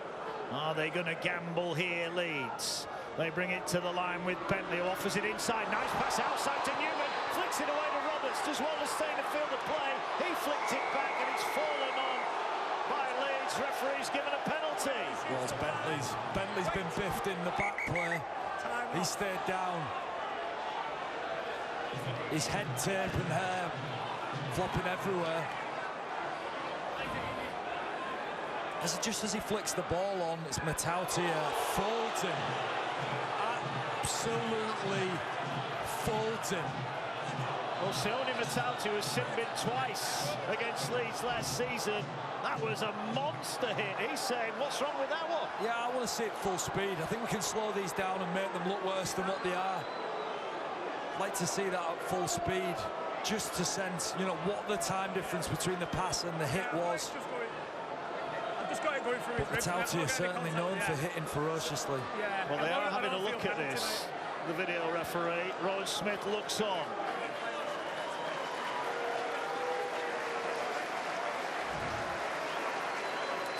Are they going to gamble here, Leeds? They bring it to the line with Bentley, who offers it inside. Nice pass outside to Newman. Flicks it away to Roberts. Does Wallace stay in the field of play? He flicked it back and it's fallen on by Leeds. Referee's given a penalty. Well, Bentley's been biffed in the back play. He stayed down. His head tape and hair flopping everywhere. Just as he flicks the ball on, it's Matautia. Fulton. Absolutely Fulton. Well, Sione Matautia was sin-bin twice against Leeds last season. That was a monster hit. He's saying, what's wrong with that one? Yeah, I want to see it full speed. I think we can slow these down and make them look worse than what they are. I'd like to see that at full speed, just to sense, you know, what the time difference between the pass and the hit was. But Matautia is certainly known for hitting ferociously. Well, they are having a look at this. The video referee, Rowan Smith, looks on.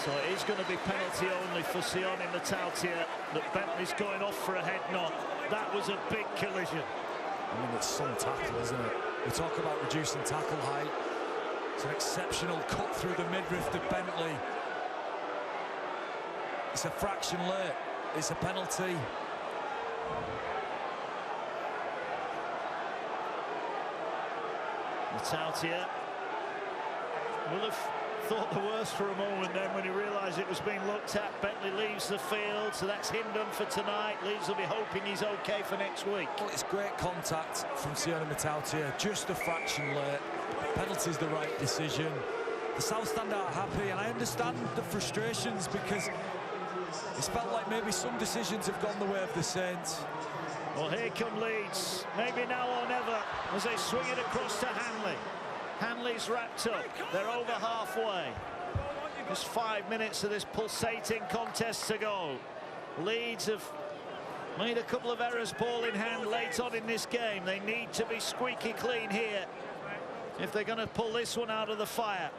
So it is going to be penalty only for Sione Matautia, that Bentley's going off for a head knock. That was a big collision. I mean, it's some tackle, isn't it? We talk about reducing tackle height. It's an exceptional cut through the midriff of Bentley. It's a fraction late. It's a penalty. Matautia will have thought the worst for a moment then when he realised it was being looked at. Bentley leaves the field, so that's him done for tonight. Leeds will be hoping he's okay for next week. Well, it's great contact from Sione Matautia, just a fraction late. Penalty's the right decision. The South Stand are happy, and I understand the frustrations, because it's felt like maybe some decisions have gone the way of the Saints. Well, here come Leeds, maybe now or never, as they swing it across to Hanley. Hanley's wrapped up. They're over halfway. Just 5 minutes of this pulsating contest to go. Leeds have made a couple of errors, ball in hand, late on in this game. They need to be squeaky clean here if they're going to pull this one out of the fire.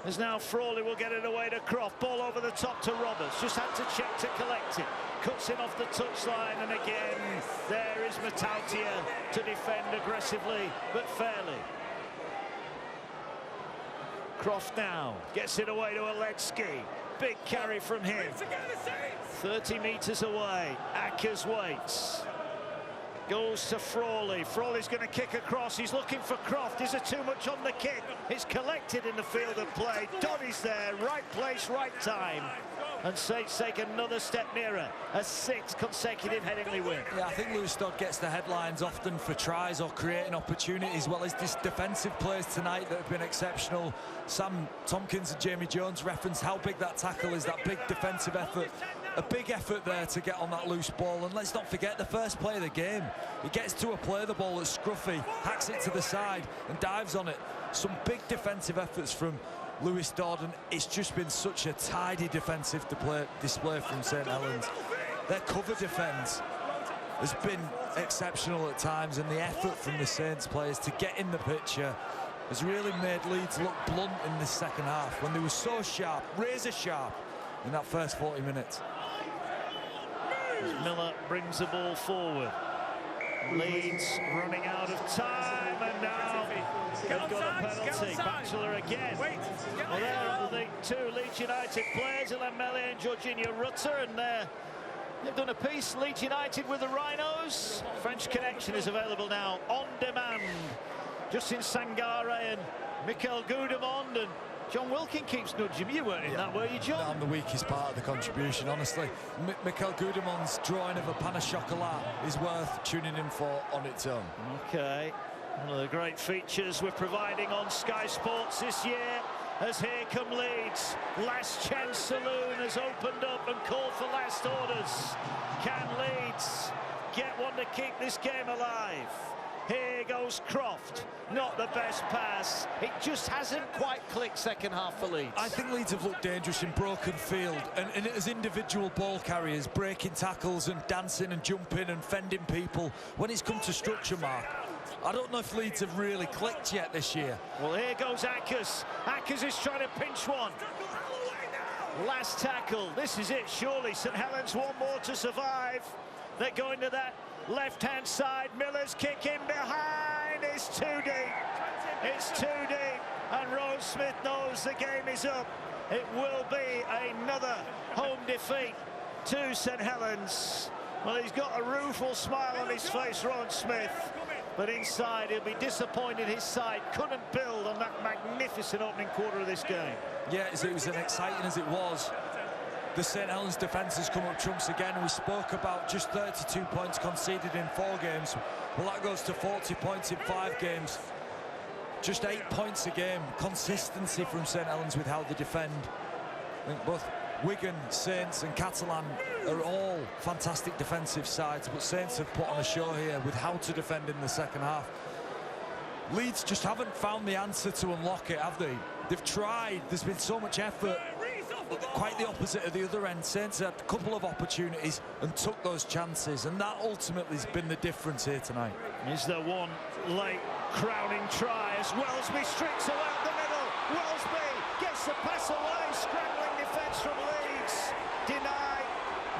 As now Frawley will get it away to Croft. Ball over the top to Roberts. Just had to check to collect it. Cuts in off the touchline, and again, there is Matautia to defend aggressively, but fairly. Croft now gets it away to Aletsky. Big carry from him. 30 metres away. Ackers waits. goes to Frawley. Frawley's going to kick across. He's looking for Croft. Is there too much on the kick? It's collected in the field of play. Donny's there. Right place, right time. And Saints take another step nearer. A 6th consecutive Headingley win. Yeah, I think Lewis Dodd gets the headlines often for tries or creating opportunities. Well, his defensive plays tonight that have been exceptional. Sam Tompkins and Jamie Jones referenced how big that tackle is, that big defensive effort. A big effort there to get on that loose ball. And let's not forget the first play of the game. He gets to a play the ball that's scruffy, hacks it to the side and dives on it. Some big defensive efforts from Lewis Dodd, and it's just been such a tidy defensive display from St Helens. Their cover defence has been exceptional at times, and the effort from the Saints players to get in the picture has really made Leeds look blunt in this second half when they were so sharp, razor sharp in that first 40 minutes. As Miller brings the ball forward. Leeds running out of time, and now they've got a penalty. Bachelor again. Well, there are the two Leeds United players, Ilan Mele and Jorginho Rutter, and they've done a piece, Leeds United with the Rhinos. French Connection is available now on demand. Justin Sangare and Mikel Goudemond, and John Wilkin keeps nudging me. You weren't in that, were you, John? I'm the weakest part of the contribution, honestly. Mikel Goudemond's drawing of a pan of chocolat is worth tuning in for on its own. Okay, one of the great features we're providing on Sky Sports this year, as here come Leeds. Last Chance Saloon has opened up and called for last orders. Can Leeds get one to keep this game alive? Here goes Croft. Not the best pass. It just hasn't quite clicked second half for Leeds. I think Leeds have looked dangerous in broken field, and as individual ball carriers, breaking tackles and dancing and jumping and fending people. When it's come to structure, Mark, I don't know if Leeds have really clicked yet this year. Well, here goes Ackers. Ackers is trying to pinch one. Last tackle. This is it, surely. St Helens one more to survive. They're going to that left-hand side. Miller's kick in behind. It's too deep. It's too deep. And Rose Smith knows the game is up. It will be another home defeat to St Helens. Well, he's got a rueful smile on his face, Ron Smith. But inside, he'll be disappointed his side couldn't build on that magnificent opening quarter of this game. Yeah, as it was as exciting as it was, the St Helens defence has come up trumps again. We spoke about just 32 points conceded in 4 games. Well, that goes to 40 points in 5 games. Just 8 points a game. Consistency from St Helens with how they defend. I think both Wigan, Saints and Catalan are all fantastic defensive sides, but Saints have put on a show here with how to defend in the second half. Leeds just haven't found the answer to unlock it, have they? They've tried. There's been so much effort. Quite the opposite at the other end. Saints had a couple of opportunities and took those chances, and that ultimately has been the difference here tonight. Is there one late crowning try as Wellesby streaks away up the middle? Wellesby gets the pass away. Scrambling defence from Leeds. Denied.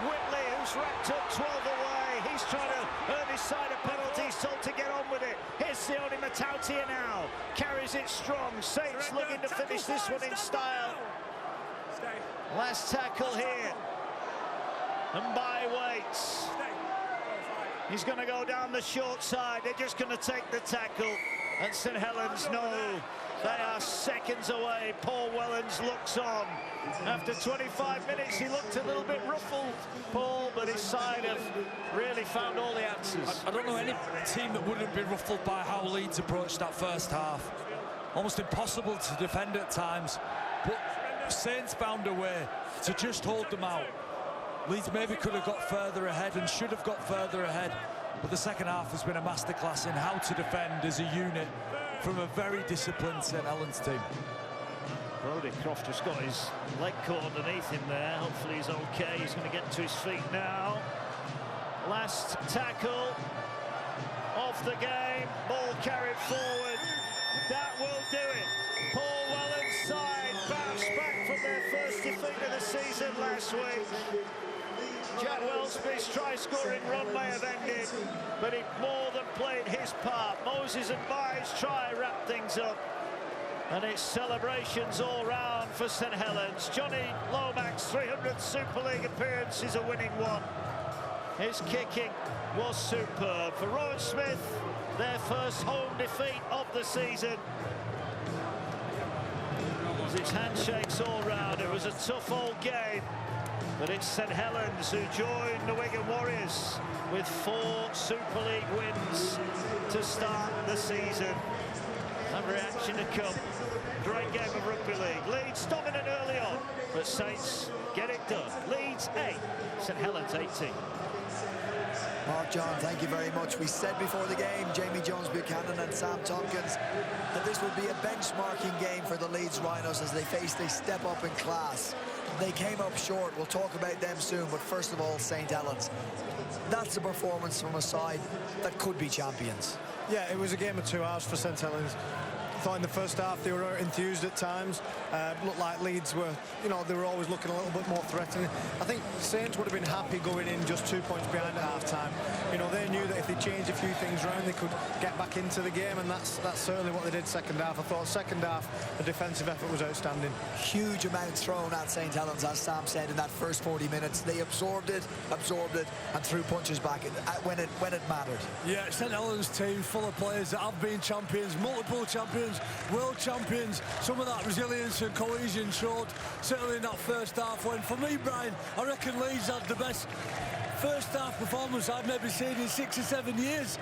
Whitley, who's racked up 12 away. He's trying to earn his side of penalties, told to get on with it. Here's Sione Matautia now. Carries it strong. Saints looking to finish this one in style. Last tackle here, and by Waits. He's going to go down the short side. They're just going to take the tackle, and St Helens know they are seconds away. Paul Wellens looks on. After 25 minutes, he looked a little bit ruffled, Paul, but his side have really found all the answers. I don't know any team that wouldn't be ruffled by how Leeds approached that first half. Almost impossible to defend at times, but Saints found a way to just hold them out. Leeds maybe could have got further ahead and should have got further ahead, but the second half has been a masterclass in how to defend as a unit from a very disciplined St Helens team. Brodie Croft has got his leg caught underneath him there. Hopefully he's okay. He's going to get to his feet now. Last tackle off the game. Ball carried forward. That will do it. Paul Wellens' side bounced back from their first defeat of the season last week. Jack Wellesby's try-scoring run may have ended, but he more than played his part. Moses and Byes try wrap things up, and it's celebrations all round for St Helens. Johnny Lomax's 300th Super League appearance is a winning one. His kicking was superb. For Rowan Smith, their first home defeat of the season. It's handshakes all round. It was a tough old game, but it's St Helens who joined the Wigan Warriors with 4 Super League wins to start the season. And reaction to come. Great game of rugby league. Leeds dominant early on, but Saints get it done. Leeds 8, St Helens 18. Mark John, thank you very much. We said before the game, Jamie Jones-Buchanan and Sam Tompkins, that this would be a benchmarking game for the Leeds Rhinos as they faced a step up in class. They came up short. We'll talk about them soon, but first of all, St Helens. That's a performance from a side that could be champions. Yeah, it was a game of 2 hours for St Helens. I thought in the first half they were enthused at times. Looked like Leeds were, they were always looking a little bit more threatening. I think Saints would have been happy going in just 2 points behind at half-time. They knew that if they changed a few things around, they could get back into the game, and that's certainly what they did second half. I thought second half, the defensive effort was outstanding. Huge amount thrown at St Helens, as Sam said, in that first 40 minutes. They absorbed it, and threw punches back when it mattered. Yeah, St Helens team full of players that have been champions, multiple champions, world champions. Some of that resilience and cohesion showed certainly in that first half, when for me, Brian, I reckon Leeds had the best first half performance I've maybe seen in 6 or 7 years.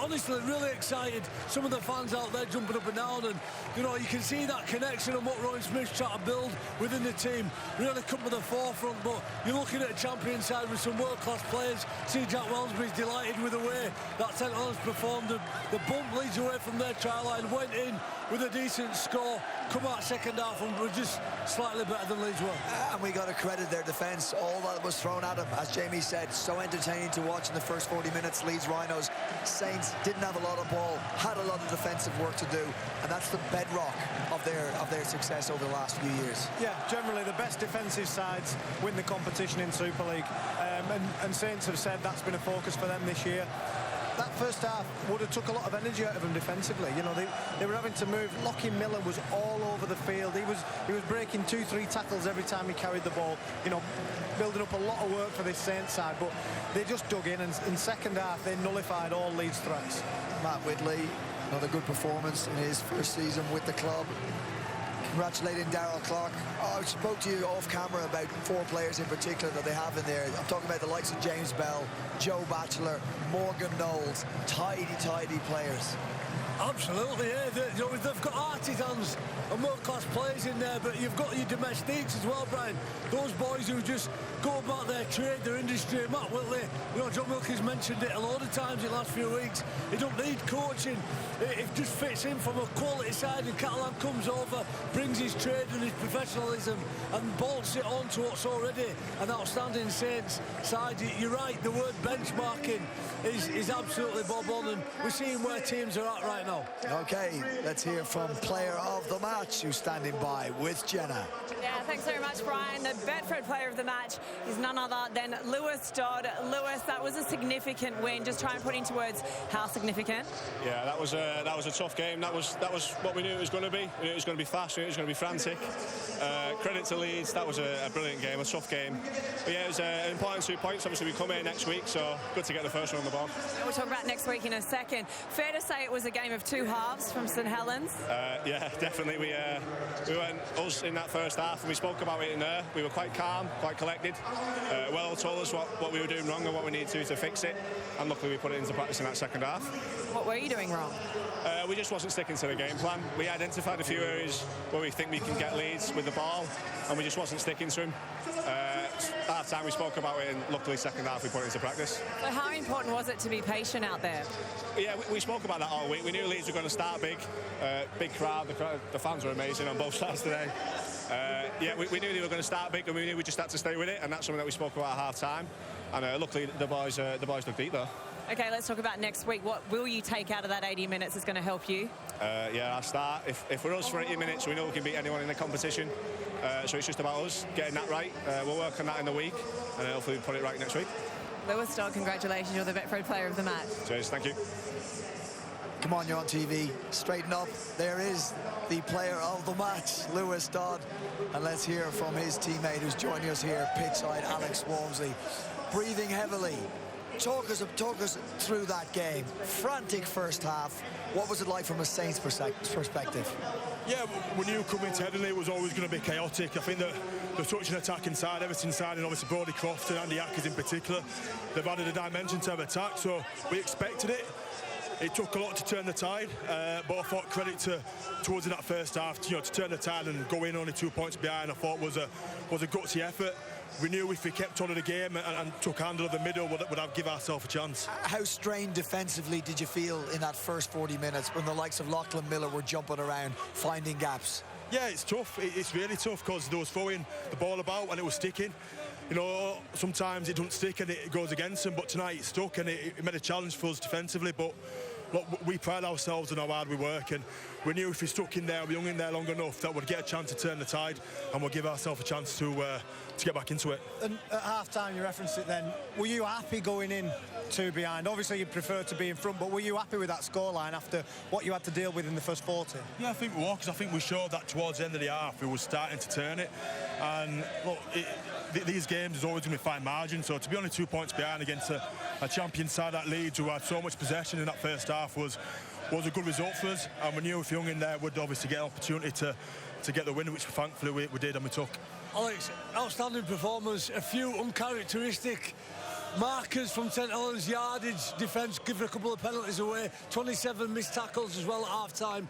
Honestly, really excited. Some of the fans out there jumping up and down, and you can see that connection and what Rowan Smith's trying to build within the team really come to the forefront. But you're looking at a champion side with some world-class players. See, Jack Wellsby's delighted with the way that St Helens performed. The bump leads away from their try line, went in with a decent score, come out second half and were just slightly better than Leeds were. And we got to credit their defence. All that was thrown at them, as Jamie said, so entertaining to watch in the first 40 minutes. Leeds Rhinos, Saints didn't have a lot of ball, had a lot of defensive work to do, and that's the bedrock of their success over the last few years. Yeah, generally the best defensive sides win the competition in Super League, and Saints have said that's been a focus for them this year. That first half would have took a lot of energy out of them defensively. They were having to move. Lockie Miller was all over the field. He was breaking 2-3 tackles every time he carried the ball. Building up a lot of work for this Saints side, but they just dug in, and in second half they nullified all Leeds threats. Matt Whitley, another good performance in his first season with the club. Congratulating Darrell Clark. I spoke to you off camera about 4 players in particular that they have in there. I'm talking about the likes of James Bell, Joe Batchelor, Morgan Knowles. Tidy players. Absolutely, yeah. They've got artisans and world-class players in there, but you've got your domestiques as well, Brian. Those boys who just go about their trade, their industry. Matt Whitley, John Wilkins mentioned it a load of times in the last few weeks. He don't need coaching. It just fits in from a quality side, and Catalan comes over, brings his trade and his professionalism and bolts it onto what's already an outstanding Saints side. You're right, the word benchmarking is absolutely bob on, and we're seeing where teams are at right now. Okay, let's hear from player of the match who's standing by with Jenna. Yeah, thanks very much, Brian. The Betfred player of the match is none other than Lewis Dodd. Lewis, that was a significant win. Just try and put into words how significant. Yeah, that was a tough game. That was what we knew it was going to be. We knew it was going to be fast. We knew it was going to be frantic. Credit to Leeds. That was a brilliant game, a tough game. But yeah, it was an important 2 points. Obviously, we come here next week, so good to get the first one on the board. We'll talk about next week in a second. Fair to say it was a game of 2 halves from St Helens? Yeah, definitely. We went us in that first half, and we spoke about it in there. We were quite calm, quite collected. Well told us what we were doing wrong and what we needed to fix it, and luckily we put it into practice in that second half. What were you doing wrong? We just wasn't sticking to the game plan. We identified a few areas where we think we can get Leeds with the ball, and we just wasn't sticking to him. Half time we spoke about it, and luckily second half we put it into practice. So how important was it to be patient out there? Yeah, we spoke about that all week. We knew Leeds were going to start big. Big crowd. The fans were amazing on both sides today. Yeah, we knew they were going to start big, and we knew we just had to stay with it, and that's something that we spoke about at half time. And luckily the boys dug deep though. Okay, let's talk about next week. What will you take out of that 80 minutes that's going to help you? Yeah, I'll start. If we're us for 80 minutes, we know we can beat anyone in the competition. So it's just about us getting that right. We'll work on that in the week, and hopefully we'll put it right next week. Lewis Dodd, congratulations. You're the Betfred player of the match. Cheers, thank you. Come on, you're on TV. Straighten up. There is the player of the match, Lewis Dodd. And let's hear from his teammate who's joining us here, pitchside, Alex Walmsley. breathing heavily. Talk us through that game. Frantic first half. What was it like from a Saints perspective? Yeah, we knew coming to Headingley it was always going to be chaotic. I think that the touch and attack inside, Everton side, and obviously Brodie Croft and Andy Ackers in particular, they've added a dimension to their attack, so we expected it. It took a lot to turn the tide, but I thought credit towards in that first half, to turn the tide and go in only 2 points behind, I thought was a gutsy effort. We knew if we kept on in the game and took handle of the middle, would have give ourselves a chance. How strained defensively did you feel in that first 40 minutes when the likes of Lachlan Miller were jumping around, finding gaps? Yeah, it's tough. It's really tough because they was throwing the ball about and it was sticking. Sometimes it doesn't stick and it goes against them, but tonight it stuck and it made a challenge for us defensively. But look, we pride ourselves on how hard we work, and we knew if we stuck in there, we hung in there long enough, that we'd get a chance to turn the tide and we'll give ourselves a chance to get back into it. And at half-time, you referenced it then, were you happy going in 2 behind? Obviously, you'd prefer to be in front, but were you happy with that scoreline after what you had to deal with in the first 40? Yeah, I think we were, because I think we showed that towards the end of the half we were starting to turn it. And look, these games is always going to be fine margin, so to be only 2 points behind against a champion side at Leeds who had so much possession in that first half was a good result for us, and we knew if Young in there would obviously get an opportunity to get the win, which thankfully we did and we took. Alex, outstanding performance, a few uncharacteristic markers from St Helens, yardage, defence, giving a couple of penalties away, 27 missed tackles as well at half-time.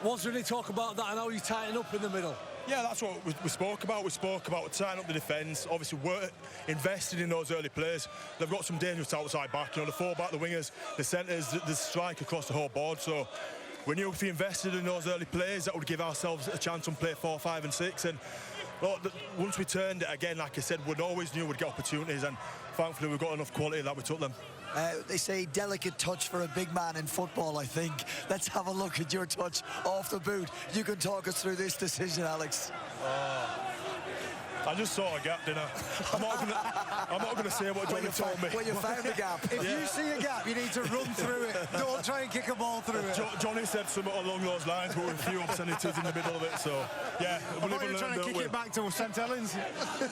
Was there any talk about that and how you tighten up in the middle? Yeah, that's what we spoke about. We spoke about tying up the defence. Obviously, we're invested in those early players. They've got some dangerous outside back. The full-back, the wingers, the centres, the strike across the whole board. So we knew if we invested in those early players, that would give ourselves a chance on play 4, 5 and 6. And once we turned it again, like I said, we always knew we'd get opportunities, and thankfully we've got enough quality that we took them. They say delicate touch for a big man in football, I think. Let's have a look at your touch off the boot. You can talk us through this decision, Alex. I just saw a gap, didn't I? I'm not gonna say what Johnny told me. Well, you found the gap. If you see a gap, you need to run through it. Don't try and kick a ball through it. Johnny said something along those lines, but with a few obscenities in the middle of it. So, yeah, we'll live and learn, trying to kick it back to St Helens.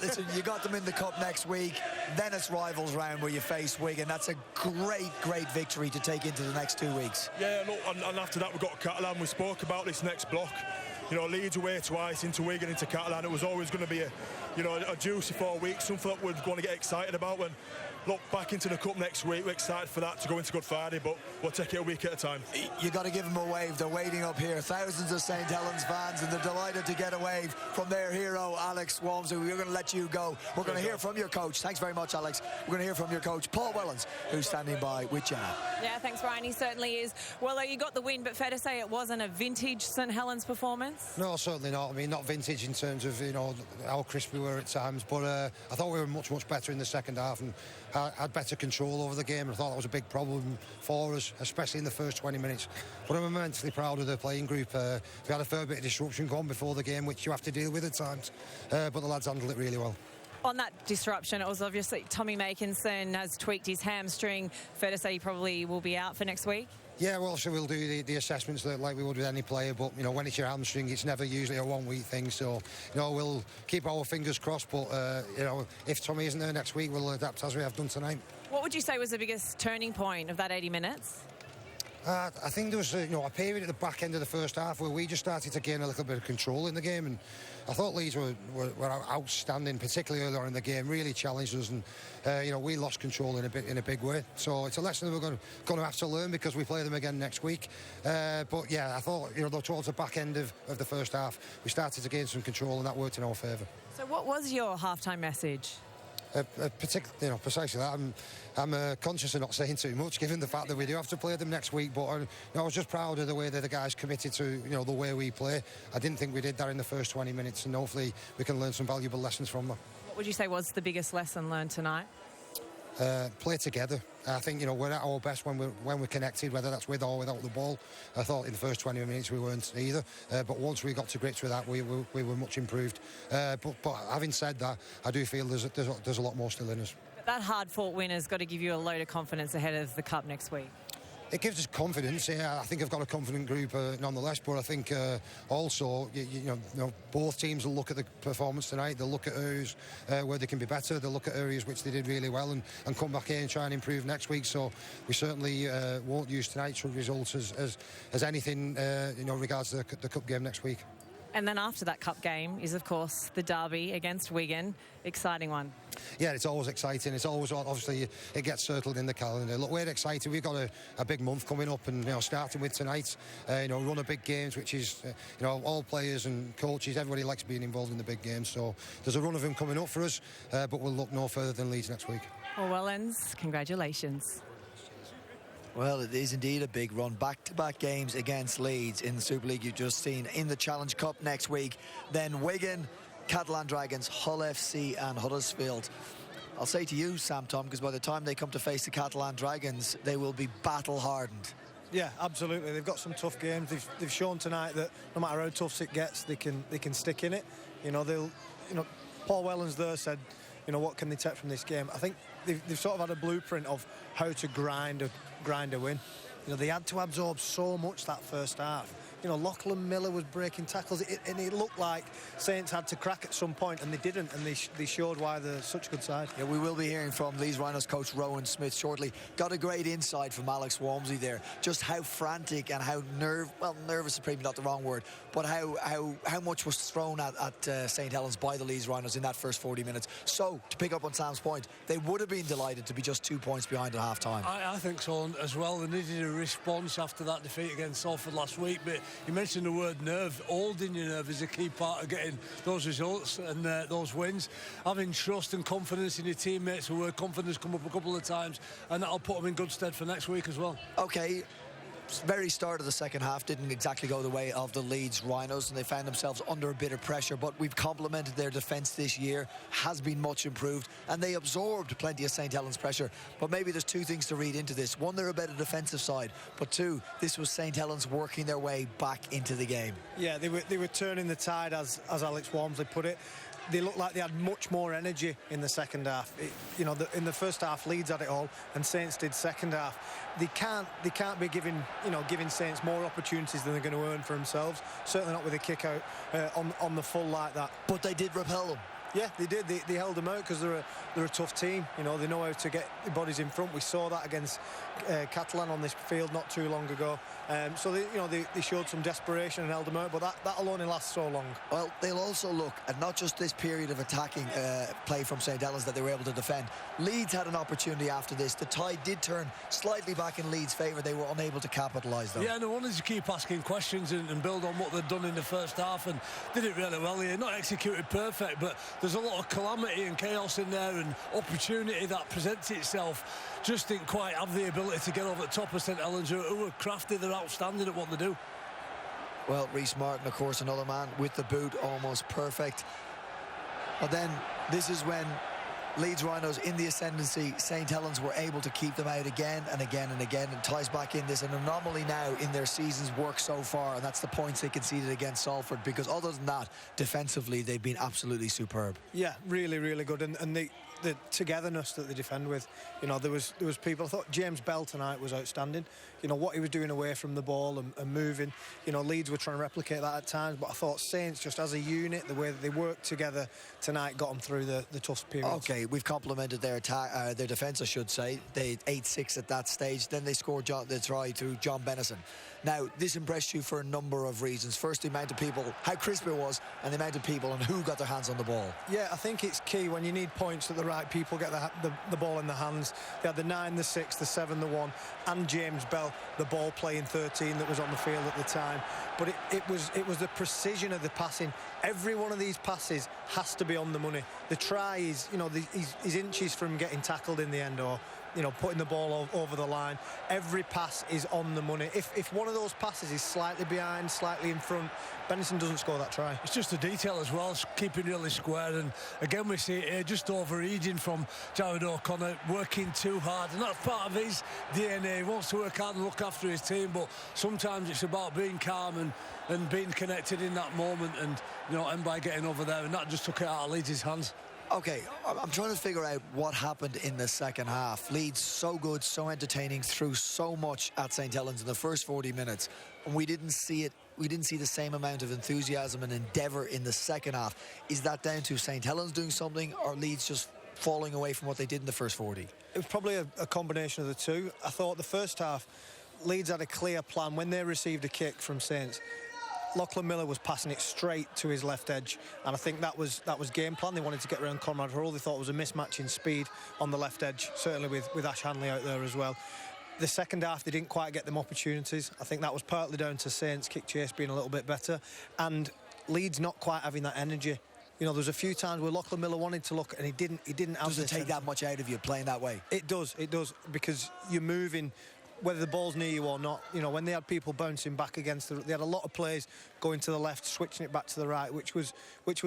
Listen, you got them in the cup next week. Then it's rivals round where you face Wigan. That's a great victory to take into the next 2 weeks. Yeah, look, and after that we've got Catalan. We spoke about this next block. Leeds away twice, into Wigan, into Catalan. It was always going to be a juicy 4 weeks, something that we're going to get excited about. And look, back into the cup next week, we're excited for that to go into Good Friday, but we'll take it a week at a time. You got to give them a wave. They're waiting up here. Thousands of St Helens fans, and they're delighted to get a wave from their hero, Alex Walmsley. We're going to let you go. We're going to hear from your coach. Thanks very much, Alex. We're going to hear from your coach, Paul Wellens, who's standing by with Jenna. Yeah, thanks, Ryan. He certainly is. Well, you got the win, but fair to say it wasn't a vintage St Helens performance? No, certainly not. I mean, not vintage in terms of, how crisp we were at times, but I thought we were much better in the second half and had better control over the game. I thought that was a big problem for us, especially in the first 20 minutes. But I'm immensely proud of the playing group. We had a fair bit of disruption gone before the game, which you have to deal with at times, but the lads handled it really well. On that disruption, it was obviously Tommy Makinson has tweaked his hamstring. Fair to say he probably will be out for next week? Yeah, well, so we'll do the assessments like we would with any player, but, when it's your hamstring, it's never usually a 1 week thing, so, we'll keep our fingers crossed, but, if Tommy isn't there next week, we'll adapt as we have done tonight. What would you say was the biggest turning point of that 80 minutes? I think there was a period at the back end of the first half where we just started to gain a little bit of control in the game, and I thought Leeds were outstanding, particularly earlier on in the game, really challenged us, and we lost control in a big way. So it's a lesson that we're going to have to learn because we play them again next week. But yeah, I thought towards the back end of the first half we started to gain some control, and that worked in our favour. So what was your halftime message? Precisely that. I'm conscious of not saying too much, given the fact that we do have to play them next week. But I was just proud of the way that the guys committed to the way we play. I didn't think we did that in the first 20 minutes, and hopefully we can learn some valuable lessons from them. What would you say was the biggest lesson learned tonight? Play together. I think we're at our best when we're connected, whether that's with or without the ball. I thought in the first 20 minutes we weren't either, but once we got to grips with that, we were much improved. But having said that, I do feel there's a lot more still in us. But that hard-fought win has got to give you a load of confidence ahead of the Cup next week. It gives us confidence. Yeah, I think I've got a confident group nonetheless. But I think also, you know, both teams will look at the performance tonight. They'll look at areas where they can be better. They'll look at areas which they did really well and come back here and try and improve next week. So we certainly won't use tonight's results as anything, you know, regards to the cup game next week. And then after that cup game is, of course, the derby against Wigan. Exciting one. Yeah, it's always exciting. It's always, obviously, it gets settled in the calendar. Look, we're excited. We've got a big month coming up, and, you know, starting with tonight, you know, run of big games, which is, you know, all players and coaches, everybody likes being involved in the big games. So there's a run of them coming up for us, but we'll look no further than Leeds next week. Well, Ends, congratulations. Well, it is indeed a big run. Back-to-back games against Leeds in the Super League you've just seen. In the Challenge Cup next week, then Wigan, Catalan Dragons, Hull FC and Huddersfield. I'll say to you, Sam Tom, because by the time they come to face the Catalan Dragons, they will be battle-hardened. Yeah, absolutely. They've got some tough games. They've shown tonight that no matter how tough it gets, they can stick in it. You know, Paul Wellens there said, you know, what can they take from this game? I think they've sort of had a blueprint of how to grind a win. You know, they had to absorb so much that first half. You know, Lachlan Miller was breaking tackles, and it looked like Saints had to crack at some point, and they didn't, and they showed why they're such a good side. Yeah, we will be hearing from Leeds Rhinos coach Rowan Smith shortly. Got a great insight from Alex Walmsley there, just how frantic and how nervous is probably not the wrong word, but how much was thrown at St Helens by the Leeds Rhinos in that first 40 minutes. So, to pick up on Sam's point, they would have been delighted to be just 2 points behind at half-time. I think so as well. They needed a response after that defeat against Salford last week, but you mentioned the word nerve. Holding your nerve is a key part of getting those results and those wins. Having trust and confidence in your teammates, the word confidence come up a couple of times, and that'll put them in good stead for next week as well. Okay. Very start of the second half didn't exactly go the way of the Leeds Rhinos, and they found themselves under a bit of pressure, but we've complimented their defence this year, has been much improved, and they absorbed plenty of St Helens pressure. But maybe there's two things to read into this. One, they're a better defensive side, but two, this was St Helens working their way back into the game. Yeah, they were turning the tide, as Alex Walmsley put it. They looked like they had much more energy in the second half. In the first half, Leeds had it all, and Saints did second half. They can't be giving Saints more opportunities than they're going to earn for themselves. Certainly not with a kick out on the full like that. But they did repel them. Yeah, they did. They held them out because they're a tough team. You know, they know how to get the bodies in front. We saw that against Catalan on this field not too long ago. So they showed some desperation and held them out, but that'll only last so long. Well, they'll also look at not just this period of attacking play from St Helens that they were able to defend. Leeds had an opportunity after this. The tide did turn slightly back in Leeds' favour. They were unable to capitalise, though. Yeah, and they wanted to keep asking questions and build on what they'd done in the first half, and did it really well here. Not executed perfect, but there's a lot of calamity and chaos in there, and opportunity that presents itself. Just didn't quite have the ability to get over the top of St Helens, who are crafty. They're outstanding at what they do. Well, Reece Martin, of course, another man with the boot, almost perfect. But then this is when Leeds Rhinos in the ascendancy, St Helens were able to keep them out again and again and again, and ties back in this an anomaly now in their season's work so far, and that's the points they conceded against Salford, because other than that, defensively they've been absolutely superb. Yeah, really, really good, and the togetherness that they defend with. You know, there was people. I thought James Bell tonight was outstanding. You know, what he was doing away from the ball and moving. You know, Leeds were trying to replicate that at times, but I thought Saints, just as a unit, the way that they worked together tonight got them through the tough periods. Okay, we've complimented their defence, I should say. They 8-6 at that stage. Then they scored the try through John Bennison. Now, this impressed you for a number of reasons. First, the amount of people, how crisp it was, and the amount of people and who got their hands on the ball. Yeah, I think it's key when you need points that the right people get the ball in the hands. They had the 9, the 6, the 7, the 1, and James Bell, the ball playing 13 that was on the field at the time. But it was the precision of the passing. Every one of these passes has to be on the money. The try is, you know, he's inches from getting tackled in the end, or, you know, putting the ball over the line. Every pass is on the money. If one of those passes is slightly behind, slightly in front, Bennison doesn't score that try. It's just a detail as well, keeping really square, and again we see it here, just overeating from Jared O'Connor, working too hard, and that's part of his DNA. He wants to work hard and look after his team, but sometimes it's about being calm and being connected in that moment, and, you know, and by getting over there, and that just took it out of Leeds' hands. Okay, I'm trying to figure out what happened in the second half. Leeds so good, so entertaining, threw so much at St. Helens in the first 40 minutes, and we didn't see it. We didn't see the same amount of enthusiasm and endeavour in the second half. Is that down to St. Helens doing something, or Leeds just falling away from what they did in the first 40? It was probably a combination of the two. I thought the first half, Leeds had a clear plan. When they received a kick from Saints, Lachlan Miller was passing it straight to his left edge, and I think that was game plan. They wanted to get around Conrad Hurrell. They thought it was a mismatch in speed on the left edge, certainly with Ash Hanley out there as well. The second half, they didn't quite get them opportunities. I think that was partly down to Saints' kick chase being a little bit better, and Leeds not quite having that energy. You know, there's a few times where Lachlan Miller wanted to look, and he didn't have. Does it take that much out of you playing that way? It does, because you're moving, whether the ball's near you or not. You know, when they had people bouncing back against they had a lot of plays going to the left, switching it back to the right, which was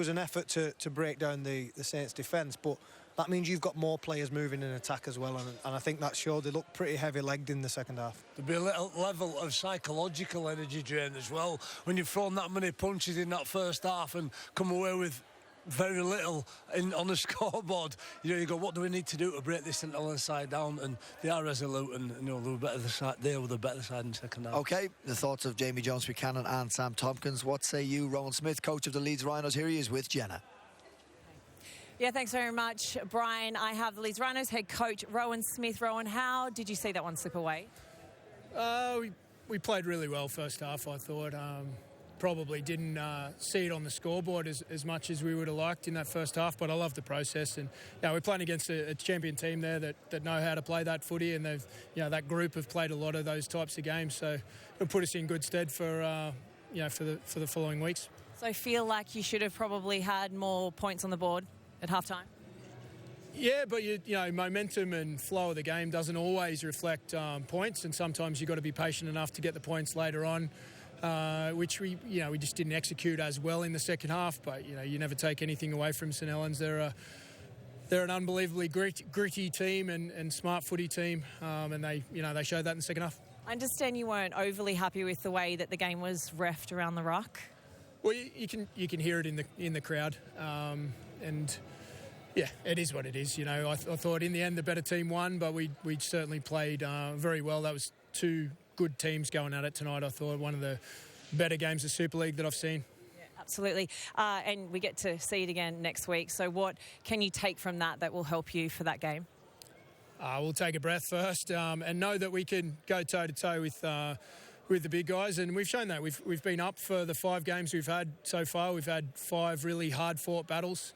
an effort to break down the Saints' defence. But that means you've got more players moving in attack as well, and I think that showed. They looked pretty heavy-legged in the second half. There'll be a little level of psychological energy drain as well when you've thrown that many punches in that first half and come away with very little on the scoreboard. You know, you go, what do we need to do to break this St. Helens side down? And they are resolute, and you know, they were the better side in the second half. Okay, the thoughts of Jamie Jones-Buchanan and Sam Tompkins. What say you, Rowan Smith, coach of the Leeds Rhinos? Here he is with Jenna. Yeah, thanks very much, Brian. I have the Leeds Rhinos head coach, Rowan Smith. Rowan, how did you see that one slip away? We played really well first half, I thought. Probably didn't see it on the scoreboard as much as we would have liked in that first half, but I love the process. And we're playing against a champion team there that know how to play that footy, and they've, that group have played a lot of those types of games, so it'll put us in good stead for the following weeks. So I feel like you should have probably had more points on the board at halftime. Yeah, but momentum and flow of the game doesn't always reflect points, and sometimes you've got to be patient enough to get the points later on. Which we just didn't execute as well in the second half. But you never take anything away from St. Helens. They're an unbelievably gritty team and smart footy team, and they showed that in the second half. I understand you weren't overly happy with the way that the game was reffed around the ruck. Well, you can hear it in the crowd, and yeah, it is what it is. I thought in the end the better team won, but we certainly played very well. That was two good teams going at it tonight. I thought one of the better games of Super League that I've seen. Yeah, absolutely. And we get to see it again next week. So what can you take from that will help you for that game? We'll take a breath first and know that we can go toe-to-toe with the big guys. And we've shown that. We've been up for the 5 games we've had so far. We've had 5 really hard-fought battles.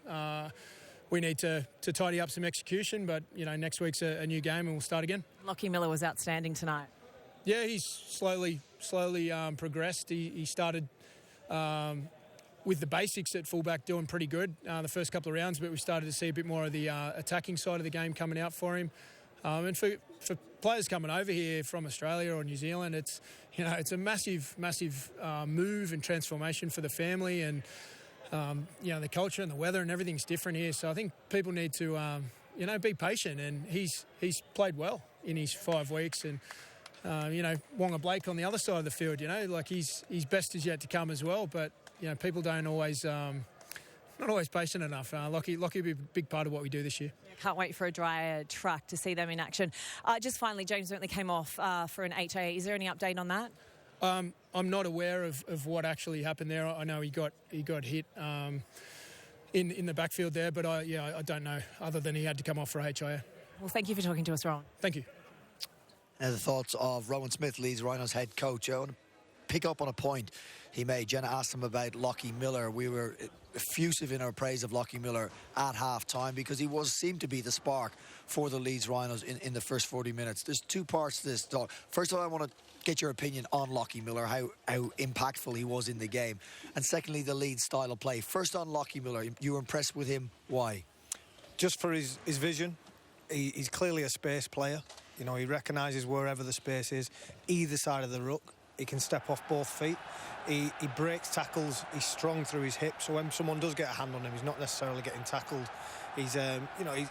We need to tidy up some execution, but, next week's a new game and we'll start again. Lachie Miller was outstanding tonight. Yeah, he's slowly progressed. He started with the basics at fullback doing pretty good the first couple of rounds, but we started to see a bit more of the attacking side of the game coming out for him. And for players coming over here from Australia or New Zealand, it's a massive move and transformation for the family, and the culture and the weather and everything's different here. So I think people need to be patient, and he's played well in his 5 weeks, and Wonga Blake on the other side of the field, his best is yet to come as well. But, people don't always, not always patient enough. Lachie will be a big part of what we do this year. Yeah, can't wait for a drier track to see them in action. Just finally, James Bentley came off for an HIA. Is there any update on that? I'm not aware of what actually happened there. I know he got hit in the backfield there, but I don't know, other than he had to come off for a HIA. Well, thank you for talking to us, Rowan. Thank you. And the thoughts of Rowan Smith, Leeds Rhinos head coach. I want to pick up on a point he made. Jenna asked him about Lachie Miller. We were effusive in our praise of Lachie Miller at half-time because he seemed to be the spark for the Leeds Rhinos in the first 40 minutes. There's 2 parts to this thought. First of all, I want to get your opinion on Lachie Miller, how impactful he was in the game. And secondly, the Leeds style of play. First on Lachie Miller, you were impressed with him. Why? Just for his vision. He's clearly a space player. He recognises wherever the space is, either side of the ruck. He can step off both feet. He breaks tackles. He's strong through his hips. So when someone does get a hand on him, he's not necessarily getting tackled. He's,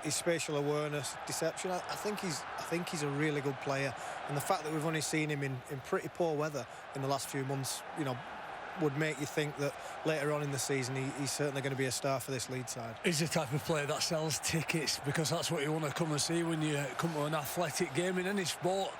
his spatial awareness, deception. I think he's a really good player. And the fact that we've only seen him in pretty poor weather in the last few months, would make you think that later on in the season he's certainly going to be a star for this Leeds side. He's the type of player that sells tickets, because that's what you want to come and see when you come to an athletic game in any sport.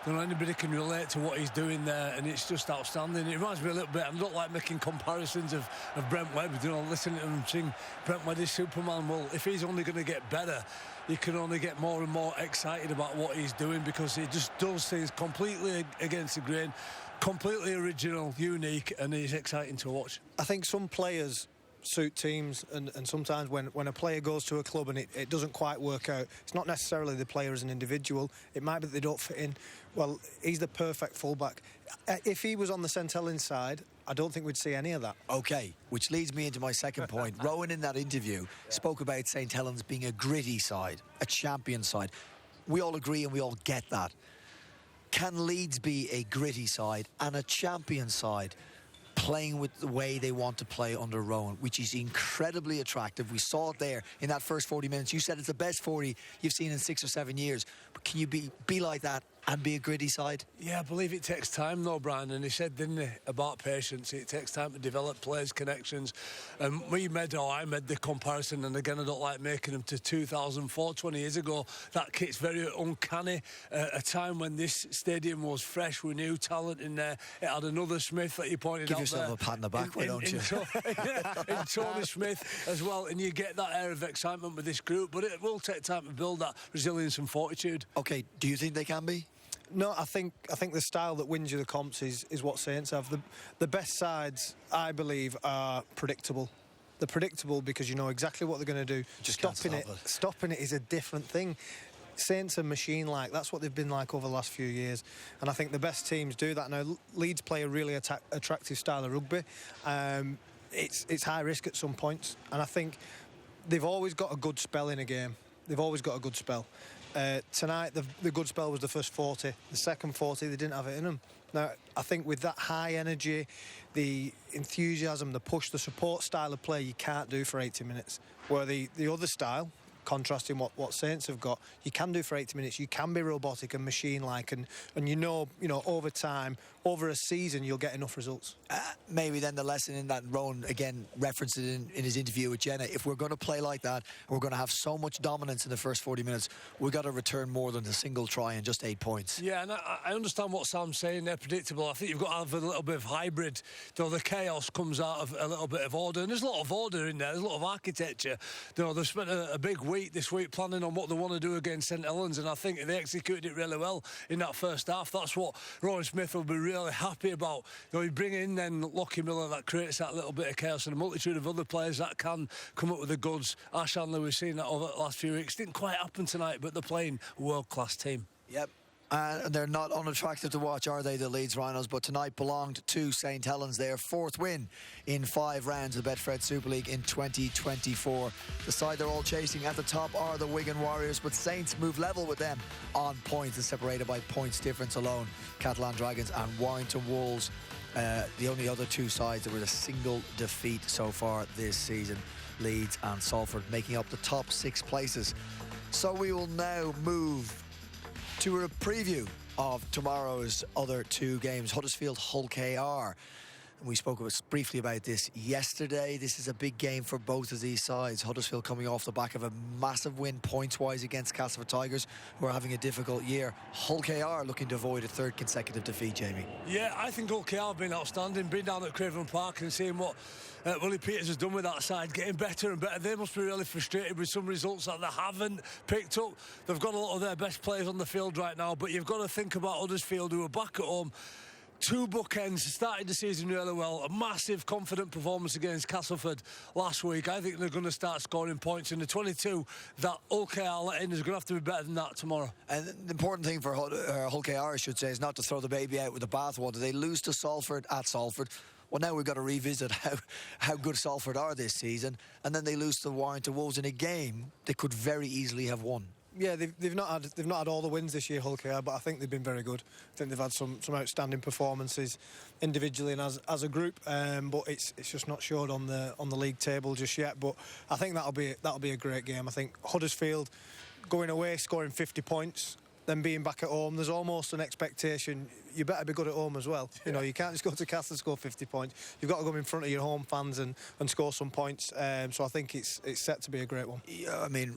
You know, anybody can relate to what he's doing there, and it's just outstanding. It reminds me a little bit, I don't like making comparisons of Brent Webb, you know, listening to him sing Brent Webb is Superman. Well, if he's only going to get better, you can only get more and more excited about what he's doing, because he just does things completely against the grain, completely original, unique, and he's exciting to watch. I think some players suit teams, and sometimes when a player goes to a club and it doesn't quite work out, it's not necessarily the player as an individual, it might be that they don't fit in. Well, he's the perfect fullback. If he was on the St Helens side, I don't think we'd see any of that. OK, which leads me into my second point. Rowan, in that interview, spoke about St Helens being a gritty side, a champion side. We all agree and we all get that. Can Leeds be a gritty side and a champion side, playing with the way they want to play under Rowan, which is incredibly attractive? We saw it there in that first 40 minutes. You said it's the best 40 you've seen in 6 or 7 years. But can you be like that and be a gritty side? Yeah, I believe it takes time though, Brian, and he said, didn't he, about patience. It takes time to develop players' connections. And I made the comparison, and again, I don't like making them, to 2004, 20 years ago. That kit's very uncanny. A time when this stadium was fresh with new talent in there. It had another Smith that you pointed out there. Give yourself a pat on the back, why don't you? In Tony Smith as well, and you get that air of excitement with this group, but it will take time to build that resilience and fortitude. OK, do you think they can be? No, I think the style that wins you the comps is what Saints have. The best sides, I believe, are predictable. They're predictable because you know exactly what they're going to do. Just stopping it is a different thing. Saints are machine-like. That's what they've been like over the last few years. And I think the best teams do that. Now, Leeds play a really attractive style of rugby. It's high risk at some points. And I think they've always got a good spell in a game. They've always got a good spell. Tonight, the good spell was the first 40. The second 40, they didn't have it in them. Now, I think with that high energy, the enthusiasm, the push, the support style of play, you can't do for 80 minutes. Where the other style, contrasting what Saints have got, you can do for 80 minutes. You can be robotic and machine-like, and you know, over time, over a season, you'll get enough results. Maybe then the lesson in that, Rowan again referenced it in his interview with Jenna, if we're going to play like that, we're going to have so much dominance in the first 40 minutes, we've got to return more than a single try and just 8 points. Yeah, and I understand what Sam's saying, they're predictable. I think you've got to have a little bit of hybrid. The chaos comes out of a little bit of order, and there's a lot of order in there, there's a lot of architecture. They've spent a big week this week planning on what they want to do against St Helens, and I think they executed it really well in that first half. That's what Rowan Smith will be really happy about. You bring in then Lockie Miller, that creates that little bit of chaos, and a multitude of other players that can come up with the goods. Ash Handler, we've seen that over the last few weeks. Didn't quite happen tonight, but they're playing a world-class team. Yep. And they're not unattractive to watch, are they, the Leeds Rhinos? But tonight belonged to St Helens, their 4th win in 5 rounds of the Betfred Super League in 2024. The side they're all chasing at the top are the Wigan Warriors, but Saints move level with them on points and separated by points difference alone. Catalan Dragons and Warrington Wolves, the only other 2 sides that were a single defeat so far this season. Leeds and Salford making up the top 6 places. So we will now move to a preview of tomorrow's other 2 games, Huddersfield Hull KR. And we spoke briefly about this yesterday. This is a big game for both of these sides. Huddersfield coming off the back of a massive win points-wise against Castleford Tigers, who are having a difficult year. Hull KR looking to avoid a 3rd consecutive defeat, Jamie. Yeah, I think Hull KR have been outstanding. Been down at Craven Park and seeing what Willie Peters has done with that side, getting better and better. They must be really frustrated with some results that they haven't picked up. They've got a lot of their best players on the field right now, but you've got to think about Huddersfield, who are back at home. 2 bookends, started the season really well. A massive, confident performance against Castleford last week. I think they're going to start scoring points in the 22 that Hull KR let in is going to have to be better than that tomorrow. And the important thing for Hull KR, I should say, is not to throw the baby out with the bathwater. They lose to Salford at Salford. Well, now we've got to revisit how good Salford are this season, and then they lose to Warrington Wolves in a game they could very easily have won. Yeah, they've not had all the wins this year, Hull KR, but I think they've been very good. I think they've had some outstanding performances individually and as a group, but it's just not showed on the league table just yet. But I think that'll be a great game. I think Huddersfield going away, scoring 50 points. them being back at home, there's almost an expectation you better be good at home as well. You know, you can't just go to Castle and score 50 points. You've got to go in front of your home fans and score some points. So I think it's set to be a great one. Yeah, I mean,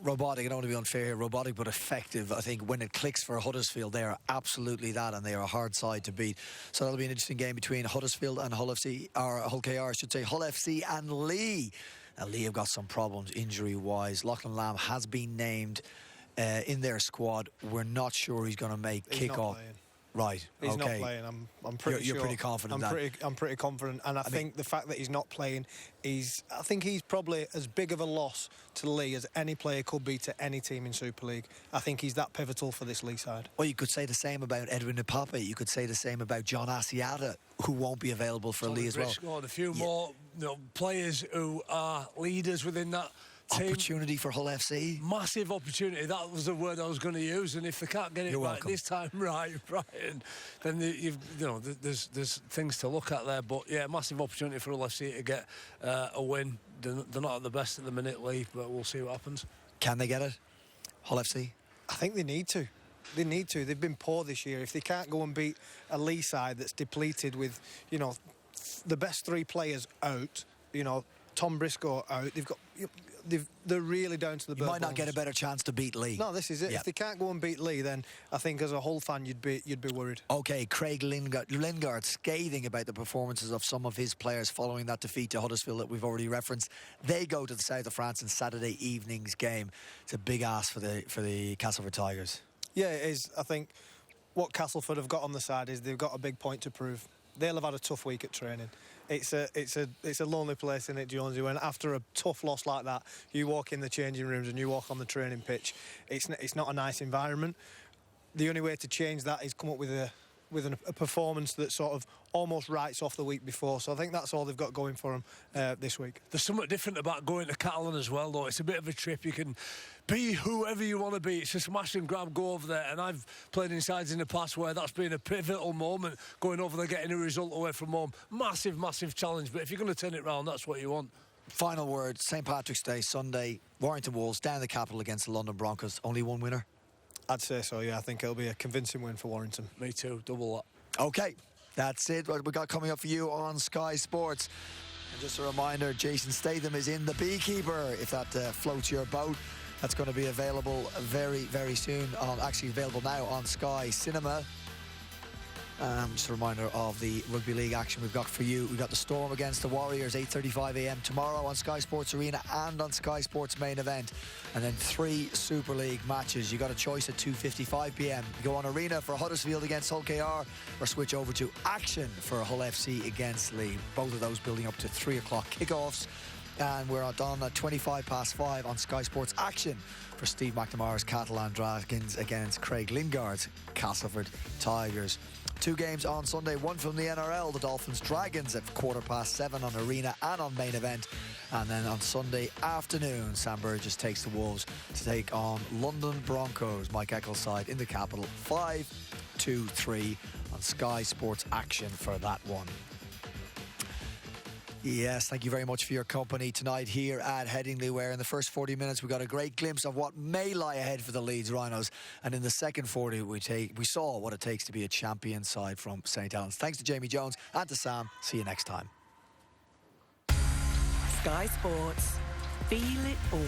robotic, I don't want to be unfair here, robotic but effective. I think when it clicks for Huddersfield, they are absolutely that, and they are a hard side to beat. So that'll be an interesting game between Huddersfield and Hull FC, or Hull KR, I should say, Hull FC and Lee. Now, Lee have got some problems injury-wise. Lachlan Lamb has been named in their squad. We're not sure he's going to make kick-off. Right. He's not playing. I'm pretty sure. You're pretty confident. I'm pretty confident, and I think the fact that he's not playing I think he's probably as big of a loss to Lee as any player could be to any team in Super League. I think he's that pivotal for this Lee side. Well, you could say the same about Edwin Ipape. You could say the same about John Asiata, who won't be available for Lee as well. Scored a few more players who are leaders within that team. Opportunity for Hull FC. Massive opportunity. That was the word I was going to use. And if they can't get it right this time, right, and then there's things to look at there. But yeah, massive opportunity for Hull FC to get a win. They're not at the best at the minute, Lee, but we'll see what happens. Can they get it, Hull FC? I think they need to. They need to. They've been poor this year. If they can't go and beat a Lee side that's depleted with, the best three players out, Tom Briscoe out, they're really down to the bare bones. You might not get a better chance to beat Lee. No, this is it. Yeah. If they can't go and beat Lee, then I think as a Hull fan you'd be worried. Okay, Craig Lingard scathing about the performances of some of his players following that defeat to Huddersfield that we've already referenced. They go to the south of France in Saturday evening's game. It's a big ask for the Castleford Tigers. Yeah, it is. I think what Castleford have got on the side is they've got a big point to prove. They'll have had a tough week at training. It's a lonely place, isn't it, Jonesy? When after a tough loss like that, you walk in the changing rooms and you walk on the training pitch. It's not a nice environment. The only way to change that is come up with a performance that sort of almost writes off the week before. So I think that's all they've got going for them this week. There's something different about going to Catalan as well, though. It's a bit of a trip. You can be whoever you want to be. It's a smash and grab, go over there. And I've played in sides in the past where that's been a pivotal moment, going over there, getting a result away from home. Massive, massive challenge. But if you're going to turn it round, that's what you want. Final word, St. Patrick's Day, Sunday, Warrington Wolves, down the capital against the London Broncos. Only one winner? I'd say so, yeah. I think it'll be a convincing win for Warrington. Me too, double that. OK, that's it. What we got coming up for you on Sky Sports. And just a reminder, Jason Statham is in The Beekeeper, if that floats your boat. That's going to be available very, very soon. Actually available now on Sky Cinema. Just a reminder of the rugby league action we've got for you. We've got the Storm against the Warriors, 8:35 a.m. tomorrow on Sky Sports Arena and on Sky Sports Main Event. And then 3 Super League matches. You got a choice at 2:55 p.m. You go on Arena for Huddersfield against Hull KR, or switch over to Action for Hull FC against Lee. Both of those building up to 3 o'clock kickoffs. And we're on at 5:25 on Sky Sports Action for Steve McNamara's Catalan Dragons against Craig Lingard's Castleford Tigers. 2 games on Sunday, one from the NRL, the Dolphins Dragons at 7:15 on Arena and on Main Event. And then on Sunday afternoon, Sam Burgess takes the Wolves to take on London Broncos, Mike Eccles' side in the capital, 5-2-3 on Sky Sports Action for that one. Yes, thank you very much for your company tonight here at Headingley, where in the first 40 minutes we got a great glimpse of what may lie ahead for the Leeds Rhinos, and in the second 40 we saw what it takes to be a champion side from St. Helens. Thanks to Jamie Jones and to Sam. See you next time. Sky Sports. Feel it all.